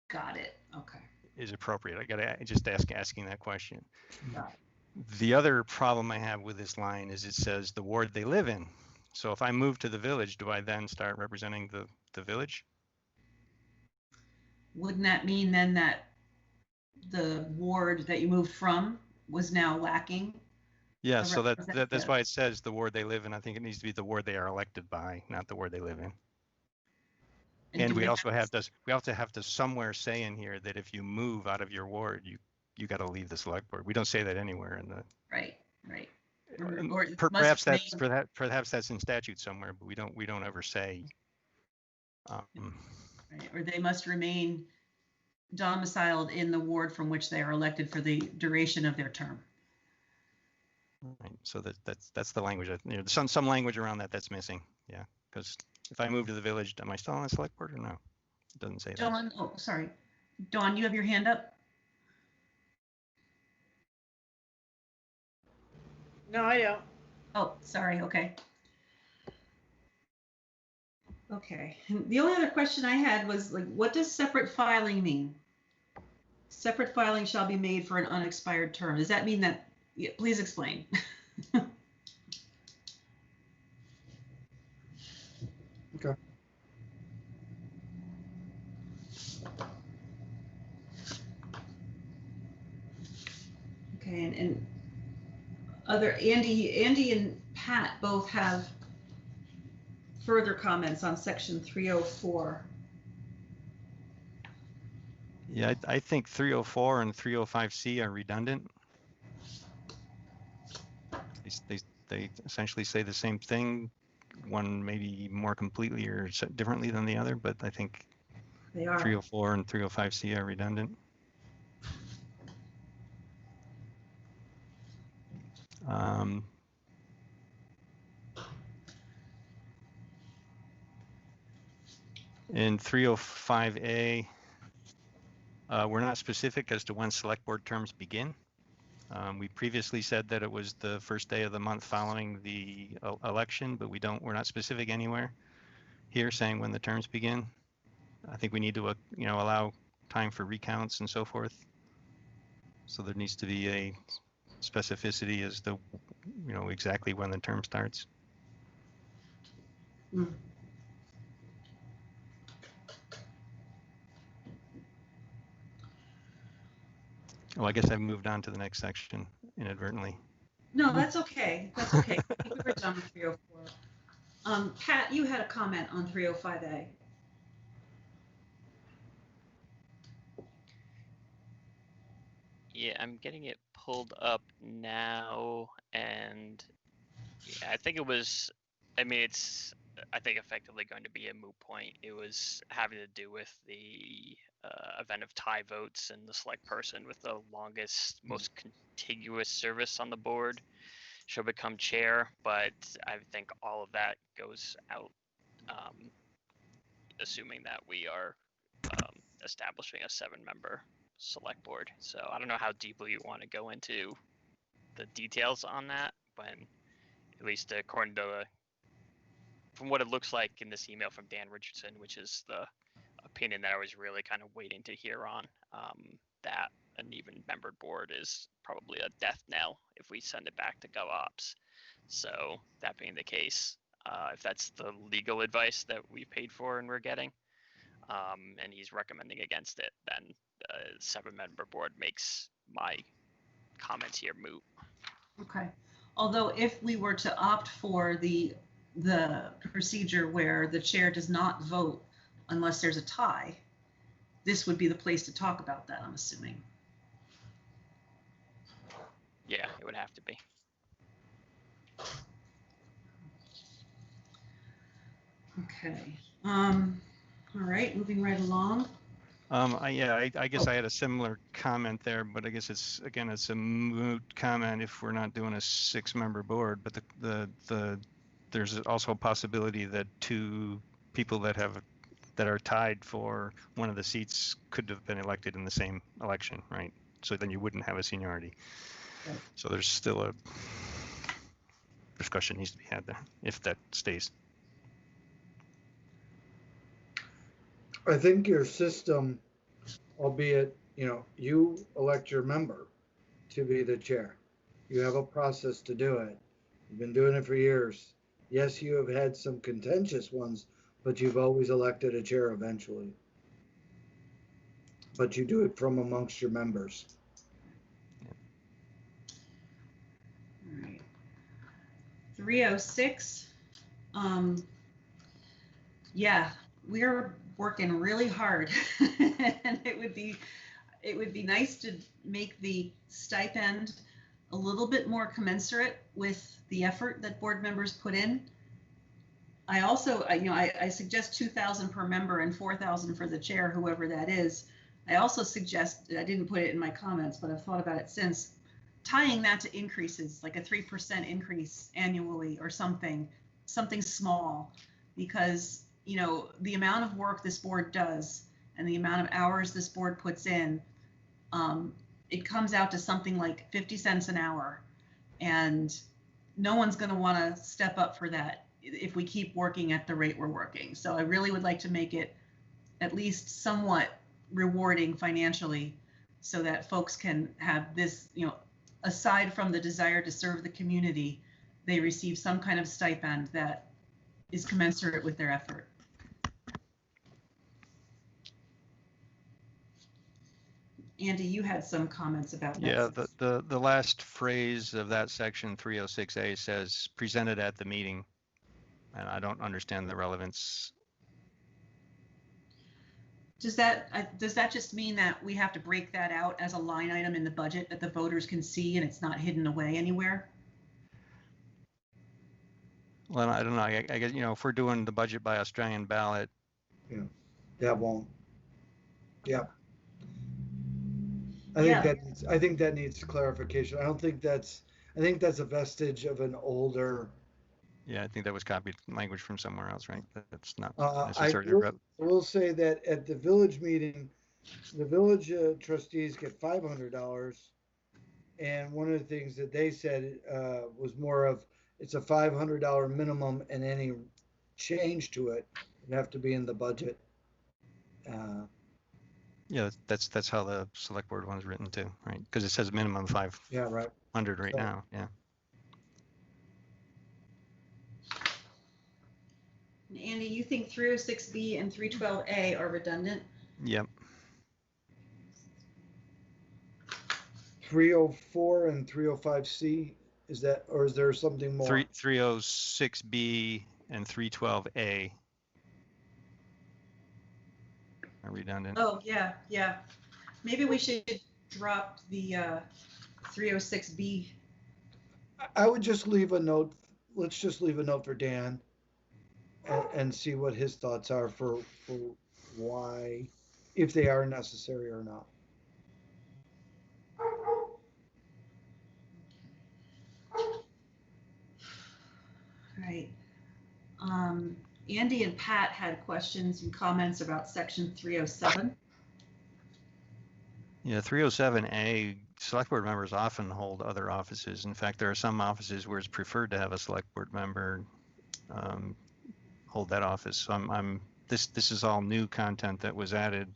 Got it. Okay. Is appropriate. I gotta just asking that question. Got it. The other problem I have with this line is it says the ward they live in. So if I move to the village, do I then start representing the village? Wouldn't that mean then that the ward that you moved from was now lacking? Yeah, so that's why it says the ward they live in. I think it needs to be the ward they are elected by, not the ward they live in. And we also have to somewhere say in here that if you move out of your ward, you got to leave the select board. We don't say that anywhere in the. Right. Perhaps that's in statute somewhere, but we don't ever say. Right. Or they must remain domiciled in the ward from which they are elected for the duration of their term. Right. So that's the language. Some language around that's missing. Yeah, because if I move to the village, am I still on the select board or no? It doesn't say that. Dawn, oh, sorry. Dawn, you have your hand up? No, I don't. Oh, sorry. Okay. Okay. And the only other question I had was what does separate filing mean? Separate filing shall be made for an unexpired term. Does that mean that? Yeah, please explain. Okay. Okay, and Andy and Pat both have further comments on section 304. Yeah, I think 304 and 305C are redundant. They essentially say the same thing, one maybe more completely or differently than the other, but I think they are. 304 and 305C are redundant. In 305A, we're not specific as to when select board terms begin. We previously said that it was the first day of the month following the election, but we're not specific anywhere here saying when the terms begin. I think we need to, allow time for recounts and so forth. So there needs to be a specificity as to, exactly when the term starts. Mm. Well, I guess I've moved on to the next section inadvertently. No, that's okay. That's okay. I think we were done with 304. Pat, you had a comment on 305A. Yeah, I'm getting it pulled up now, and yeah, I think it was. I mean, it's. I think effectively going to be a moot point. It was having to do with the event of tie votes, and the select person with the longest, most contiguous service on the board shall become chair. But I think all of that goes out, assuming that we are establishing a 7-member select board. So I don't know how deeply you want to go into the details on that, when at least according to from what it looks like in this email from Dan Richardson, which is the opinion that I was really kind of waiting to hear on, that an even membered board is probably a death knell if we send it back to GovOps. So that being the case, if that's the legal advice that we paid for and we're getting, and he's recommending against it, then the 7-member board makes my comments here moot. Okay. Although if we were to opt for the procedure where the chair does not vote unless there's a tie, this would be the place to talk about that, I'm assuming. Yeah, it would have to be. Okay. All right, moving right along. I guess I had a similar comment there, but I guess it's a moot comment if we're not doing a 6-member board. But there's also a possibility that 2 people that are tied for one of the seats could have been elected in the same election, right? So then you wouldn't have a seniority. Right. So there's still a discussion needs to be had there if that stays. I think your system, albeit, you elect your member to be the chair. You have a process to do it. You've been doing it for years. Yes, you have had some contentious ones, but you've always elected a chair eventually. But you do it from amongst your members. All right. 306. Yeah, we're working really hard, and it would be nice to make the stipend a little bit more commensurate with the effort that board members put in. I also, I suggest 2,000 per member and 4,000 for the chair, whoever that is. I also suggest, I didn't put it in my comments, but I've thought about it since, tying that to increases, like a 3% increase annually or something small, because the amount of work this board does and the amount of hours this board puts in, it comes out to something like 50 cents an hour, and no one's going to want to step up for that if we keep working at the rate we're working. So I really would like to make it at least somewhat rewarding financially, so that folks can have this, aside from the desire to serve the community, they receive some kind of stipend that is commensurate with their effort. Andy, you had some comments about that. Yeah, the last phrase of that section 306A says presented at the meeting, and I don't understand the relevance. Does that just mean that we have to break that out as a line item in the budget that the voters can see and it's not hidden away anywhere? Well, I don't know. I guess, if we're doing the budget by Australian ballot. Yeah, that won't. Yeah. I think that needs clarification. I think that's a vestige of an older. Yeah, I think that was copied language from somewhere else, right? That's not I necessarily. will say that at the village meeting, the village trustees get $500, and one of the things that they said was more of it's a $500 minimum, and any change to it would have to be in the budget. Yeah, that's how the select board one's written too, right? Because it says minimum 500 right now. Yeah. Andy, you think 306B and 312A are redundant? Yep. 304 and 305C, is there something more? 306B and 312A are redundant. Oh, yeah. Maybe we should dropped the 306B. I would just leave a note. Let's just leave a note for Dan and see what his thoughts are for why, if they are necessary or not. Right. Andy and Pat had questions and comments about section 307. Yeah, 307A, select board members often hold other offices. In fact, there are some offices where it's preferred to have a select board member hold that office. So this is all new content that was added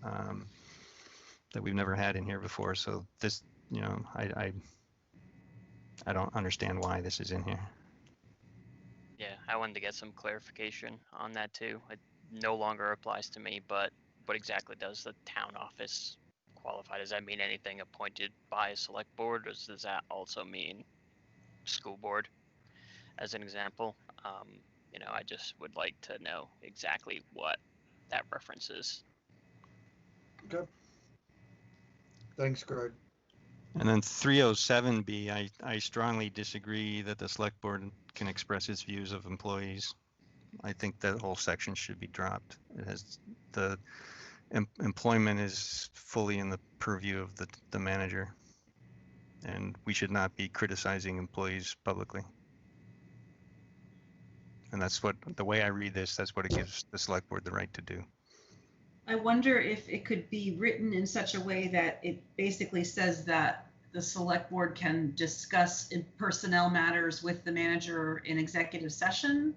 that we've never had in here before. So this, you know, I don't understand why this is in here. Yeah, I wanted to get some clarification on that too. It no longer applies to me, but what exactly does the town office qualify? Does that mean anything appointed by a select board, or does that also mean school board, as an example? You know, I just would like to know exactly what that references. Okay. Thanks, Greg. And then 307B, I strongly disagree that the select board can express its views of employees. I think that whole section should be dropped. It has the employment is fully in the purview of the manager, and we should not be criticizing employees publicly. And that's what, the way I read this, that's what it gives the select board the right to do. I wonder if it could be written in such a way that it basically says that the select board can discuss personnel matters with the manager in executive session,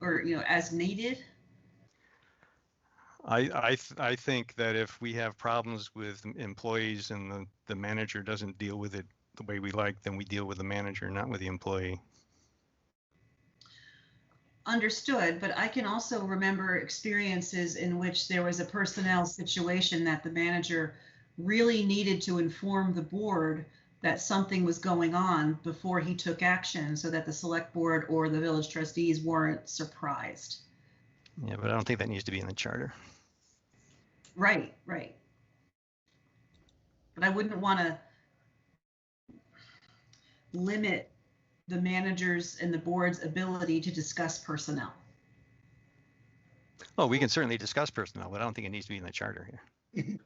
or, you know, as needed. I think that if we have problems with employees and the manager doesn't deal with it the way we like, then we deal with the manager, not with the employee. Understood, but I can also remember experiences in which there was a personnel situation that the manager really needed to inform the board that something was going on before he took action, so that the select board or the village trustees weren't surprised. Yeah, but I don't think that needs to be in the charter. Right. But I wouldn't want to limit the manager's and the board's ability to discuss personnel. Oh, we can certainly discuss personnel, but I don't think it needs to be in the charter here.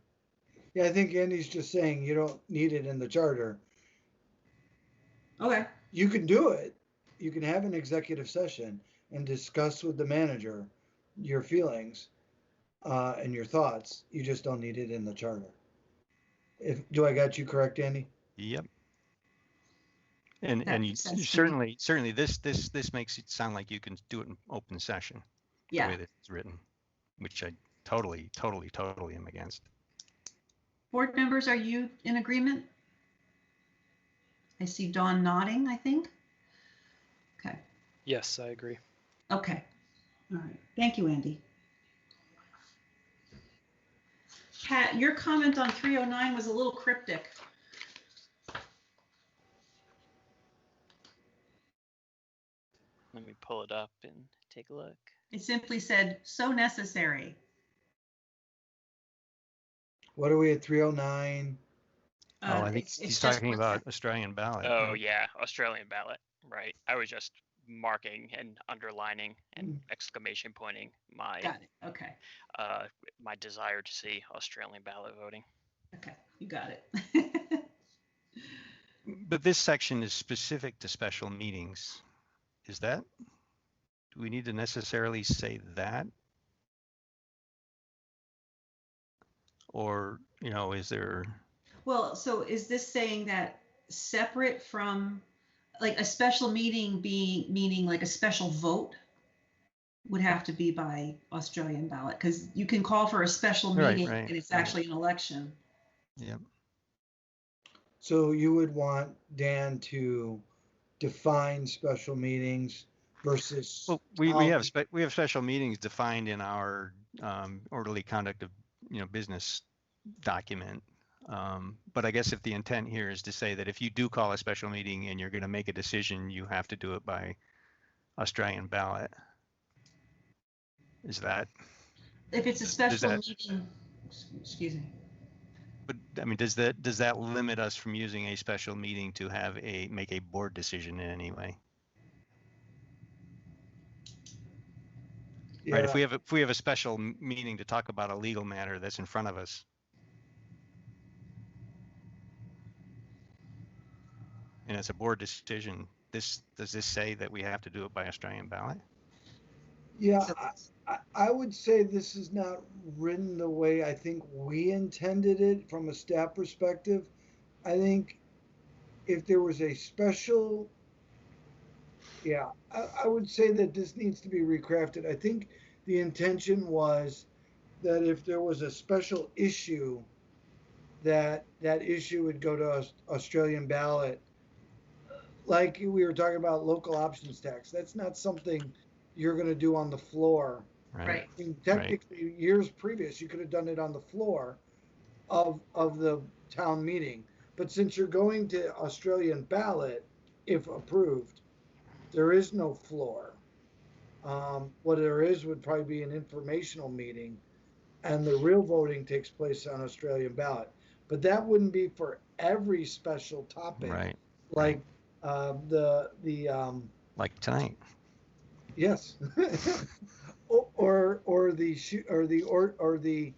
Yeah, I think Andy's just saying you don't need it in the charter. Okay. You can do it. You can have an executive session and discuss with the manager your feelings and your thoughts. You just don't need it in the charter. Do I got you correct, Andy? Yep. And you certainly this makes it sound like you can do it in open session. Yeah. The way that it's written, which I totally am against. Board members, are you in agreement? I see Dawn nodding, I think. Okay. Yes, I agree. Okay. All right. Thank you, Andy. Pat, your comment on 309 was a little cryptic. Let me pull it up and take a look. It simply said, so necessary. What are we at 309? Oh, I think he's talking about Australian ballot. Oh, yeah, Australian ballot. Right. I was just marking and underlining and exclamation pointing my Got it. Okay. My desire to see Australian ballot voting. Okay, you got it. But this section is specific to special meetings. Is that? Do we need to necessarily say that? Or, you know, is there? Well, so is this saying that separate from, like, a special meeting meaning like a special vote would have to be by Australian ballot? Because you can call for a special meeting and it's actually an election. Yep. So you would want Dan to define special meetings versus. Well, we have special meetings defined in our orderly conduct of business document. But I guess if the intent here is to say that if you do call a special meeting and you're going to make a decision, you have to do it by Australian ballot. Is that? If it's a special meeting, excuse me. But I mean, does that limit us from using a special meeting to make a board decision in any way? Right, if we have a special meeting to talk about a legal matter that's in front of us. And it's a board decision. Does this say that we have to do it by Australian ballot? Yeah, I would say this is not written the way I think we intended it from a staff perspective. I think if there was a special, yeah, I would say that this needs to be recrafted. I think the intention was that if there was a special issue, that issue would go to Australian ballot. Like we were talking about local options tax. That's not something you're going to do on the floor. Right. I mean, technically, years previous, you could have done it on the floor of the town meeting. But since you're going to Australian ballot, if approved, there is no floor. What there is would probably be an informational meeting, and the real voting takes place on Australian ballot. But that wouldn't be for every special topic. Right. Like like tonight. Yes. or the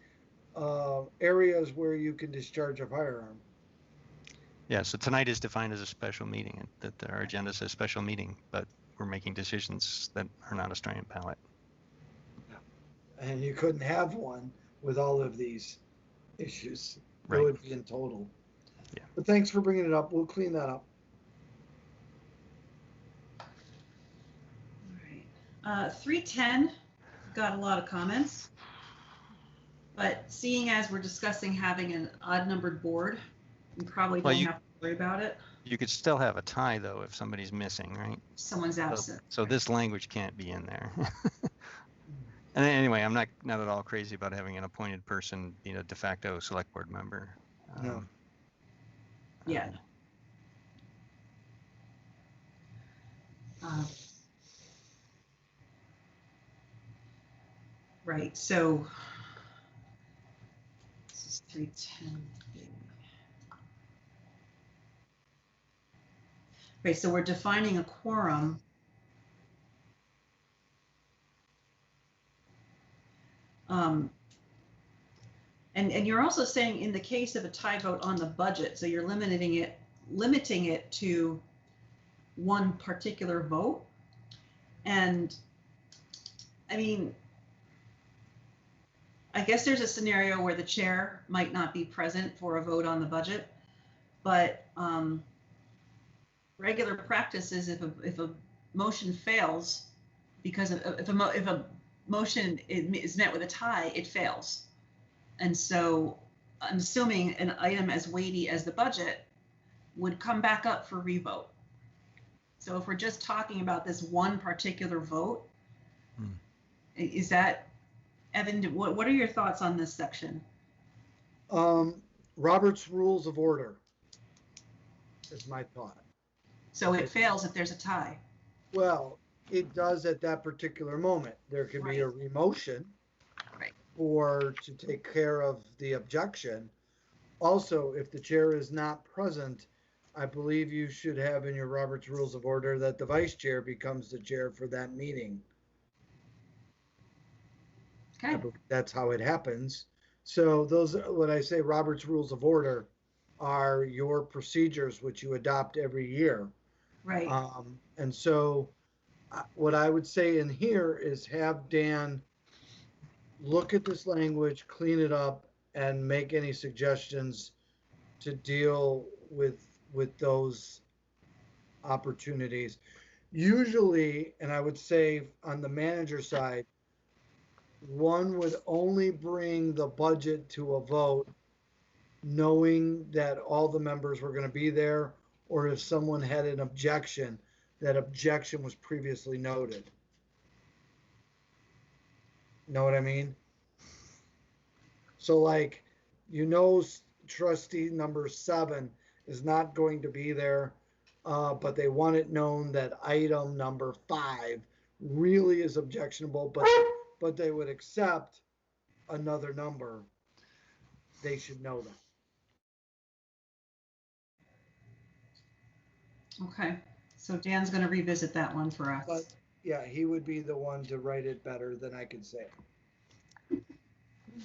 areas where you can discharge a firearm. Yeah, so tonight is defined as a special meeting, and that our agenda says special meeting, but we're making decisions that are not Australian ballot. And you couldn't have one with all of these issues. Right. It would be in total. Yeah. But thanks for bringing it up. We'll clean that up. All right. 310 got a lot of comments, but seeing as we're discussing having an odd numbered board, we probably don't have to worry about it. You could still have a tie though if somebody's missing, right? Someone's absent. So this language can't be in there. And anyway, I'm not at all crazy about having an appointed person being a de facto select board member. No. Yeah. Right, so this is 310. Right, so we're defining a quorum. And you're also saying in the case of a tie vote on the budget, so you're limiting it to one particular vote. And I mean, I guess there's a scenario where the chair might not be present for a vote on the budget, but regular practice is if a motion fails because if a motion is met with a tie, it fails. And so I'm assuming an item as weighty as the budget would come back up for revote. So if we're just talking about this one particular vote, is that, Evan, what are your thoughts on this section? Robert's Rules of Order is my thought. So it fails if there's a tie. Well, it does at that particular moment. There could be a remotion. Right. Or to take care of the objection. Also, if the chair is not present, I believe you should have in your Robert's Rules of Order that the vice chair becomes the chair for that meeting. Okay. That's how it happens. So those, when I say Robert's Rules of Order, are your procedures which you adopt every year. Right. And so what I would say in here is have Dan look at this language, clean it up, and make any suggestions to deal with those opportunities. Usually, and I would say on the manager side, one would only bring the budget to a vote knowing that all the members were going to be there, or if someone had an objection, that objection was previously noted. Know what I mean? So like, trustee number 7 is not going to be there, but they want it known that item number 5 really is objectionable, but they would accept another number. They should know that. Okay, so Dan's going to revisit that one for us. But yeah, he would be the one to write it better than I could say.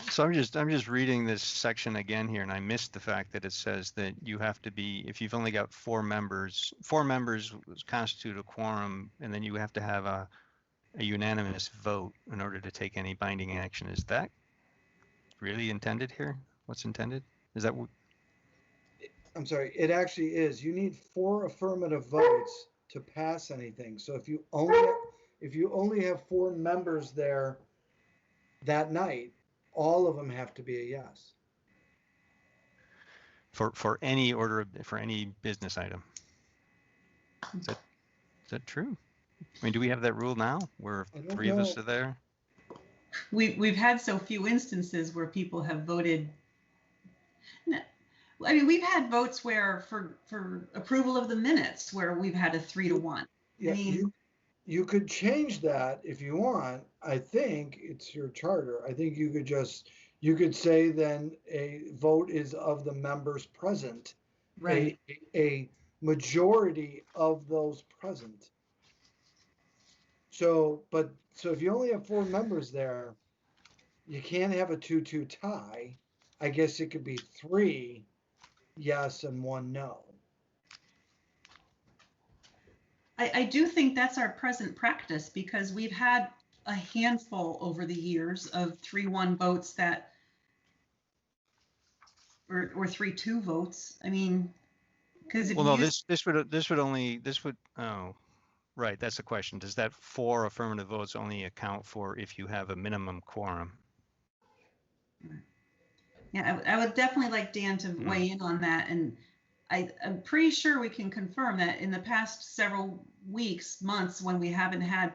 So I'm just reading this section again here, and I missed the fact that it says that you have to be, if you've only got four members constitute a quorum, and then you have to have a unanimous vote in order to take any binding action. Is that really intended here? What's intended? Is that what? I'm sorry, it actually is. You need 4 affirmative votes to pass anything. So if you only have 4 members there that night, all of them have to be a yes. For any for any business item. Is that true? I mean, do we have that rule now where 3 of us are there? We've had so few instances where people have voted. I mean, we've had votes where for approval of the minutes where we've had a 3-to-1. Yeah, I mean, you could change that if you want. I think it's your charter. I think you could say then a vote is of the members present. right. A majority of those present. So if you only have 4 members there, you can't have a 2-2 tie. I guess it could be 3 yes and 1 no. I do think that's our present practice because we've had a handful over the years of 3-1 votes that, or 3-2 votes. I mean, because if Well, no, you this would oh, right. That's the question. Does that 4 affirmative votes only account for if you have a minimum quorum? yeah, I would definitely like Dan to weigh in on that. And I'm pretty sure we can confirm that in the past several weeks, months, when we've had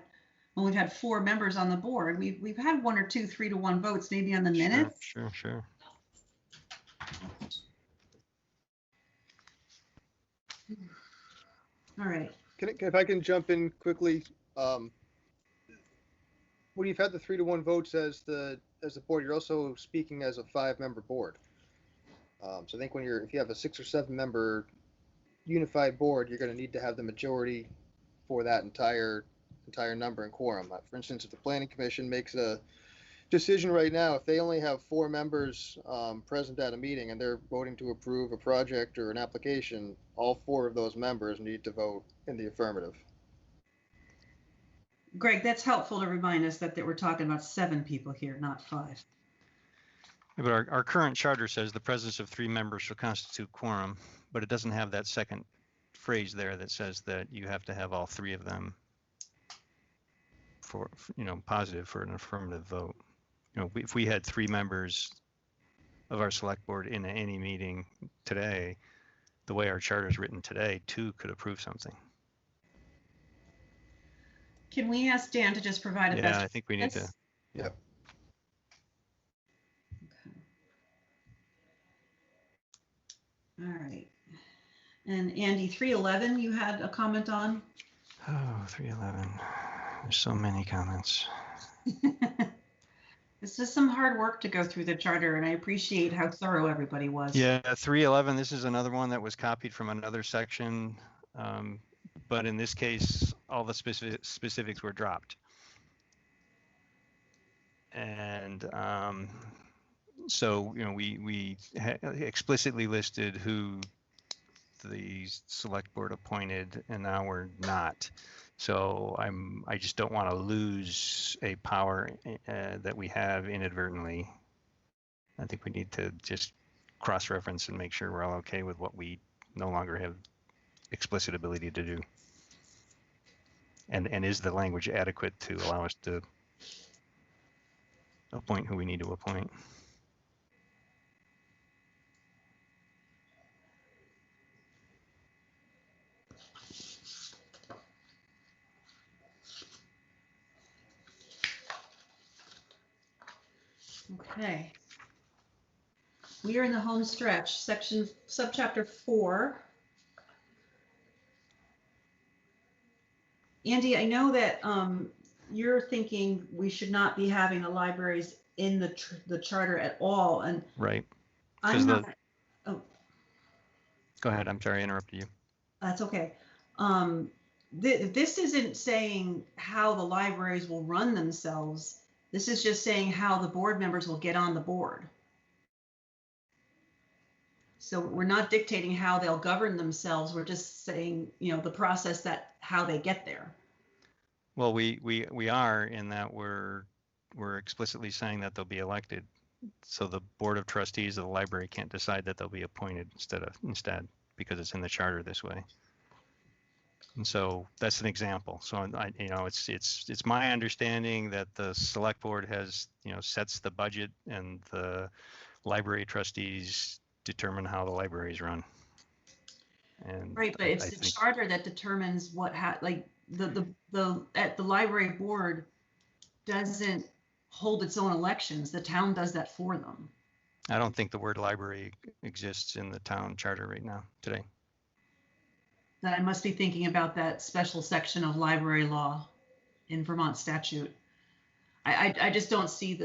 4 members on the board, we've had 1 or 2 3-to-1 votes, maybe on the minutes. Sure. All right. If I can jump in quickly, when you've had the 3-to-1 votes as the board, you're also speaking as a 5-member board. So I think if you have a 6 or 7 member unified board, you're going to need to have the majority for that entire number and quorum. For instance, if the planning commission makes a decision right now, if they only have 4 members present at a meeting and they're voting to approve a project or an application, all 4 of those members need to vote in the affirmative. Greg, that's helpful to remind us that we're talking about 7 people here, not 5. Yeah, but our current charter says the presence of 3 members shall constitute quorum, but it doesn't have that second phrase there that says that you have to have all 3 of them for positive for an affirmative vote. If we had 3 members of our select board in any meeting today, the way our charter is written today, 2 could approve something. Can we ask Dan to just provide a best? Yeah, I think we need to. Yeah. All right. And Andy, 311, you had a comment on? Oh, 311. There's so many comments. This is some hard work to go through the charter, and I appreciate how thorough everybody was. Yeah, 311, this is another one that was copied from another section. But in this case, all the specifics were dropped. And so, we explicitly listed who the select board appointed, and now we're not. So I just don't want to lose a power that we have inadvertently. I think we need to just cross-reference and make sure we're all okay with what we no longer have explicit ability to do. And is the language adequate to allow us to appoint who we need to appoint? Okay. We are in the home stretch, subchapter 4. Andy, I know that you're thinking we should not be having the libraries in the charter at all, and right. I'm not. Oh, go ahead. I'm sorry, I interrupted you. that's okay. This isn't saying how the libraries will run themselves. This is just saying how the board members will get on the board. So we're not dictating how they'll govern themselves. We're just saying, you know, the process that how they get there. Well, we are in that we're explicitly saying that they'll be elected. So the board of trustees of the library can't decide that they'll be appointed instead because it's in the charter this way. And so that's an example. So it's my understanding that the select board has, sets the budget and the library trustees determine how the library is run. And right, but it's the charter that determines what the library board doesn't hold its own elections. The town does that for them. I don't think the word library exists in the town charter right now today. That I must be thinking about that special section of library law in Vermont statute. I just don't see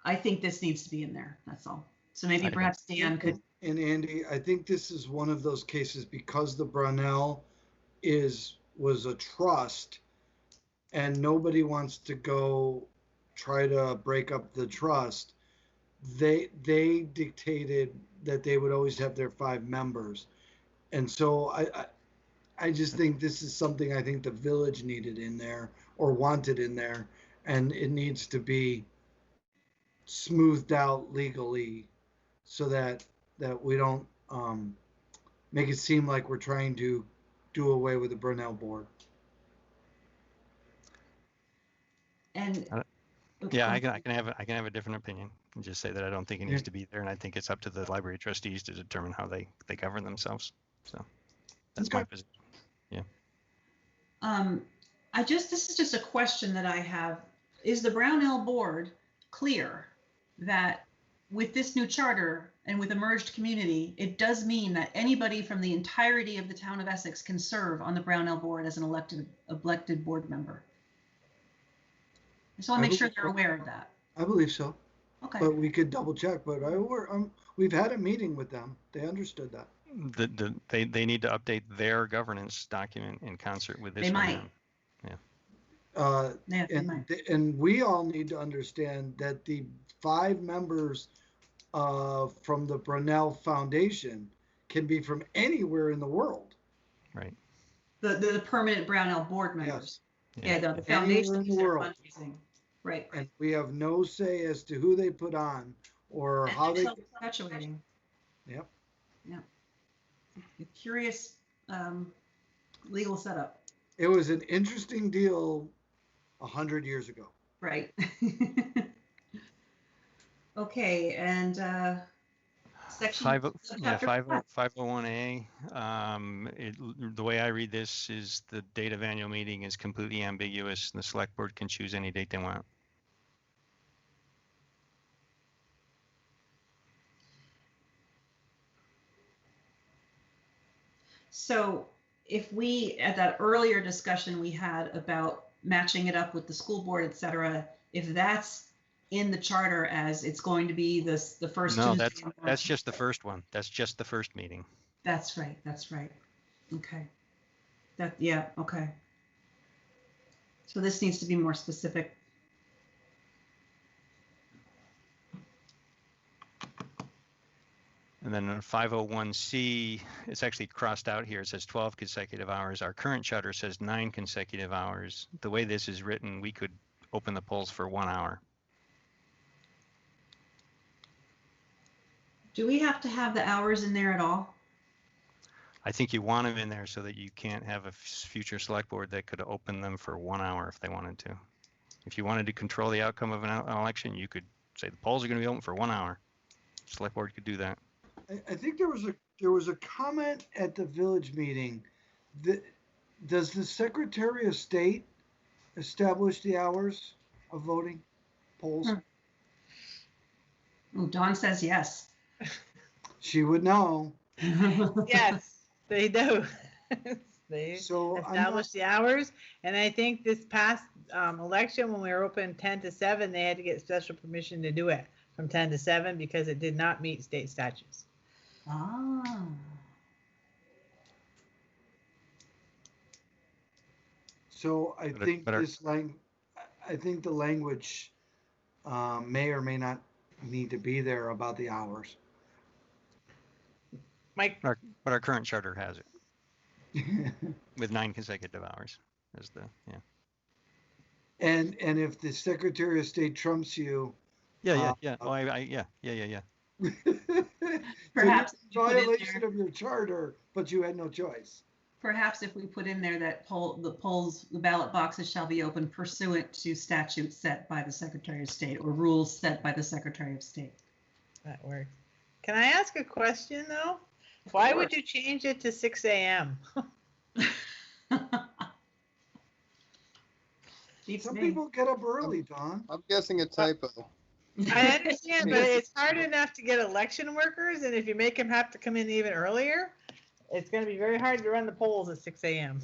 I think this needs to be in there. That's all. So maybe perhaps Dan could. And Andy, I think this is one of those cases because the Brownell was a trust and nobody wants to go try to break up the trust. They dictated that they would always have their 5 members. And so I just think this is something I think the village needed in there or wanted in there, and it needs to be smoothed out legally so that we don't make it seem like we're trying to do away with the Brownell board. And yeah, I can have a different opinion and just say that I don't think it needs to be there, and I think it's up to the library trustees to determine how they govern themselves. So that's my position. Yeah. This is just a question that I have. Is the Brownell board clear that with this new charter and with a merged community, it does mean that anybody from the entirety of the town of Essex can serve on the Brownell board as an elected board member? I just want to make sure they're aware of that. I believe so. Okay. But we could double check. But we've had a meeting with them. They understood that. They need to update their governance document in concert with this. They might. Yeah. And we all need to understand that the 5 members from the Brownell Foundation can be from anywhere in the world. Right. The permanent Brownell board members. Yes. Yeah, the foundation is their fundraising. Right. And we have no say as to who they put on or how they. Perpetuating. Yep. Yeah. A curious legal setup. It was an interesting deal 100 years ago. Right. Okay, and section 501A. The way I read this is the date of annual meeting is completely ambiguous, and the select board can choose any date they want. So if we, at that earlier discussion we had about matching it up with the school board, et cetera, if that's in the charter as it's going to be the first No, Tuesday that's just the first one. That's just the first meeting. That's right. Okay. Okay. So this needs to be more specific. And then in 501C, it's actually crossed out here. It says 12 consecutive hours. Our current charter says 9 consecutive hours. The way this is written, we could open the polls for 1 hour. Do we have to have the hours in there at all? I think you want them in there so that you can't have a future select board that could open them for 1 hour if they wanted to. If you wanted to control the outcome of an election, you could say the polls are going to be open for 1 hour. Select board could do that. I think there was a comment at the village meeting that does the Secretary of State establish the hours of voting polls? Oh, Dawn says yes. She would know. Yes, they do. They establish the hours, and I think this past election when we were open 10 to 7, they had to get special permission to do it from 10 to 7 because it did not meet state statutes. Ah. So I But think our- I think the language may or may not need to be there about the hours. Mike, But our current charter has it with 9 consecutive hours as the, yeah. And if the Secretary of State trumps you, Yeah. Oh, yeah. Perhaps it's you put in violation there- of your charter, but you had no choice. Perhaps if we put in there that the ballot boxes shall be open pursuant to statutes set by the Secretary of State or rules set by the Secretary of State. that works. Can I ask a question though? Why would you change it to 6 a.m.? Beats Some me. people get up early, Don. I'm guessing a typo. I understand, but it's hard enough to get election workers, and if you make them have to come in even earlier, it's going to be very hard to run the polls at 6 a.m.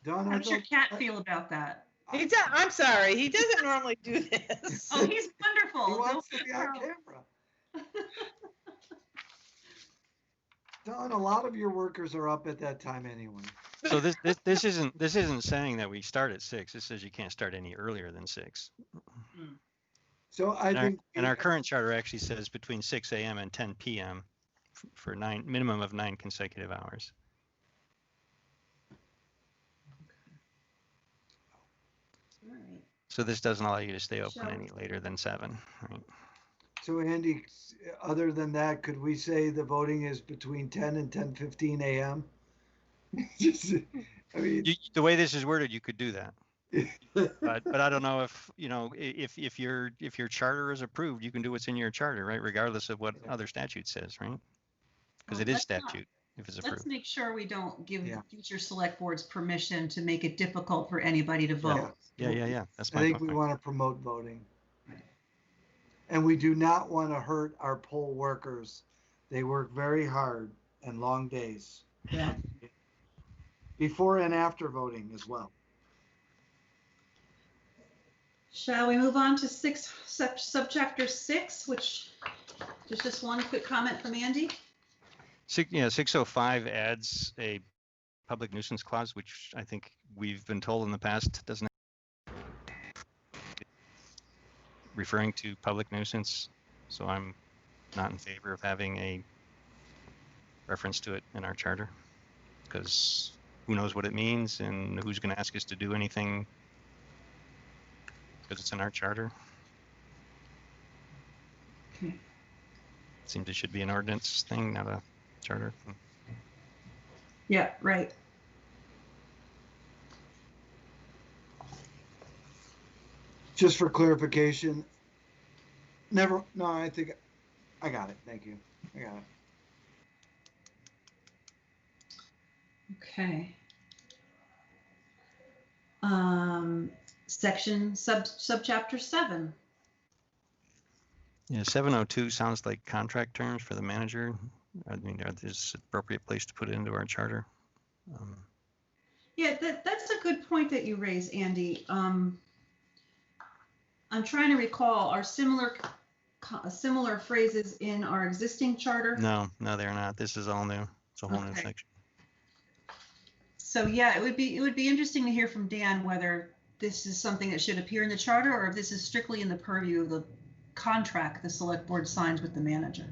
Don, How does your cat feel about that? I'm sorry, he doesn't normally do this. Oh, he's He wonderful. wants Don't to be worry. on camera. Don, a lot of your workers are up at that time anyway. So this isn't saying that we start at 6. It says you can't start any earlier than 6. So I think And our current charter actually says between 6 a.m. and 10 p.m. for minimum of 9 consecutive hours. All right. So this doesn't allow you to stay open Shall- any later than 7, right? so. Andy, other than that, could we say the voting is between 10 and 10:15 a.m.? Just, I mean, The way this is worded, you could do that. But I don't know if, if your charter is approved, you can do what's in your charter, right? Regardless of what other statute says, right? Because it is Let's not- statute if it's Let's approved. make sure we don't give Yeah. future select boards permission to make it difficult for anybody to vote. Yeah. That's I my think we point. want to promote voting. And we do not want to hurt our poll workers. They work very hard and long days. Yeah. Before and after voting as well. Shall we move on to subchapter 6, which there's just one quick comment from Andy. 605 adds a public nuisance clause, which I think we've been told in the past doesn't referring to public nuisance. So I'm not in favor of having a reference to it in our charter, because who knows what it means and who's going to ask us to do anything because it's in our charter. Okay. Seems it should be an ordinance thing, not a charter. Yeah, right. Just for clarification, I think I got it. Thank you. I got it. Okay. Subchapter 7. Yeah, 702 sounds like contract terms for the manager. I mean, is this appropriate place to put it into our charter? Yeah, that's a good point that you raise, Andy. I'm trying to recall, are similar phrases in our existing charter? No, they're not. This is all new. It's a whole new Okay. section. So yeah, it would be interesting to hear from Dan whether this is something that should appear in the charter or if this is strictly in the purview of the contract the select board signs with the manager.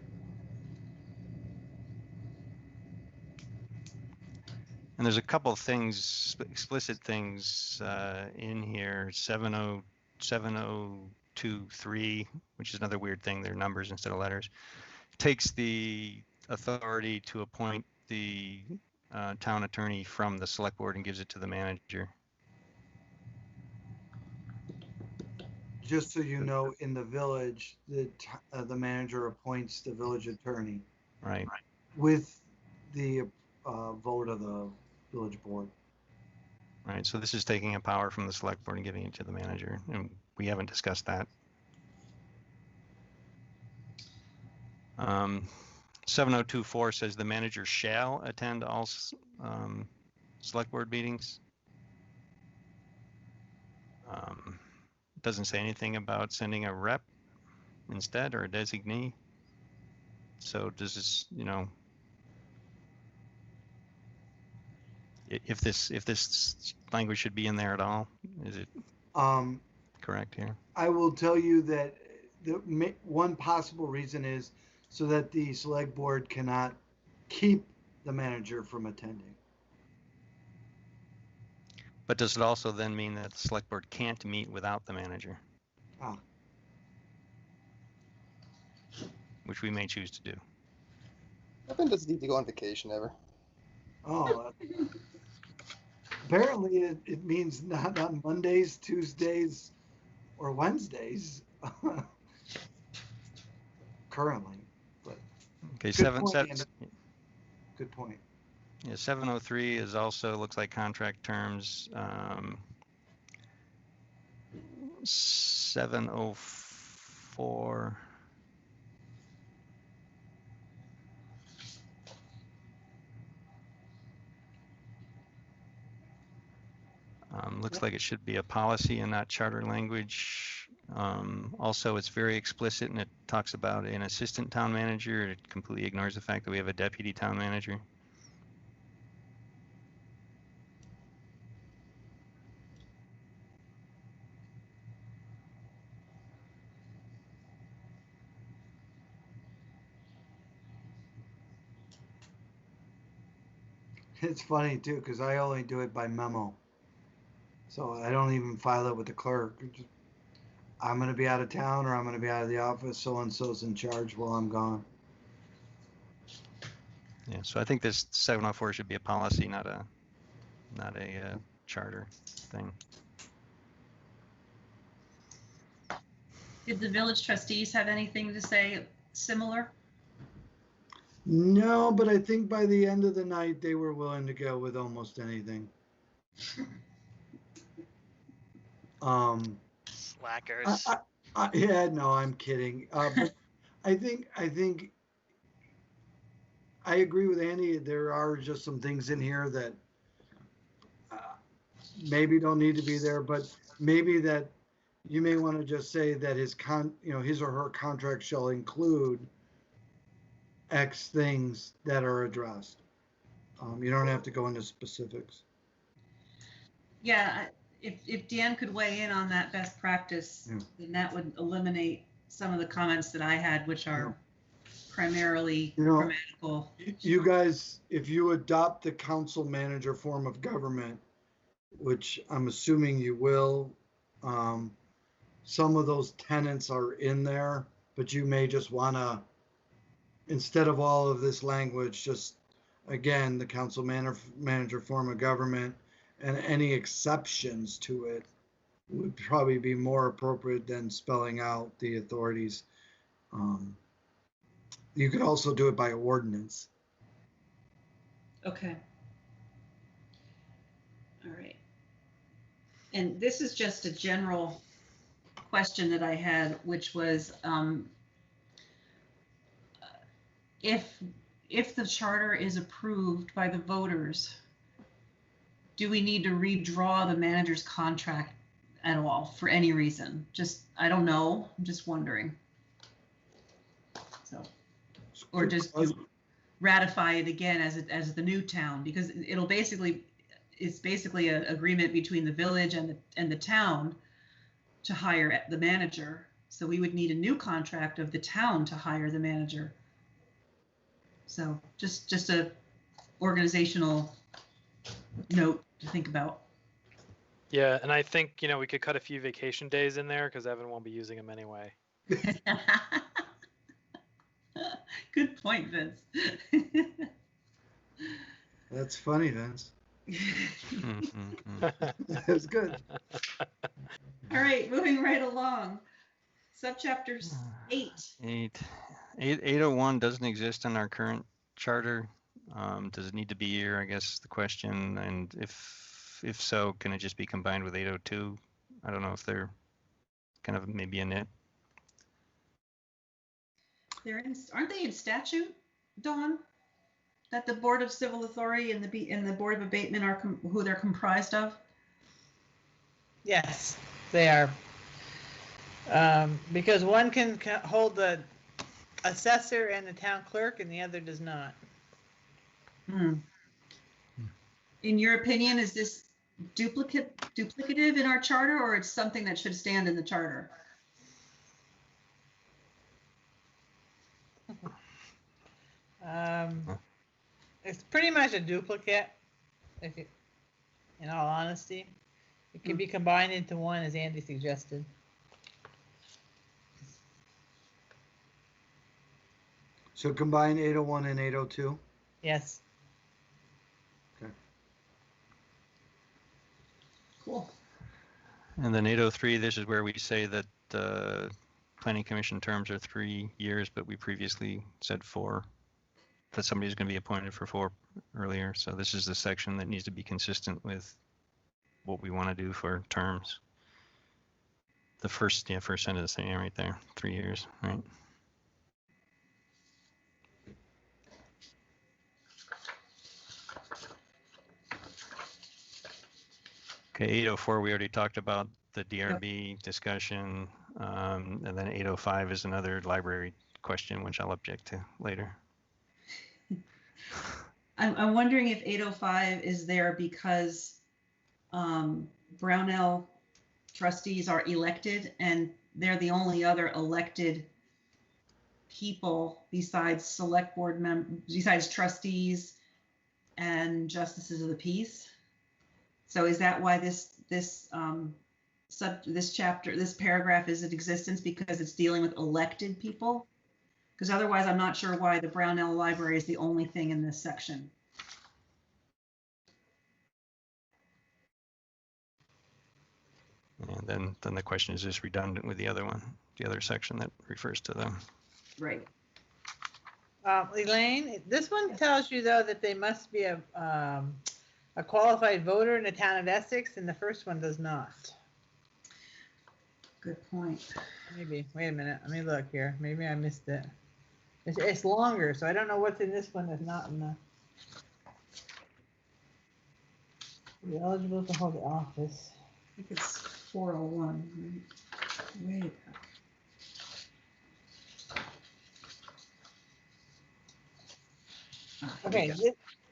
And there's a couple of things, explicit things in here. 702.3, which is another weird thing. They're numbers instead of letters. Takes the authority to appoint the town attorney from the select board and gives it to the manager. Just so you know, in the village, the manager appoints the village attorney Right. with the vote of the village board. Right. So this is taking a power from the select board and giving it to the manager, and we haven't discussed that. 7024 says the manager shall attend all select board meetings. Doesn't say anything about sending a rep instead or a designee. So does this, if this language should be in there at all. Is it correct here? I will tell you that one possible reason is so that the select board cannot keep the manager from attending. But does it also then mean that the select board can't meet without the manager? Ah. Which we may choose to do. Evan doesn't need to go on vacation ever. Oh, apparently it means not on Mondays, Tuesdays, or Wednesdays currently. But Okay, good point. Yeah, 703 is also looks like contract terms. 704. Looks like it should be a policy and not charter language. Also, it's very explicit and it talks about an assistant town manager. It completely ignores the fact that we have a deputy town manager. It's funny too, because I only do it by memo. So I don't even file it with the clerk. I'm going to be out of town or I'm going to be out of the office. So-and-so's in charge while I'm gone. Yeah, so I think this 704 should be a policy, not a charter thing. Did the village trustees have anything to say similar? No, but I think by the end of the night, they were willing to go with almost anything. Slackers. Yeah, no, I'm kidding. But I think I agree with Andy. There are just some things in here that maybe don't need to be there, but maybe that you may want to just say that his or her contract shall include X things that are addressed. You don't have to go into specifics. Yeah, if Dan could weigh in on that best practice, then that would eliminate some of the comments that I had, which are primarily grammatical. You guys, if you adopt the council manager form of government, which I'm assuming you will, some of those tenets are in there, but you may just want to, instead of all of this language, just again, the council manager form of government and any exceptions to it would probably be more appropriate than spelling out the authorities. You could also do it by ordinance. Okay. All right. And this is just a general question that I had, which was if the charter is approved by the voters, do we need to redraw the manager's contract at all for any reason? Just, I don't know. I'm just wondering. So, or just ratify it again as the new town, because it's basically an agreement between the village and the town to hire the manager. So we would need a new contract of the town to hire the manager. So just a organizational note to think about. Yeah, and I think, we could cut a few vacation days in there because Evan won't be using them anyway. Good point, Vince. That's funny, Vince. That's good. All right, moving right along. Subchapter 8. 801 doesn't exist in our current charter. Does it need to be here? I guess the question. And if so, can it just be combined with 802? I don't know if they're kind of maybe a nit. Aren't they in statute, Dawn? That the Board of Civil Authority and the Board of Abatement are who they're comprised of? Yes, they are. Because one can hold the assessor and the town clerk and the other does not. In your opinion, is this duplicative in our charter, or it's something that should stand in the charter? It's pretty much a duplicate, if you, in all honesty. It can be combined into one, as Andy suggested. So combine 801 and 802? Yes. Okay. Cool. And then 803, this is where we say that planning commission terms are 3 years, but we previously said 4, that somebody's going to be appointed for 4 earlier. So this is the section that needs to be consistent with what we want to do for terms. The first sentence thing right there, 3 years, right? Okay, 804, we already talked about the DRB discussion, and then 805 is another library question, which I'll object to later. I'm wondering if 805 is there because Brownell trustees are elected, and they're the only other elected people besides select board members, besides trustees and justices of the peace. So is that why this paragraph is in existence, because it's dealing with elected people? Because otherwise, I'm not sure why the Brownell Library is the only thing in this section. And then the question is this redundant with the other one, the other section that refers to them. Right. Elaine, this one tells you though that they must be a qualified voter in the town of Essex, and the first one does not. Good point. Maybe. Wait a minute. Let me look here. Maybe I missed it. It's longer, so I don't know what's in this one that's not in the. Be eligible to hold the office. I think it's 401. Right? Way back. Okay,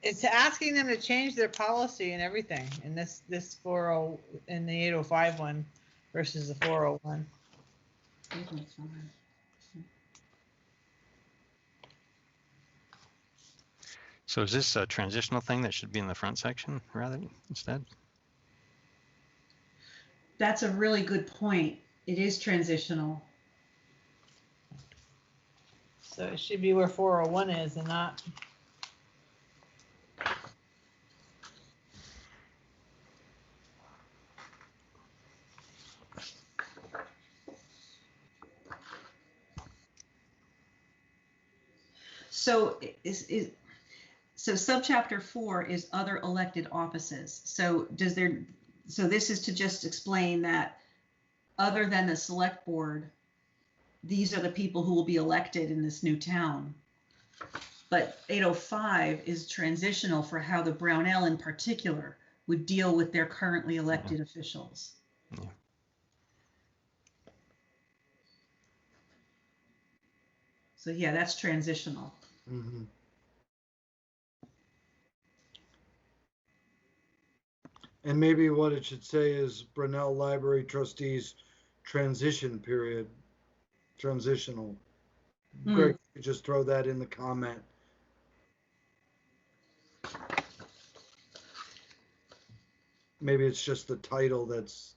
it's asking them to change their policy and everything in this 40 in the 805 one versus the 401. So is this a transitional thing that should be in the front section rather instead? That's a really good point. It is transitional. So it should be where 401 is and not. So so subchapter 4 is other elected offices. So so this is to just explain that other than the select board, these are the people who will be elected in this new town. But 805 is transitional for how the Brownell in particular would deal with their currently elected officials. Yeah. So yeah, that's transitional. Mm-hmm. And maybe what it should say is Brunel Library Trustees transition period, transitional. Greg, you could just throw that in the comment. Maybe it's just the title that's.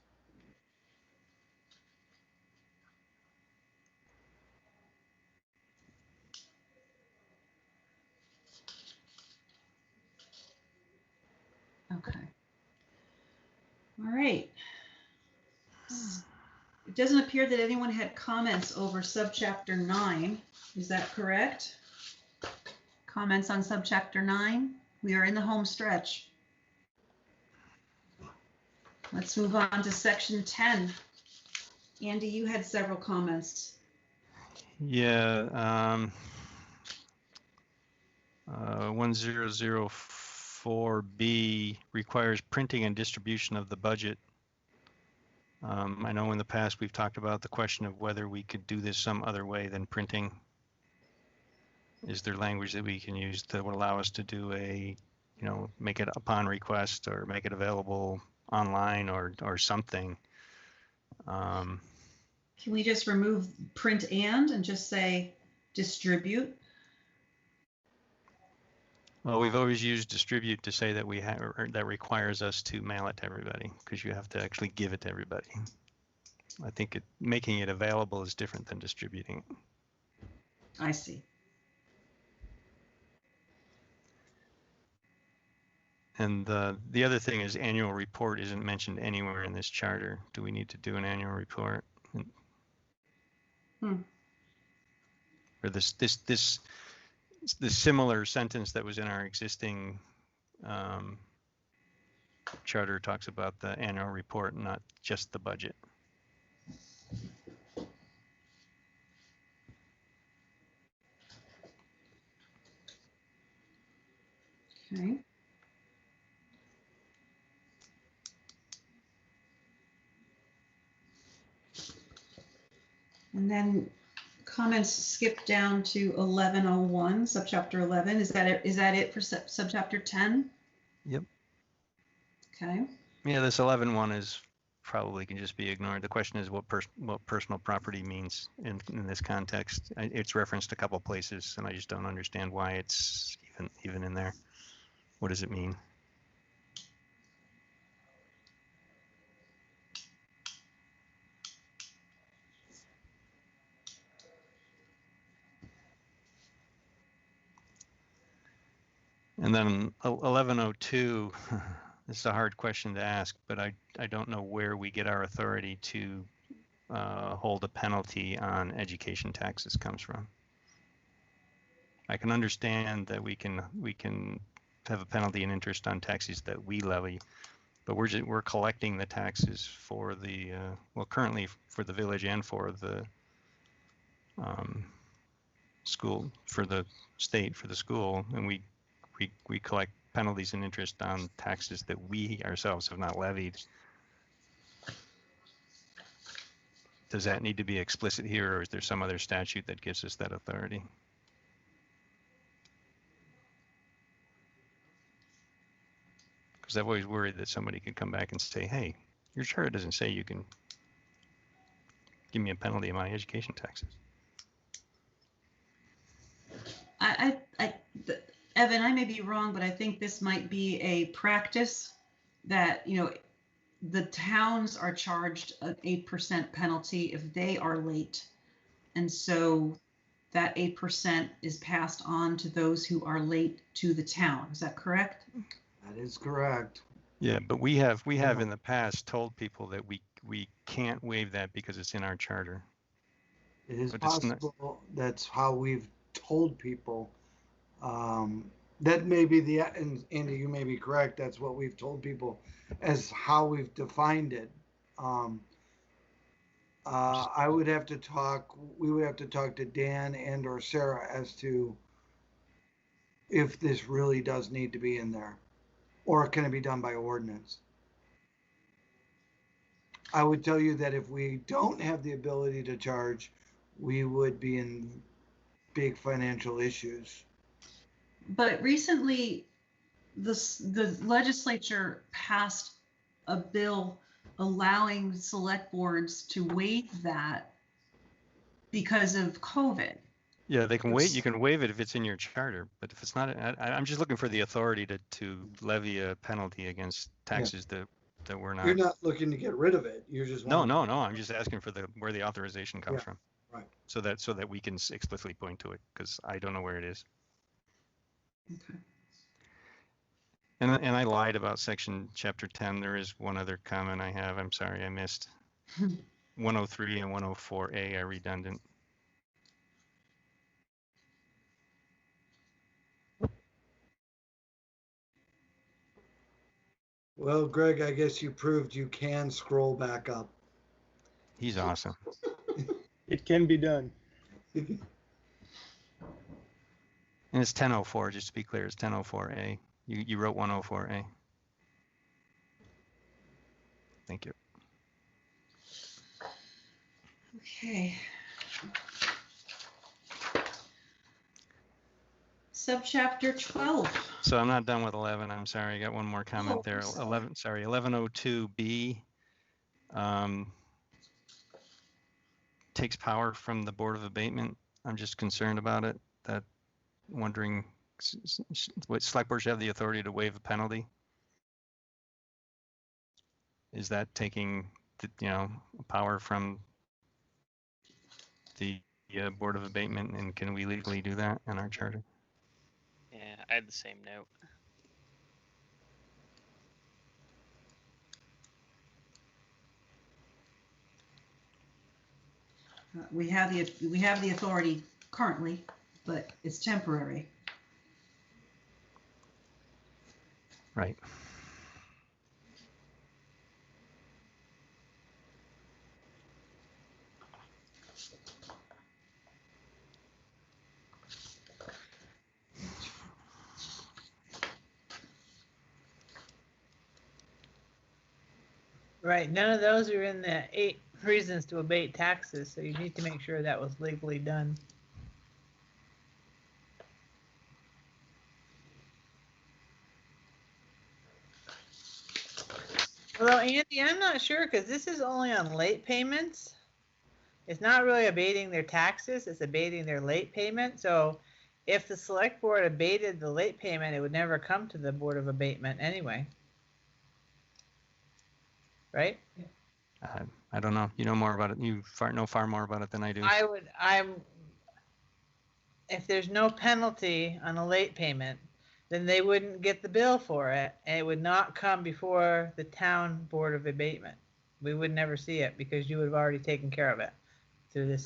Okay. All right. It doesn't appear that anyone had comments over subchapter 9. Is that correct? Comments on subchapter 9? We are in the home stretch. Let's move on to section 10. Andy, you had several comments. Yeah. 1004B requires printing and distribution of the budget. I know in the past we've talked about the question of whether we could do this some other way than printing. Is there language that we can use that would allow us to do a you know, make it upon request or make it available online or something. Can we just remove print and just say distribute? Well, we've always used distribute to say that we have, or that requires us to mail it to everybody, because you have to actually give it to everybody. I think making it available is different than distributing it. I see. And the other thing is annual report isn't mentioned anywhere in this charter. Do we need to do an annual report? Or this similar sentence that was in our existing charter talks about the annual report, not just the budget. Okay. And then comments skip down to 1101, subchapter 11. Is that it for subchapter 10? Yep. Okay. Yeah, this 11.1 is probably can just be ignored. The question is what personal property means in this context. It's referenced a couple places, and I just don't understand why it's even in there. What does it mean? And then 1102, this is a hard question to ask, but I don't know where we get our authority to hold a penalty on education taxes comes from. I can understand that we can have a penalty and interest on taxes that we levy, but we're collecting the taxes for the well, currently for the village and for the school, for the state, for the school, and we collect penalties and interest on taxes that we ourselves have not levied. Does that need to be explicit here, or is there some other statute that gives us that authority? Because I've always worried that somebody could come back and say, hey, your charter doesn't say you can give me a penalty on my education taxes. Evan, I may be wrong, but I think this might be a practice that, you know, the towns are charged an 8% penalty if they are late. And so that 8% is passed on to those who are late to the town. Is that correct? That is correct. Yeah, but we have in the past told people that we can't waive that because it's in our charter. It is But possible that's how we've told people. That may be and Andy, you may be correct. That's what we've told people as how we've defined it. I would have to talk, we would have to talk to Dan and or Sarah as to if this really does need to be in there, or can it be done by ordinance? I would tell you that if we don't have the ability to charge, we would be in big financial issues. But recently, the legislature passed a bill allowing select boards to waive that because of COVID. Yeah, they can wait. You can waive it if it's in your charter, but if it's not, I'm just looking for the authority to levy a penalty against taxes that we're not. You're not looking to get rid of it. You're just No. I'm just asking for where the authorization comes from. Right. So that we can explicitly point to it, because I don't know where it is. Okay. And I lied about chapter 10. There is one other comment I have. I'm sorry, I missed. 103 and 104A are redundant. Well, Greg, I guess you proved you can scroll back up. He's awesome. It can be done. And it's 1004, just to be clear, it's 1004A. You wrote 104A. Thank you. Okay. Subchapter 12. So I'm not done with 11. I'm sorry. I got one more comment Oh, there. I'm sorry. 1102B takes power from the Board of Abatement. I'm just concerned about it. That wondering what select board should have the authority to waive a penalty. Is that taking power from the Board of Abatement, and can we legally do that in our charter? Yeah, I had the same note. We have the authority currently, but it's temporary. Right. Right, none of those are in the 8 reasons to abate taxes, so you need to make sure that was legally done. Although, Andy, I'm not sure, because this is only on late payments. It's not really abating their taxes, it's abating their late payment. So if the select board abated the late payment, it would never come to the Board of Abatement anyway. Right? I don't know. You know more about it. You know far more about it than I do. If there's no penalty on a late payment, then they wouldn't get the bill for it, and it would not come before the town Board of Abatement. We would never see it because you would have already taken care of it through this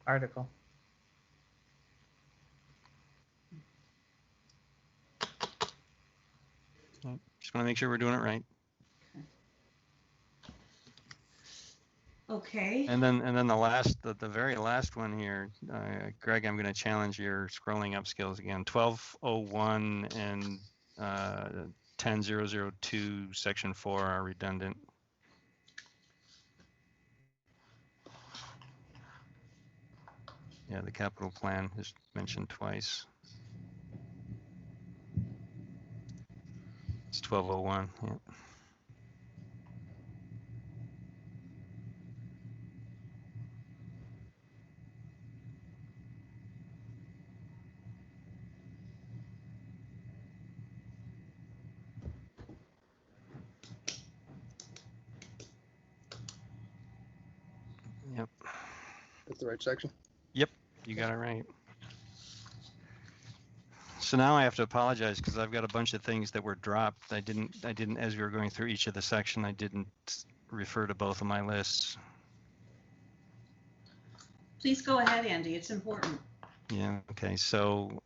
article. Just want to make sure we're doing it right. Okay. And then the very last one here, Greg, I'm going to challenge your scrolling up skills again. 1201 and 10002 section 4 are redundant. Yeah, the capital plan is mentioned twice. It's 1201. Yeah. Yep. That's the right section. Yep, you got it right. So now I have to apologize because I've got a bunch of things that were dropped. I didn't, as we were going through each of the section, I didn't refer to both of my lists. Please go ahead, Andy. It's important. Yeah, okay, so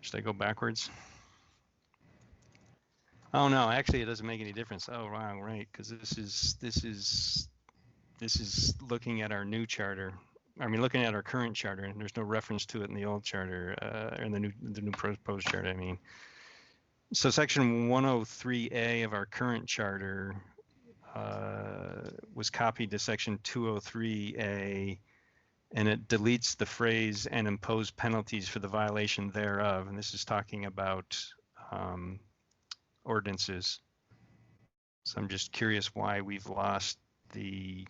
should I go backwards? Oh no, actually it doesn't make any difference. Oh wow, right, because this is looking at our new charter. I mean, looking at our current charter, and there's no reference to it in the old charter, or in the new proposed charter, I mean. So section 103A of our current charter was copied to section 203A, and it deletes the phrase "and impose penalties for the violation thereof." And this is talking about ordinances. So I'm just curious why we've lost the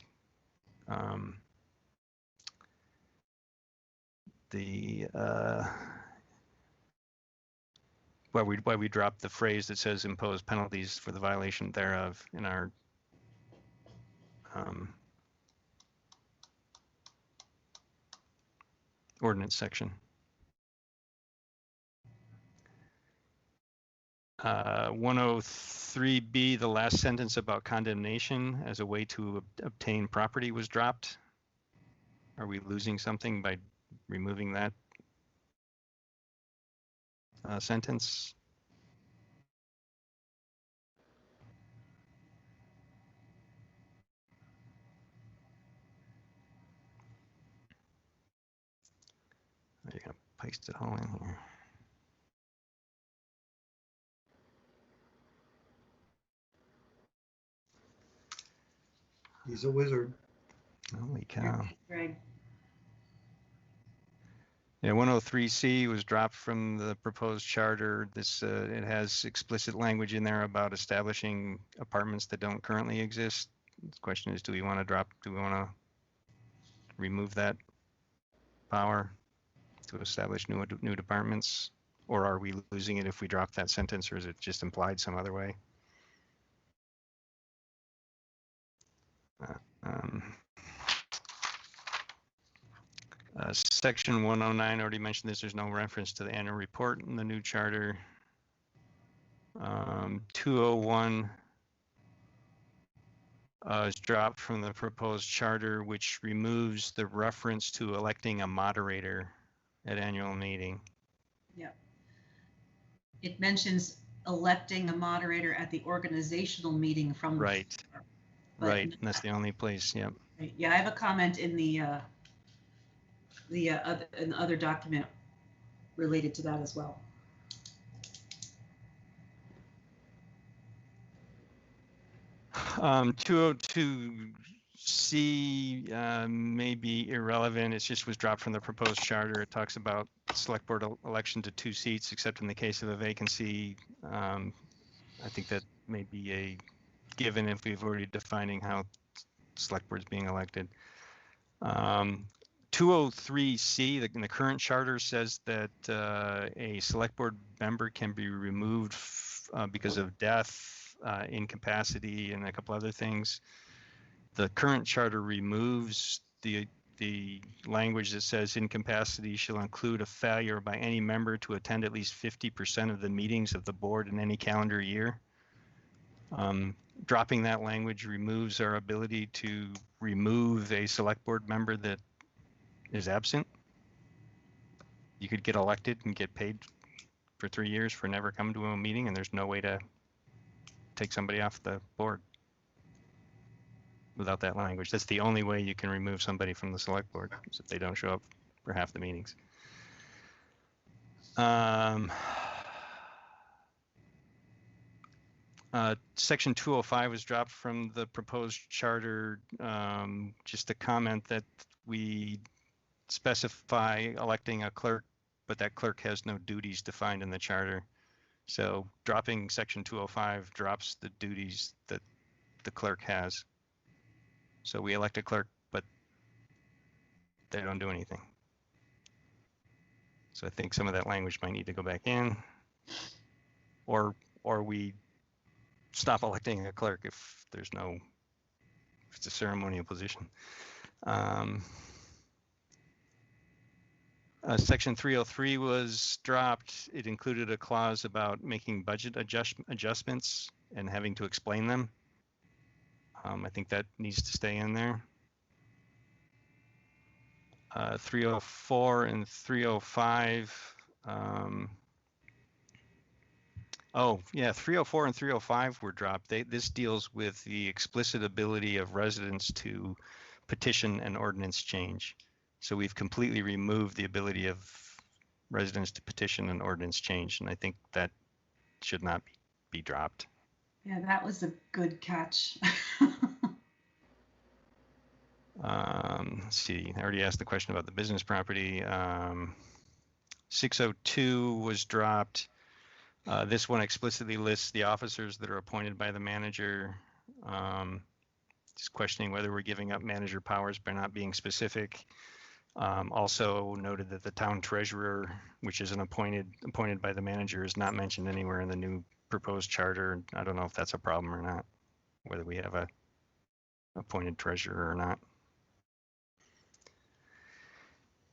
why we dropped the phrase that says impose penalties for the violation thereof in our ordinance section. 103B, the last sentence about condemnation as a way to obtain property was dropped. Are we losing something by removing that sentence? You're gonna paste it all in here. He's a wizard. Holy cow. Greg. Yeah, 103C was dropped from the proposed charter. This it has explicit language in there about establishing apartments that don't currently exist. The question is, do we want to remove that power to establish new departments, or are we losing it if we drop that sentence, or is it just implied some other way? Section 109, already mentioned this, there's no reference to the annual report in the new charter. 201 is dropped from the proposed charter, which removes the reference to electing a moderator at annual meeting. Yep. It mentions electing a moderator at the organizational meeting from the Right. floor, Right, and that's the only place, yep. Yeah, I have a comment in the other document related to that as well. Um, 202C may be irrelevant. It just was dropped from the proposed charter. It talks about select board election to 2 seats, except in the case of a vacancy. I think that may be a given if we've already defining how select board's being elected. 203C, in the current charter, says that a select board member can be removed because of death, incapacity, and a couple other things. The current charter removes the language that says incapacity shall include a failure by any member to attend at least 50% of the meetings of the board in any calendar year. Dropping that language removes our ability to remove a select board member that is absent. You could get elected and get paid for 3 years for never coming to a meeting, and there's no way to take somebody off the board without that language. That's the only way you can remove somebody from the select board, is if they don't show up for half the meetings. Section 205 was dropped from the proposed charter. Just a comment that we specify electing a clerk, but that clerk has no duties defined in the charter. So dropping section 205 drops the duties that the clerk has. So we elect a clerk, but they don't do anything. So I think some of that language might need to go back in, or we stop electing a clerk if there's no, if it's a ceremonial position. Section 303 was dropped. It included a clause about making budget adjustments and having to explain them. I think that needs to stay in there. 304 and 305. Oh, yeah, 304 and 305 were dropped. This deals with the explicit ability of residents to petition an ordinance change. So we've completely removed the ability of residents to petition an ordinance change, and I think that should not be dropped. Yeah, that was a good catch. Let's see, I already asked the question about the business property. 602 was dropped. This one explicitly lists the officers that are appointed by the manager. Just questioning whether we're giving up manager powers by not being specific. Also noted that the town treasurer, which is appointed by the manager, is not mentioned anywhere in the new proposed charter. I don't know if that's a problem or not, whether we have a appointed treasurer or not.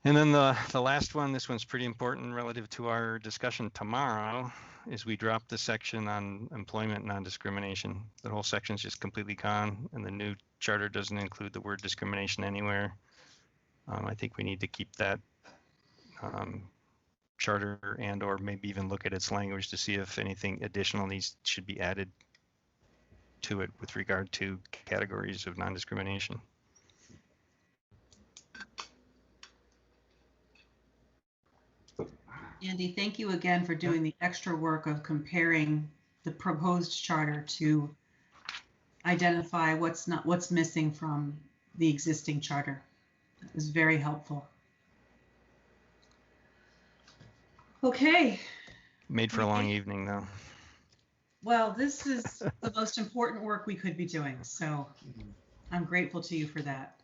And then the last one, this one's pretty important relative to our discussion tomorrow, is we dropped the section on employment non-discrimination. The whole section's just completely gone, and the new charter doesn't include the word discrimination anywhere. I think we need to keep that charter and or maybe even look at its language to see if anything additional should be added to it with regard to categories of non-discrimination. Andy, thank you again for doing the extra work of comparing the proposed charter to identify what's missing from the existing charter. It was very helpful. Okay, Made for a long evening, though. well, this is the most important work we could be doing, so I'm grateful to you for that.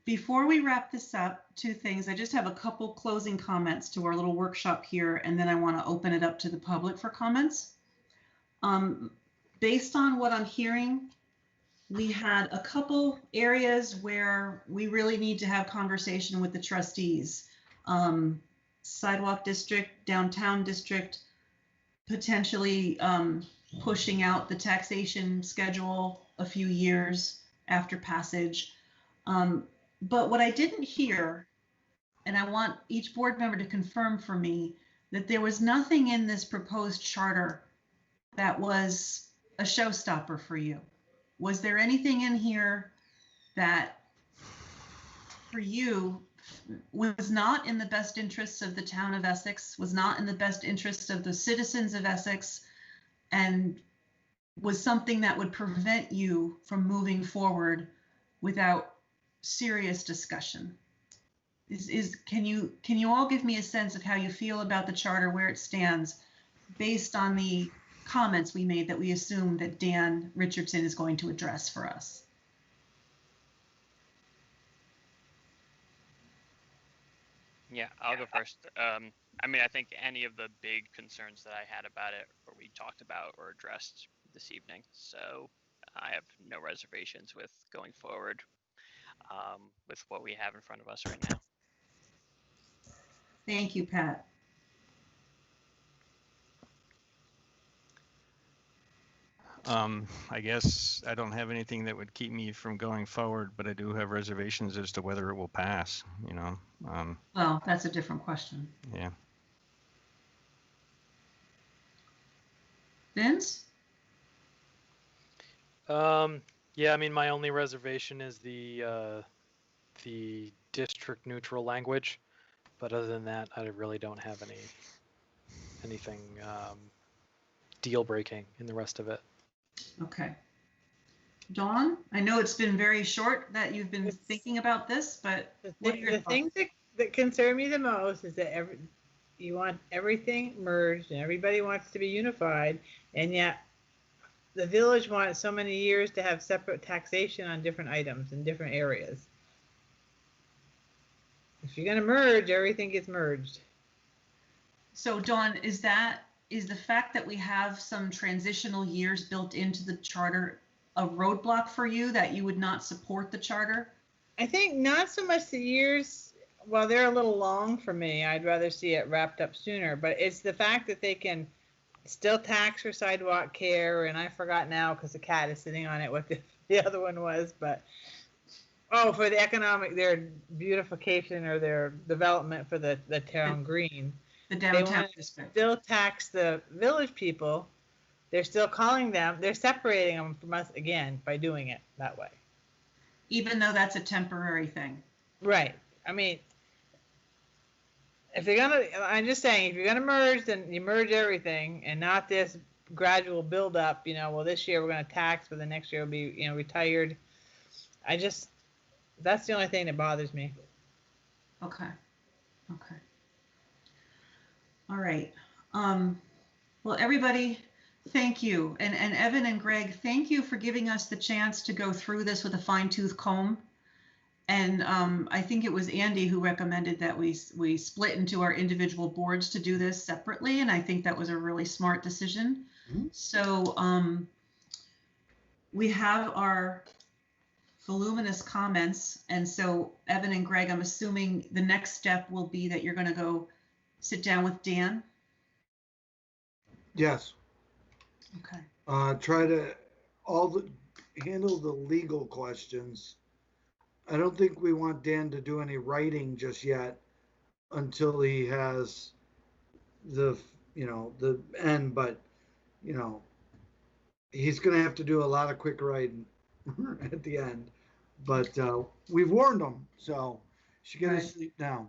Before we wrap this up, two things. I just have a couple closing comments to our little workshop here, and then I want to open it up to the public for comments. Based on what I'm hearing, we had a couple areas where we really need to have conversation with the trustees. Sidewalk district, downtown district, potentially pushing out the taxation schedule a few years after passage. But what I didn't hear, and I want each board member to confirm for me, that there was nothing in this proposed charter that was a showstopper for you. Was there anything in here that for you was not in the best interests of the town of Essex, was not in the best interests of the citizens of Essex, and was something that would prevent you from moving forward without serious discussion? Can you all give me a sense of how you feel about the charter, where it stands, based on the comments we made that we assume that Dan Richardson is going to address for us? Yeah, I'll go first. I mean, I think any of the big concerns that I had about it, or we talked about or addressed this evening. So I have no reservations with going forward with what we have in front of us right now. Thank you, Pat. I guess I don't have anything that would keep me from going forward, but I do have reservations as to whether it will pass, you know. Well, that's a different question. Yeah. Vince? Yeah, I mean, my only reservation is the district neutral language, but other than that, I really don't have anything deal breaking in the rest of it. Okay. Dawn, I know it's been very short that you've been thinking about this, but the things that concern me the most is that you want everything merged and everybody wants to be unified, and yet the village wants so many years to have separate taxation on different items in different areas. If you're going to merge, everything gets merged. So Dawn, is the fact that we have some transitional years built into the charter a roadblock for you, that you would not support the charter? I think not so much the years. Well, they're a little long for me. I'd rather see it wrapped up sooner, but it's the fact that they can still tax for sidewalk care, and I forgot now because the cat is sitting on it what the other one was, but for the economic, their beautification or their development for the town green. The downtown district. Still tax the village people. They're still calling them, they're separating them from us again by doing it that way. Even though that's a temporary thing. Right. I mean, I'm just saying, if you're gonna merge, then you merge everything and not this gradual build up, well, this year we're gonna tax, but the next year will be, retired. That's the only thing that bothers me. Okay. All right. Well, everybody, thank you. And Evan and Greg, thank you for giving us the chance to go through this with a fine-tooth comb. And I think it was Andy who recommended that we split into our individual boards to do this separately. And I think that was a really smart decision. Mm-hmm. So we have our voluminous comments. And so Evan and Greg, I'm assuming the next step will be that you're going to go sit down with Dan. Yes. Okay. Try to handle the legal questions. I don't think we want Dan to do any writing just yet until he has the end, but he's going to have to do a lot of quick writing at the end, but we've warned him, so she can sleep now.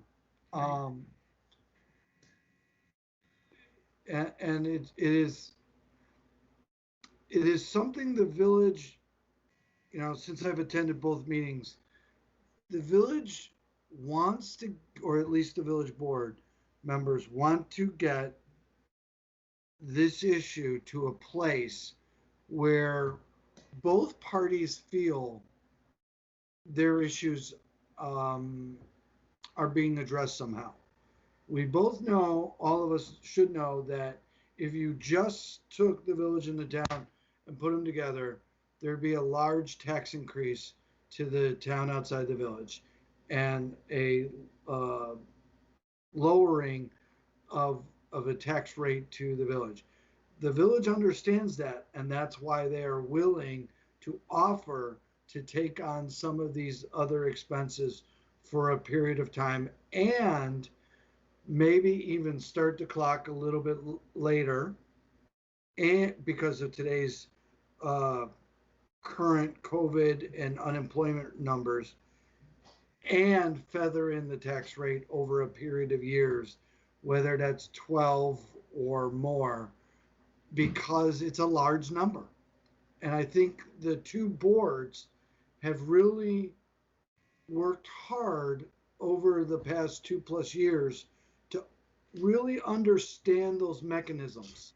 And it is something the village, since I've attended both meetings, the village wants to, or at least the village board members want to get this issue to a place where both parties feel their issues are being addressed somehow. We both know, all of us should know, that if you just took the village and the town and put them together, there'd be a large tax increase to the town outside the village and a lowering of a tax rate to the village. The village understands that, and that's why they are willing to offer to take on some of these other expenses for a period of time, and maybe even start the clock a little bit later, and because of today's current COVID and unemployment numbers, and feather in the tax rate over a period of years, whether that's 12 or more, because it's a large number. And I think the two boards have really worked hard over the past 2+ years to really understand those mechanisms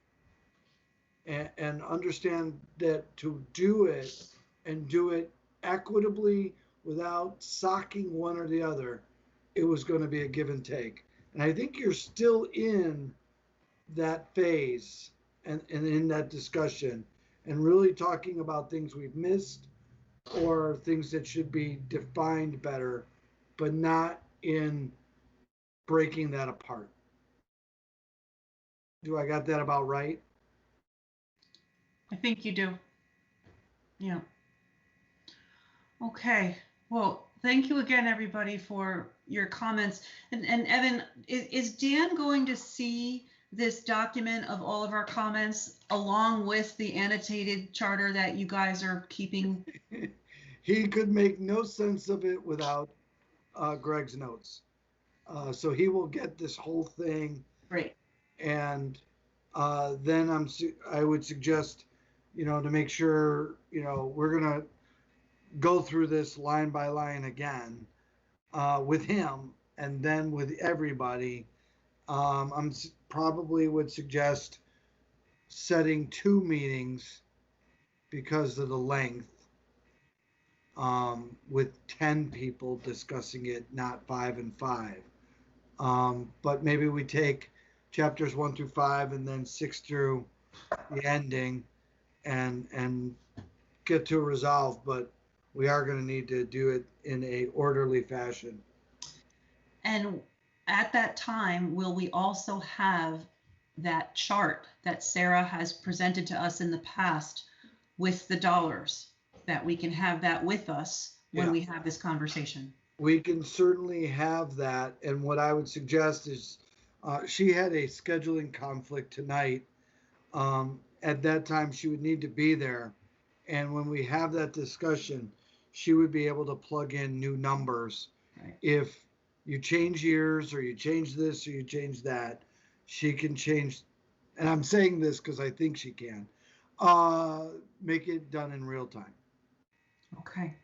and understand that to do it and do it equitably without socking one or the other, it was going to be a give and take. And I think you're still in that phase and in that discussion and really talking about things we've missed or things that should be defined better, but not in breaking that apart. Do I got that about right? I think you do. Yeah. Okay. Well, thank you again, everybody, for your comments. And Evan, is Dan going to see this document of all of our comments along with the annotated charter that you guys are keeping? He could make no sense of it without Greg's notes. So he will get this whole thing. Great. And then I would suggest, to make sure, we're going to go through this line by line again with him and then with everybody. I'm probably would suggest setting 2 meetings because of the length, with 10 people discussing it, not 5 and 5. But maybe we take chapters 1 through 5 and then 6 through the ending and get to a resolve, but we are going to need to do it in a orderly fashion. And at that time, will we also have that chart that Sarah has presented to us in the past with the dollars, that we can have that with us when we have this conversation? We can certainly have that. And what I would suggest is she had a scheduling conflict tonight. At that time, she would need to be there. And when we have that discussion, she would be able to plug in new numbers. Right. If you change years or you change this or you change that, she can change. And I'm saying this because I think she can make it done in real time. Okay.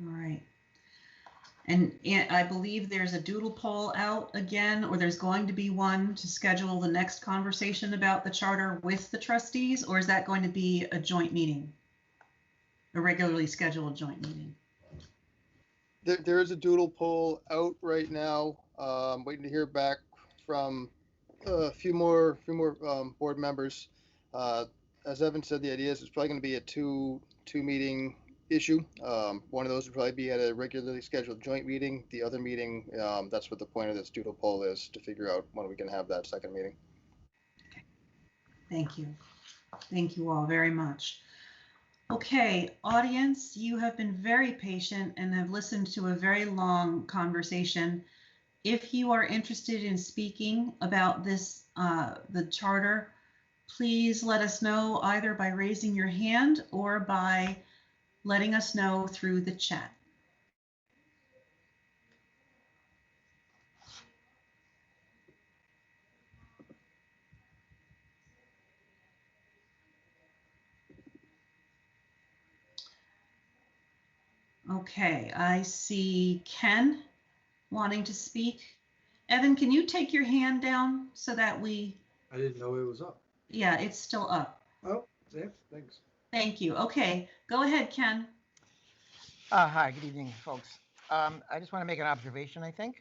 All right. And I believe there's a doodle poll out again, or there's going to be one to schedule the next conversation about the charter with the trustees, or is that going to be a joint meeting? A regularly scheduled joint meeting? There is a doodle poll out right now. Waiting to hear back from a few more board members. As Evan said, the idea is it's probably going to be a two meeting issue. One of those would probably be at a regularly scheduled joint meeting. The other meeting, that's what the point of this doodle poll is, to figure out when we can have that second meeting. Okay. Thank you. Thank you all very much. Okay, audience, you have been very patient and have listened to a very long conversation. If you are interested in speaking about this, the charter, please let us know either by raising your hand or by letting us know through the chat. Okay, I see Ken wanting to speak? Evan, can you take your hand down so that we, I didn't know it was up. yeah, it's still up. Oh, yeah, thanks. Thank you. Okay, go ahead, Ken. Hi, good evening, folks. I just want to make an observation, I think,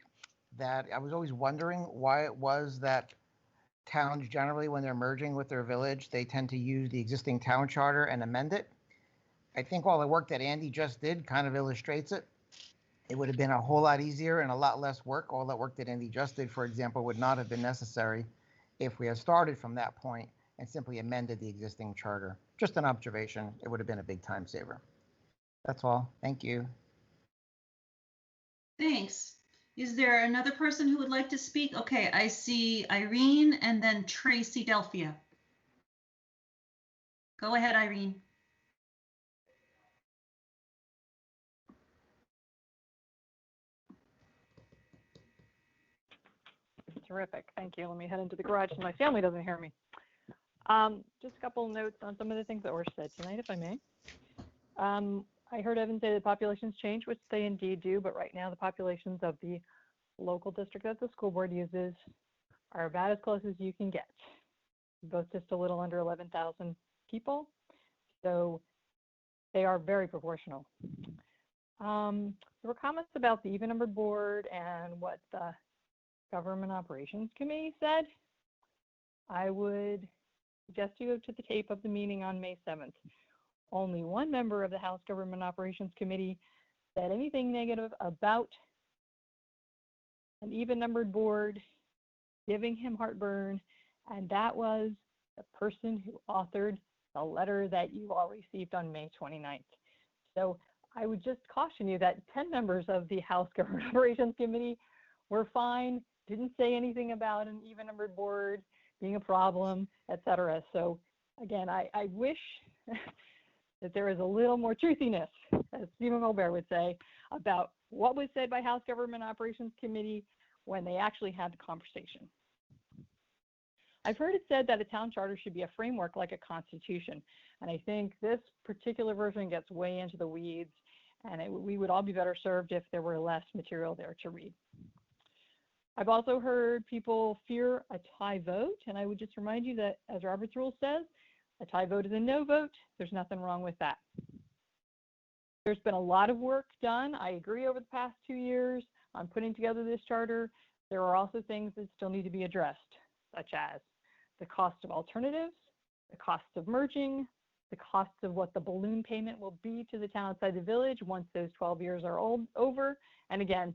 that I was always wondering why it was that towns generally, when they're merging with their village, they tend to use the existing town charter and amend it. I think all the work that Andy just did kind of illustrates it. It would have been a whole lot easier and a lot less work. All that work that Andy just did, for example, would not have been necessary if we had started from that point and simply amended the existing charter. Just an observation. It would have been a big time saver. That's all. Thank you. Thanks. Is there another person who would like to speak? Okay, I see Irene and then Tracy Delphia. Go ahead, Irene. Terrific. Thank you. Let me head into the garage so my family doesn't hear me. Just a couple notes on some of the things that were said tonight, if I may. I heard Evan say that populations change, which they indeed do, but right now the populations of the local district that the school board uses are about as close as you can get. Both just a little under 11,000 people, so they are very proportional. There were comments about the even-numbered board and what the Government Operations Committee said. I would suggest you go to the tape of the meeting on May 7th. Only one member of the House Government Operations Committee said anything negative about an even-numbered board giving him heartburn, and that was the person who authored the letter that you all received on May 29th. So I would just caution you that 10 members of the House Government Operations Committee were fine, didn't say anything about an even-numbered board being a problem, etc. So again, I wish that there is a little more truthiness, as Stephen Colbert would say, about what was said by House Government Operations Committee when they actually had the conversation. I've heard it said that a town charter should be a framework like a constitution, and I think this particular version gets way into the weeds, and we would all be better served if there were less material there to read. I've also heard people fear a tie vote, and I would just remind you that, as Robert's rule says, a tie vote is a no vote. There's nothing wrong with that. There's been a lot of work done, I agree, over the past 2 years on putting together this charter. There are also things that still need to be addressed, such as the cost of alternatives, the cost of merging, the cost of what the balloon payment will be to the town outside the village once those 12 years are over. And again,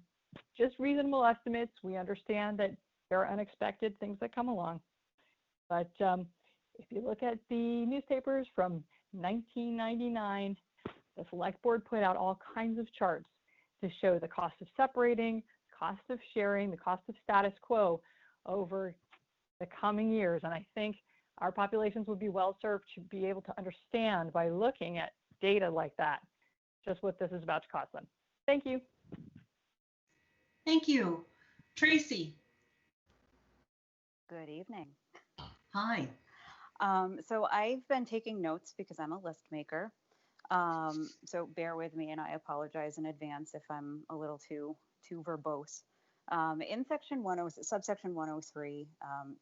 just reasonable estimates. We understand that there are unexpected things that come along. But if you look at the newspapers from 1999, the select board put out all kinds of charts to show the cost of separating, cost of sharing, the cost of status quo over the coming years. And I think our populations would be well served to be able to understand by looking at data like that, just what this is about to cost them. Thank you. Thank you. Tracy. Good evening. Hi. So I've been taking notes because I'm a list maker. So bear with me, and I apologize in advance if I'm a little too verbose. In subsection 103,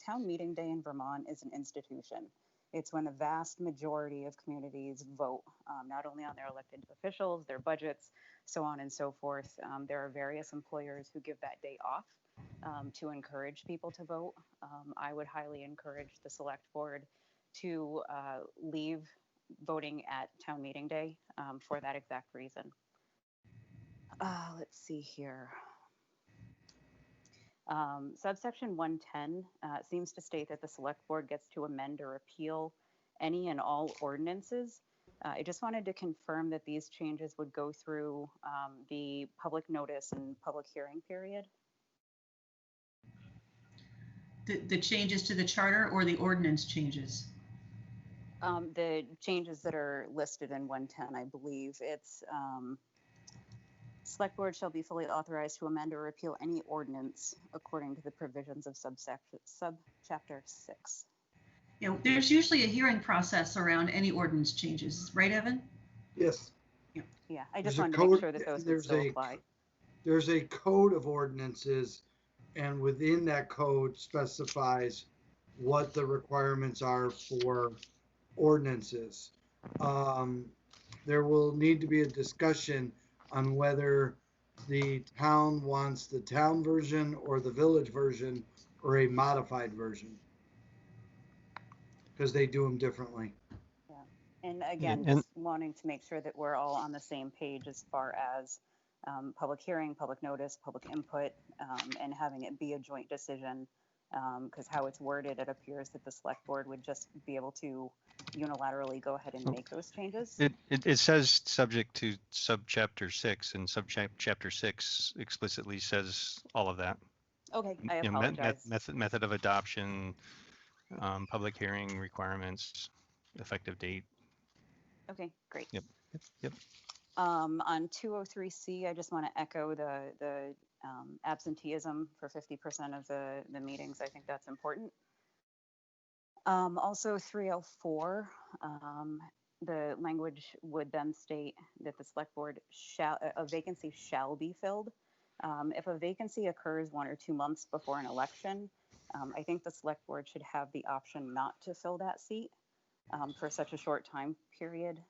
town meeting day in Vermont is an institution. It's when a vast majority of communities vote, not only on their elected officials, their budgets, so on and so forth. There are various employers who give that day off to encourage people to vote. I would highly encourage the select board to leave voting at town meeting day for that exact reason. Let's see here. Subsection 110 seems to state that the select board gets to amend or appeal any and all ordinances. I just wanted to confirm that these changes would go through the public notice and public hearing period. The changes to the charter or the ordinance changes? The changes that are listed in 110, I believe. It's select board shall be fully authorized to amend or repeal any ordinance according to the provisions of subchapter 6. Yeah, there's usually a hearing process around any ordinance changes, right, Evan? Yes. Yeah. Yeah, I just wanted to make sure that those would still apply. there's a code of ordinances, and within that code specifies what the requirements are for ordinances. There will need to be a discussion on whether the town wants the town version or the village version or a modified version, because they do them differently. Yeah. And again, And just wanting to make sure that we're all on the same page as far as public hearing, public notice, public input, and having it be a joint decision. Because how it's worded, it appears that the select board would just be able to unilaterally go ahead and make those changes. it says subject to subchapter 6, and subchapter 6 explicitly says all of that. Okay, I You know, apologize. method of adoption, public hearing requirements, effective date. Okay, great. Yep. On 203C, I just want to echo the absenteeism for 50% of the meetings. I think that's important. Also 304, the language would then state that the select board a vacancy shall be filled. If a vacancy occurs 1 or 2 months before an election, I think the select board should have the option not to fill that seat for such a short time period.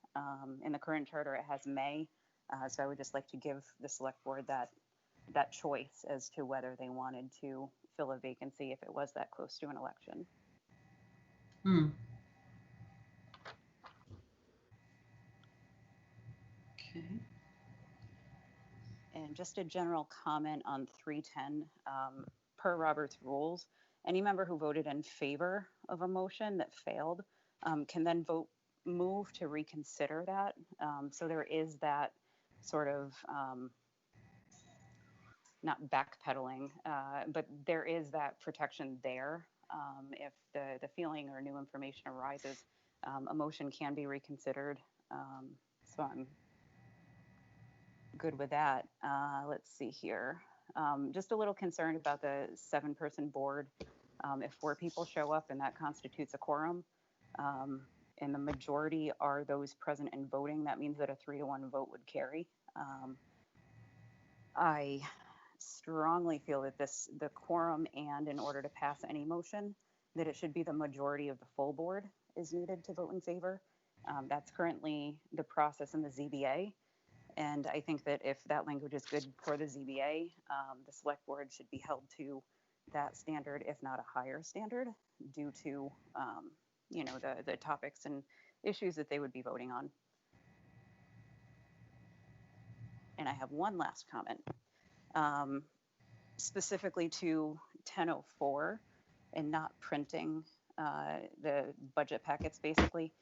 In the current charter, it has May. So I would just like to give the select board that choice as to whether they wanted to fill a vacancy if it was that close to an election. Okay. And just a general comment on 310, per Robert's rules, any member who voted in favor of a motion that failed can then move to reconsider that. So there is that sort of, not backpedaling, but there is that protection there. If the feeling or new information arises, a motion can be reconsidered. So I'm good with that. Let's see here. Just a little concerned about the 7-person board. If 4 people show up and that constitutes a quorum, and the majority are those present and voting, that means that a 3-to-1 vote would carry. I strongly feel that the quorum, and in order to pass any motion, that it should be the majority of the full board is needed to vote in favor. That's currently the process in the ZBA. And I think that if that language is good for the ZBA, the select board should be held to that standard, if not a higher standard, due to you know, the topics and issues that they would be voting on. And I have one last comment, specifically to 1004 and not printing the budget packets. Basically,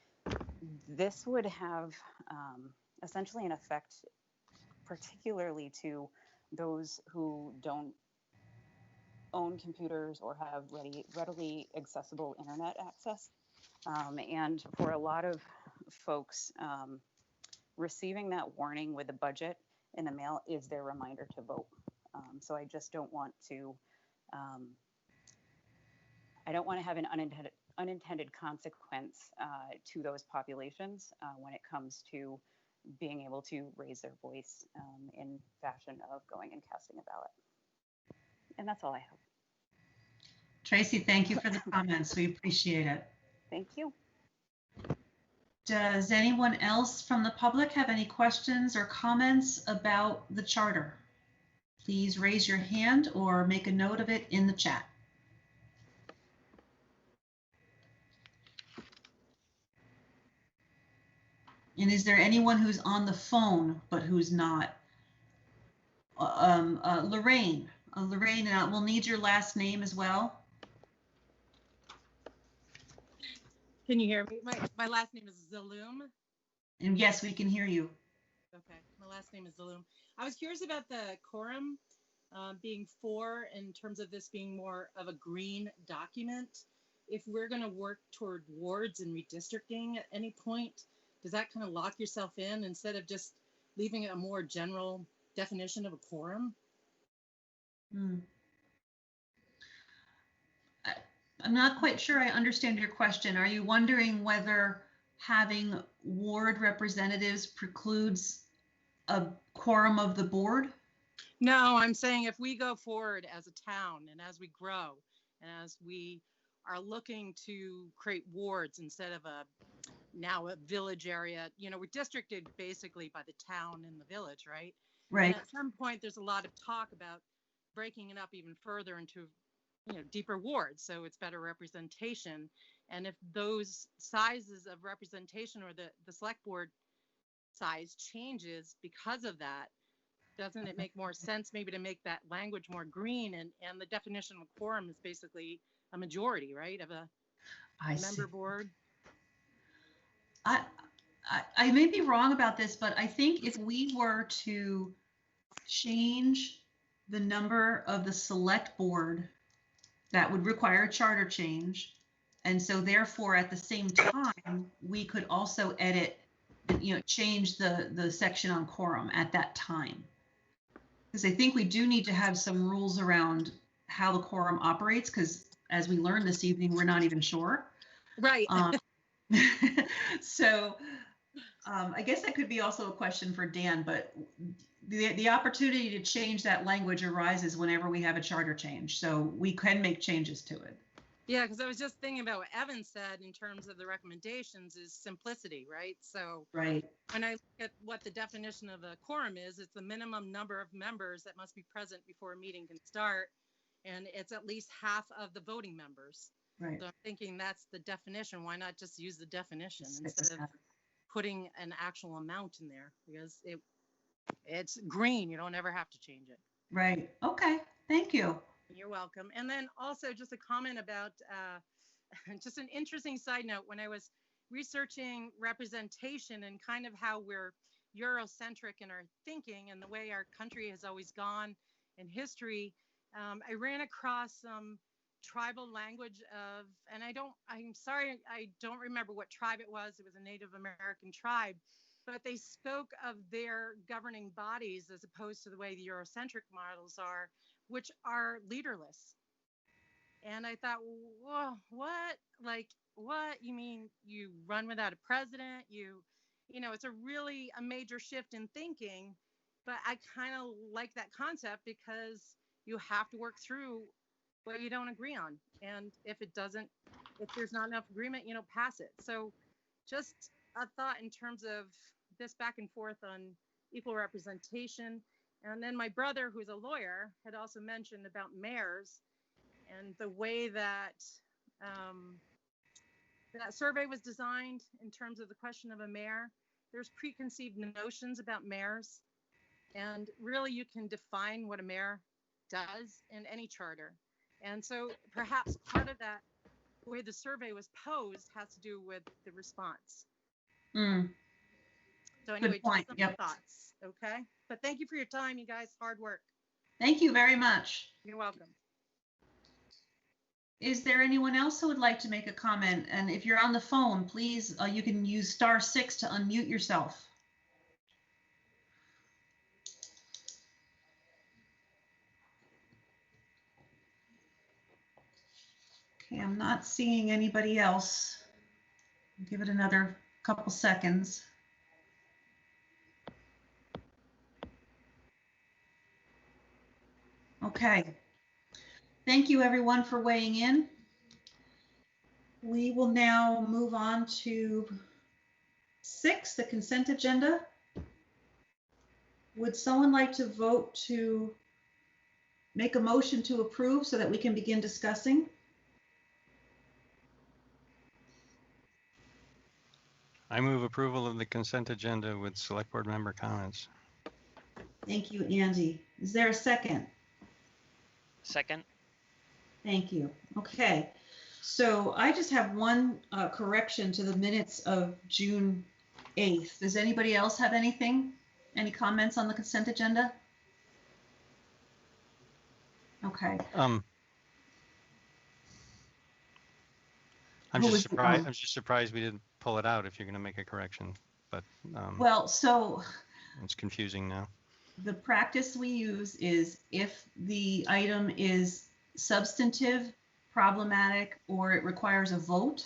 this would have essentially an effect, particularly to those who don't own computers or have readily accessible internet access. And for a lot of folks, receiving that warning with the budget in the mail is their reminder to vote. So I just don't want to, I don't want to have an unintended consequence to those populations when it comes to being able to raise their voice in fashion of going and casting a ballot. And that's all I have. Tracy, thank you for the comments. We appreciate it. Thank you. Does anyone else from the public have any questions or comments about the charter? Please raise your hand or make a note of it in the chat. And is there anyone who's on the phone but who's not? Lorraine, and we'll need your last name as well. Can you hear me? My last name is Zaloom. And yes, we can hear you. Okay, my last name is Zaloom. I was curious about the quorum being 4 in terms of this being more of a green document. If we're going to work toward wards and redistricting at any point, does that kind of lock yourself in instead of just leaving it a more general definition of a quorum? I'm not quite sure I understand your question. Are you wondering whether having ward representatives precludes a quorum of the board? No, I'm saying if we go forward as a town and as we grow and as we are looking to create wards instead of now a village area, we're districted basically by the town and the village, right? Right. And at some point, there's a lot of talk about breaking it up even further into, deeper wards, so it's better representation. And if those sizes of representation or the select board size changes because of that, doesn't it make more sense maybe to make that language more green? And the definition of quorum is basically a majority, right, of a member board. I may be wrong about this, but I think if we were to change the number of the select board, that would require a charter change. And so therefore, at the same time, we could also edit, change the section on quorum at that time. Because I think we do need to have some rules around how the quorum operates, because as we learned this evening, we're not even sure. Right. So I guess that could be also a question for Dan, but the opportunity to change that language arises whenever we have a charter change. So we can make changes to it. Yeah, because I was just thinking about what Evan said in terms of the recommendations is simplicity, right? So right. When I look at what the definition of a quorum is, it's the minimum number of members that must be present before a meeting can start. And it's at least half of the voting members. Right. So I'm thinking that's the definition. Why not just use the definition instead of putting an actual amount in there? Because it's green. You don't ever have to change it. Right. Okay. Thank you. You're welcome. And then also just a comment about just an interesting side note. When I was researching representation and kind of how we're Eurocentric in our thinking and the way our country has always gone in history, I ran across some tribal language I'm sorry, I don't remember what tribe it was. It was a Native American tribe, but they spoke of their governing bodies as opposed to the way the Eurocentric models are, which are leaderless. And I thought, whoa, what? Like, what? You mean you run without a president? It's a major shift in thinking, but I kind of like that concept because you have to work through what you don't agree on. And if there's not enough agreement, pass it. So just a thought in terms of this back and forth on equal representation. And then my brother, who's a lawyer, had also mentioned about mayors and the way that that survey was designed in terms of the question of a mayor. There's preconceived notions about mayors, and really you can define what a mayor does in any charter. And so perhaps part of that, the way the survey was posed, has to do with the response. So anyway, just some thoughts, okay? But thank you for your time, you guys. Hard work. Thank you very much. You're welcome. Is there anyone else who would like to make a comment? And if you're on the phone, please, you can use *6 to unmute yourself. Okay, I'm not seeing anybody else. Give it another couple seconds. Okay. Thank you everyone for weighing in. We will now move on to 6, the consent agenda. Would someone like to vote to make a motion to approve so that we can begin discussing? I move approval of the consent agenda with select board member comments. Thank you, Andy. Is there a second? Second. Thank you. Okay. So I just have one correction to the minutes of June 8th. Does anybody else have anything? Any comments on the consent agenda? Okay. I'm just surprised we didn't pull it out if you're going to make a correction, but well, so it's confusing now. The practice we use is if the item is substantive, problematic, or it requires a vote,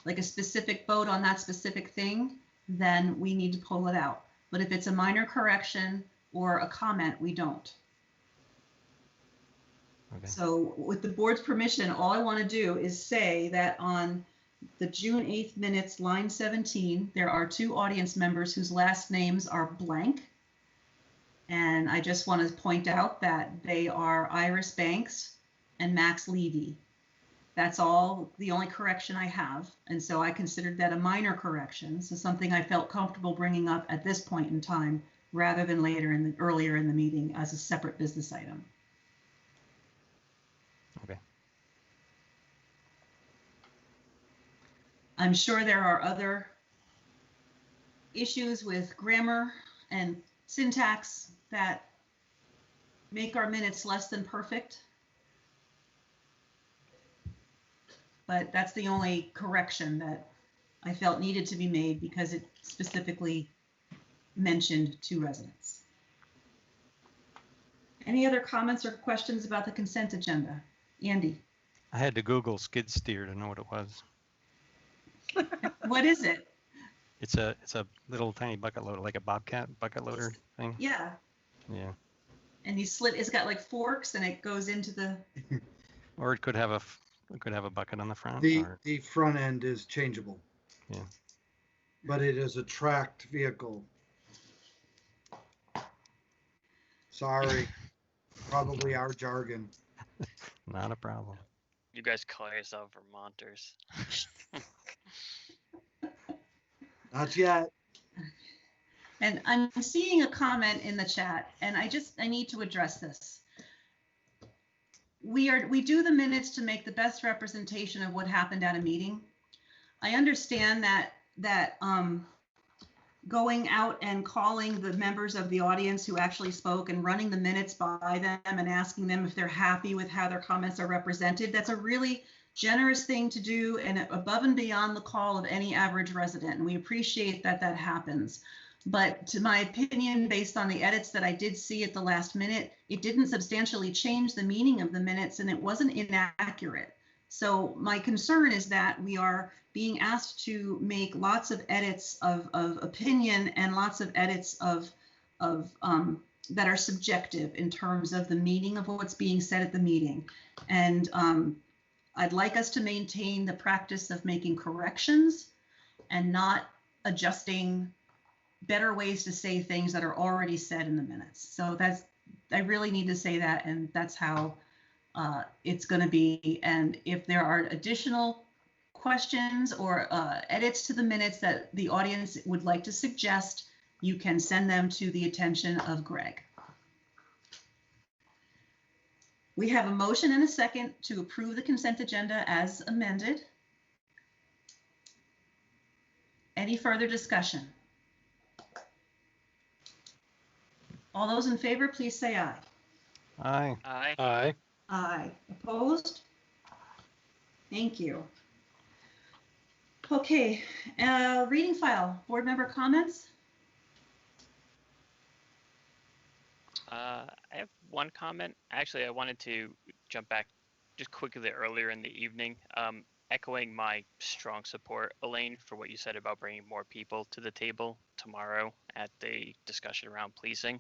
like a specific vote on that specific thing, then we need to pull it out. But if it's a minor correction or a comment, we don't. Okay. So with the board's permission, all I want to do is say that on the June 8th minutes, line 17, there are 2 audience members whose last names are blank. And I just want to point out that they are Iris Banks and Max Levy. That's all, the only correction I have. And so I considered that a minor correction. So something I felt comfortable bringing up at this point in time, rather than earlier in the meeting as a separate business item. Okay. I'm sure there are other issues with grammar and syntax that make our minutes less than perfect. But that's the only correction that I felt needed to be made because it specifically mentioned 2 residents. Any other comments or questions about the consent agenda? Andy? I had to Google skid steer to know what it was. What is it? It's a little tiny bucket loader, like a Bobcat bucket loader thing. Yeah. Yeah. And it's got like forks and it goes into the. Or it could have a bucket on the front. The front end is changeable. Yeah. But it is a tracked vehicle. Sorry. Probably our jargon. Not a problem. You guys call yourself Vermonters. Not yet. And I'm seeing a comment in the chat, and I need to address this. We do the minutes to make the best representation of what happened at a meeting. I understand that going out and calling the members of the audience who actually spoke and running the minutes by them and asking them if they're happy with how their comments are represented, that's a really generous thing to do and above and beyond the call of any average resident. And we appreciate that that happens. But to my opinion, based on the edits that I did see at the last minute, it didn't substantially change the meaning of the minutes and it wasn't inaccurate. So my concern is that we are being asked to make lots of edits of opinion and lots of edits of that are subjective in terms of the meaning of what's being said at the meeting. And I'd like us to maintain the practice of making corrections and not adjusting better ways to say things that are already said in the minutes. So I really need to say that, and that's how it's going to be. And if there are additional questions or edits to the minutes that the audience would like to suggest, you can send them to the attention of Greg. We have a motion and a second to approve the consent agenda as amended. Any further discussion? All those in favor, please say aye. Aye. Aye. Aye. Aye. Opposed? Thank you. Okay, reading file, board member comments? I have one comment. Actually, I wanted to jump back just quickly earlier in the evening, echoing my strong support, Elaine, for what you said about bringing more people to the table tomorrow at the discussion around policing.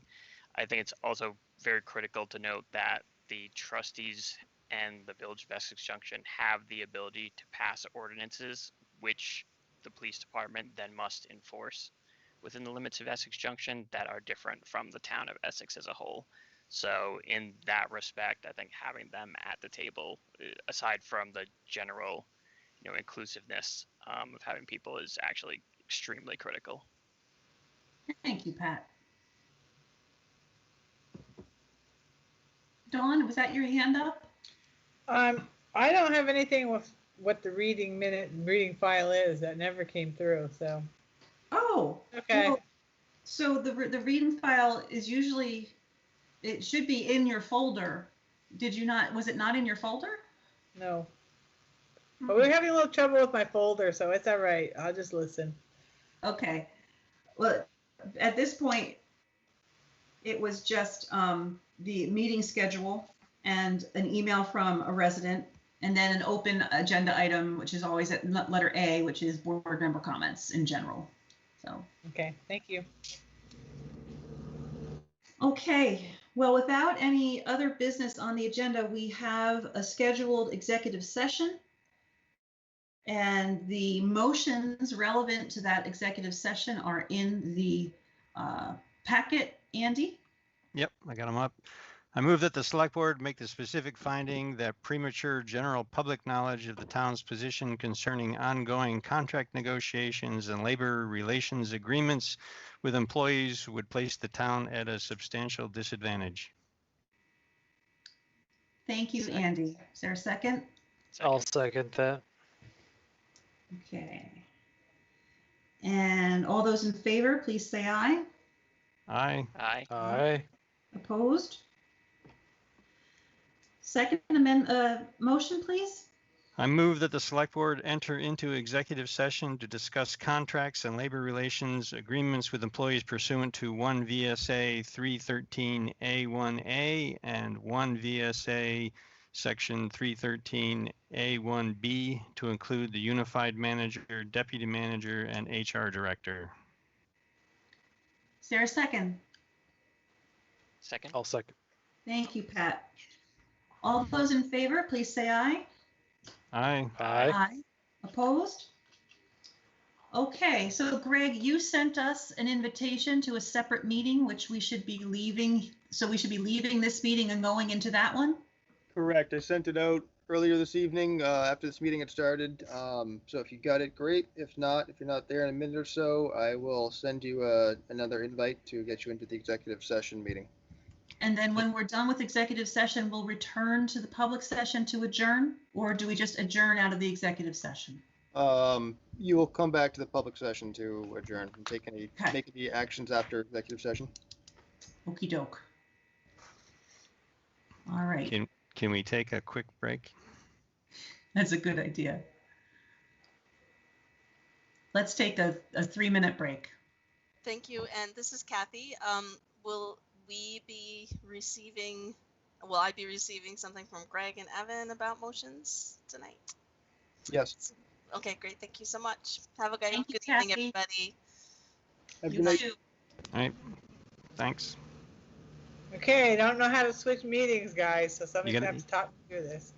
I think it's also very critical to note that the trustees and the Village of Essex Junction have the ability to pass ordinances, which the police department then must enforce within the limits of Essex Junction that are different from the town of Essex as a whole. So in that respect, I think having them at the table, aside from the general, inclusiveness of having people, is actually extremely critical. Thank you, Pat. Dawn, was that your hand up? I don't have anything with what the reading file is. That never came through, so. Oh. Okay. Well, so the reading file is usually, it should be in your folder. Did you not, was it not in your folder? No. But we're having a little trouble with my folder, so it's all right. I'll just listen. Okay. Well, at this point, it was just the meeting schedule and an email from a resident, and then an open agenda item, which is always at letter A, which is board member comments in general. So. Okay, thank you. Okay, Well, without any other business on the agenda, we have a scheduled executive session. And the motions relevant to that executive session are in the packet. Andy? Yep, I got them up. I move that the select board make the specific finding that premature general public knowledge of the town's position concerning ongoing contract negotiations and labor relations agreements with employees would place the town at a substantial disadvantage. Thank you, Andy. Is there a second? I'll second that. Okay. And all those in favor, please say aye. Aye. Aye. Aye. Opposed? Second motion, please. I move that the select board enter into executive session to discuss contracts and labor relations agreements with employees pursuant to 1 VSA 313A1A and 1 VSA Section 313A1B to include the unified manager, deputy manager, and HR director. Is there a second? Second. I'll second. Thank you, Pat. All those in favor, please say aye. Aye. Aye. Opposed? Okay, so Greg, you sent us an invitation to a separate meeting, which we should be leaving. So we should be leaving this meeting and going into that one? Correct. I sent it out earlier this evening after this meeting had started. So if you got it, great. If not, if you're not there in a minute or so, I will send you another invite to get you into the executive session meeting. And then when we're done with executive session, we'll return to the public session to adjourn, or do we just adjourn out of the executive session? You will come back to the public session to adjourn and take make any actions after executive session. Okie doke. All right. Can we take a quick break? That's a good idea. Let's take a 3-minute break. Thank you. And this is Kathy. Will I be receiving something from Greg and Evan about motions tonight? Yes. Okay, great. Thank you so much. Have a good evening, Kathy. everybody. Have a good night. All right. Thanks. Okay, I don't know how to switch meetings, guys, so somebody's You gonna gotta- have to talk me through this.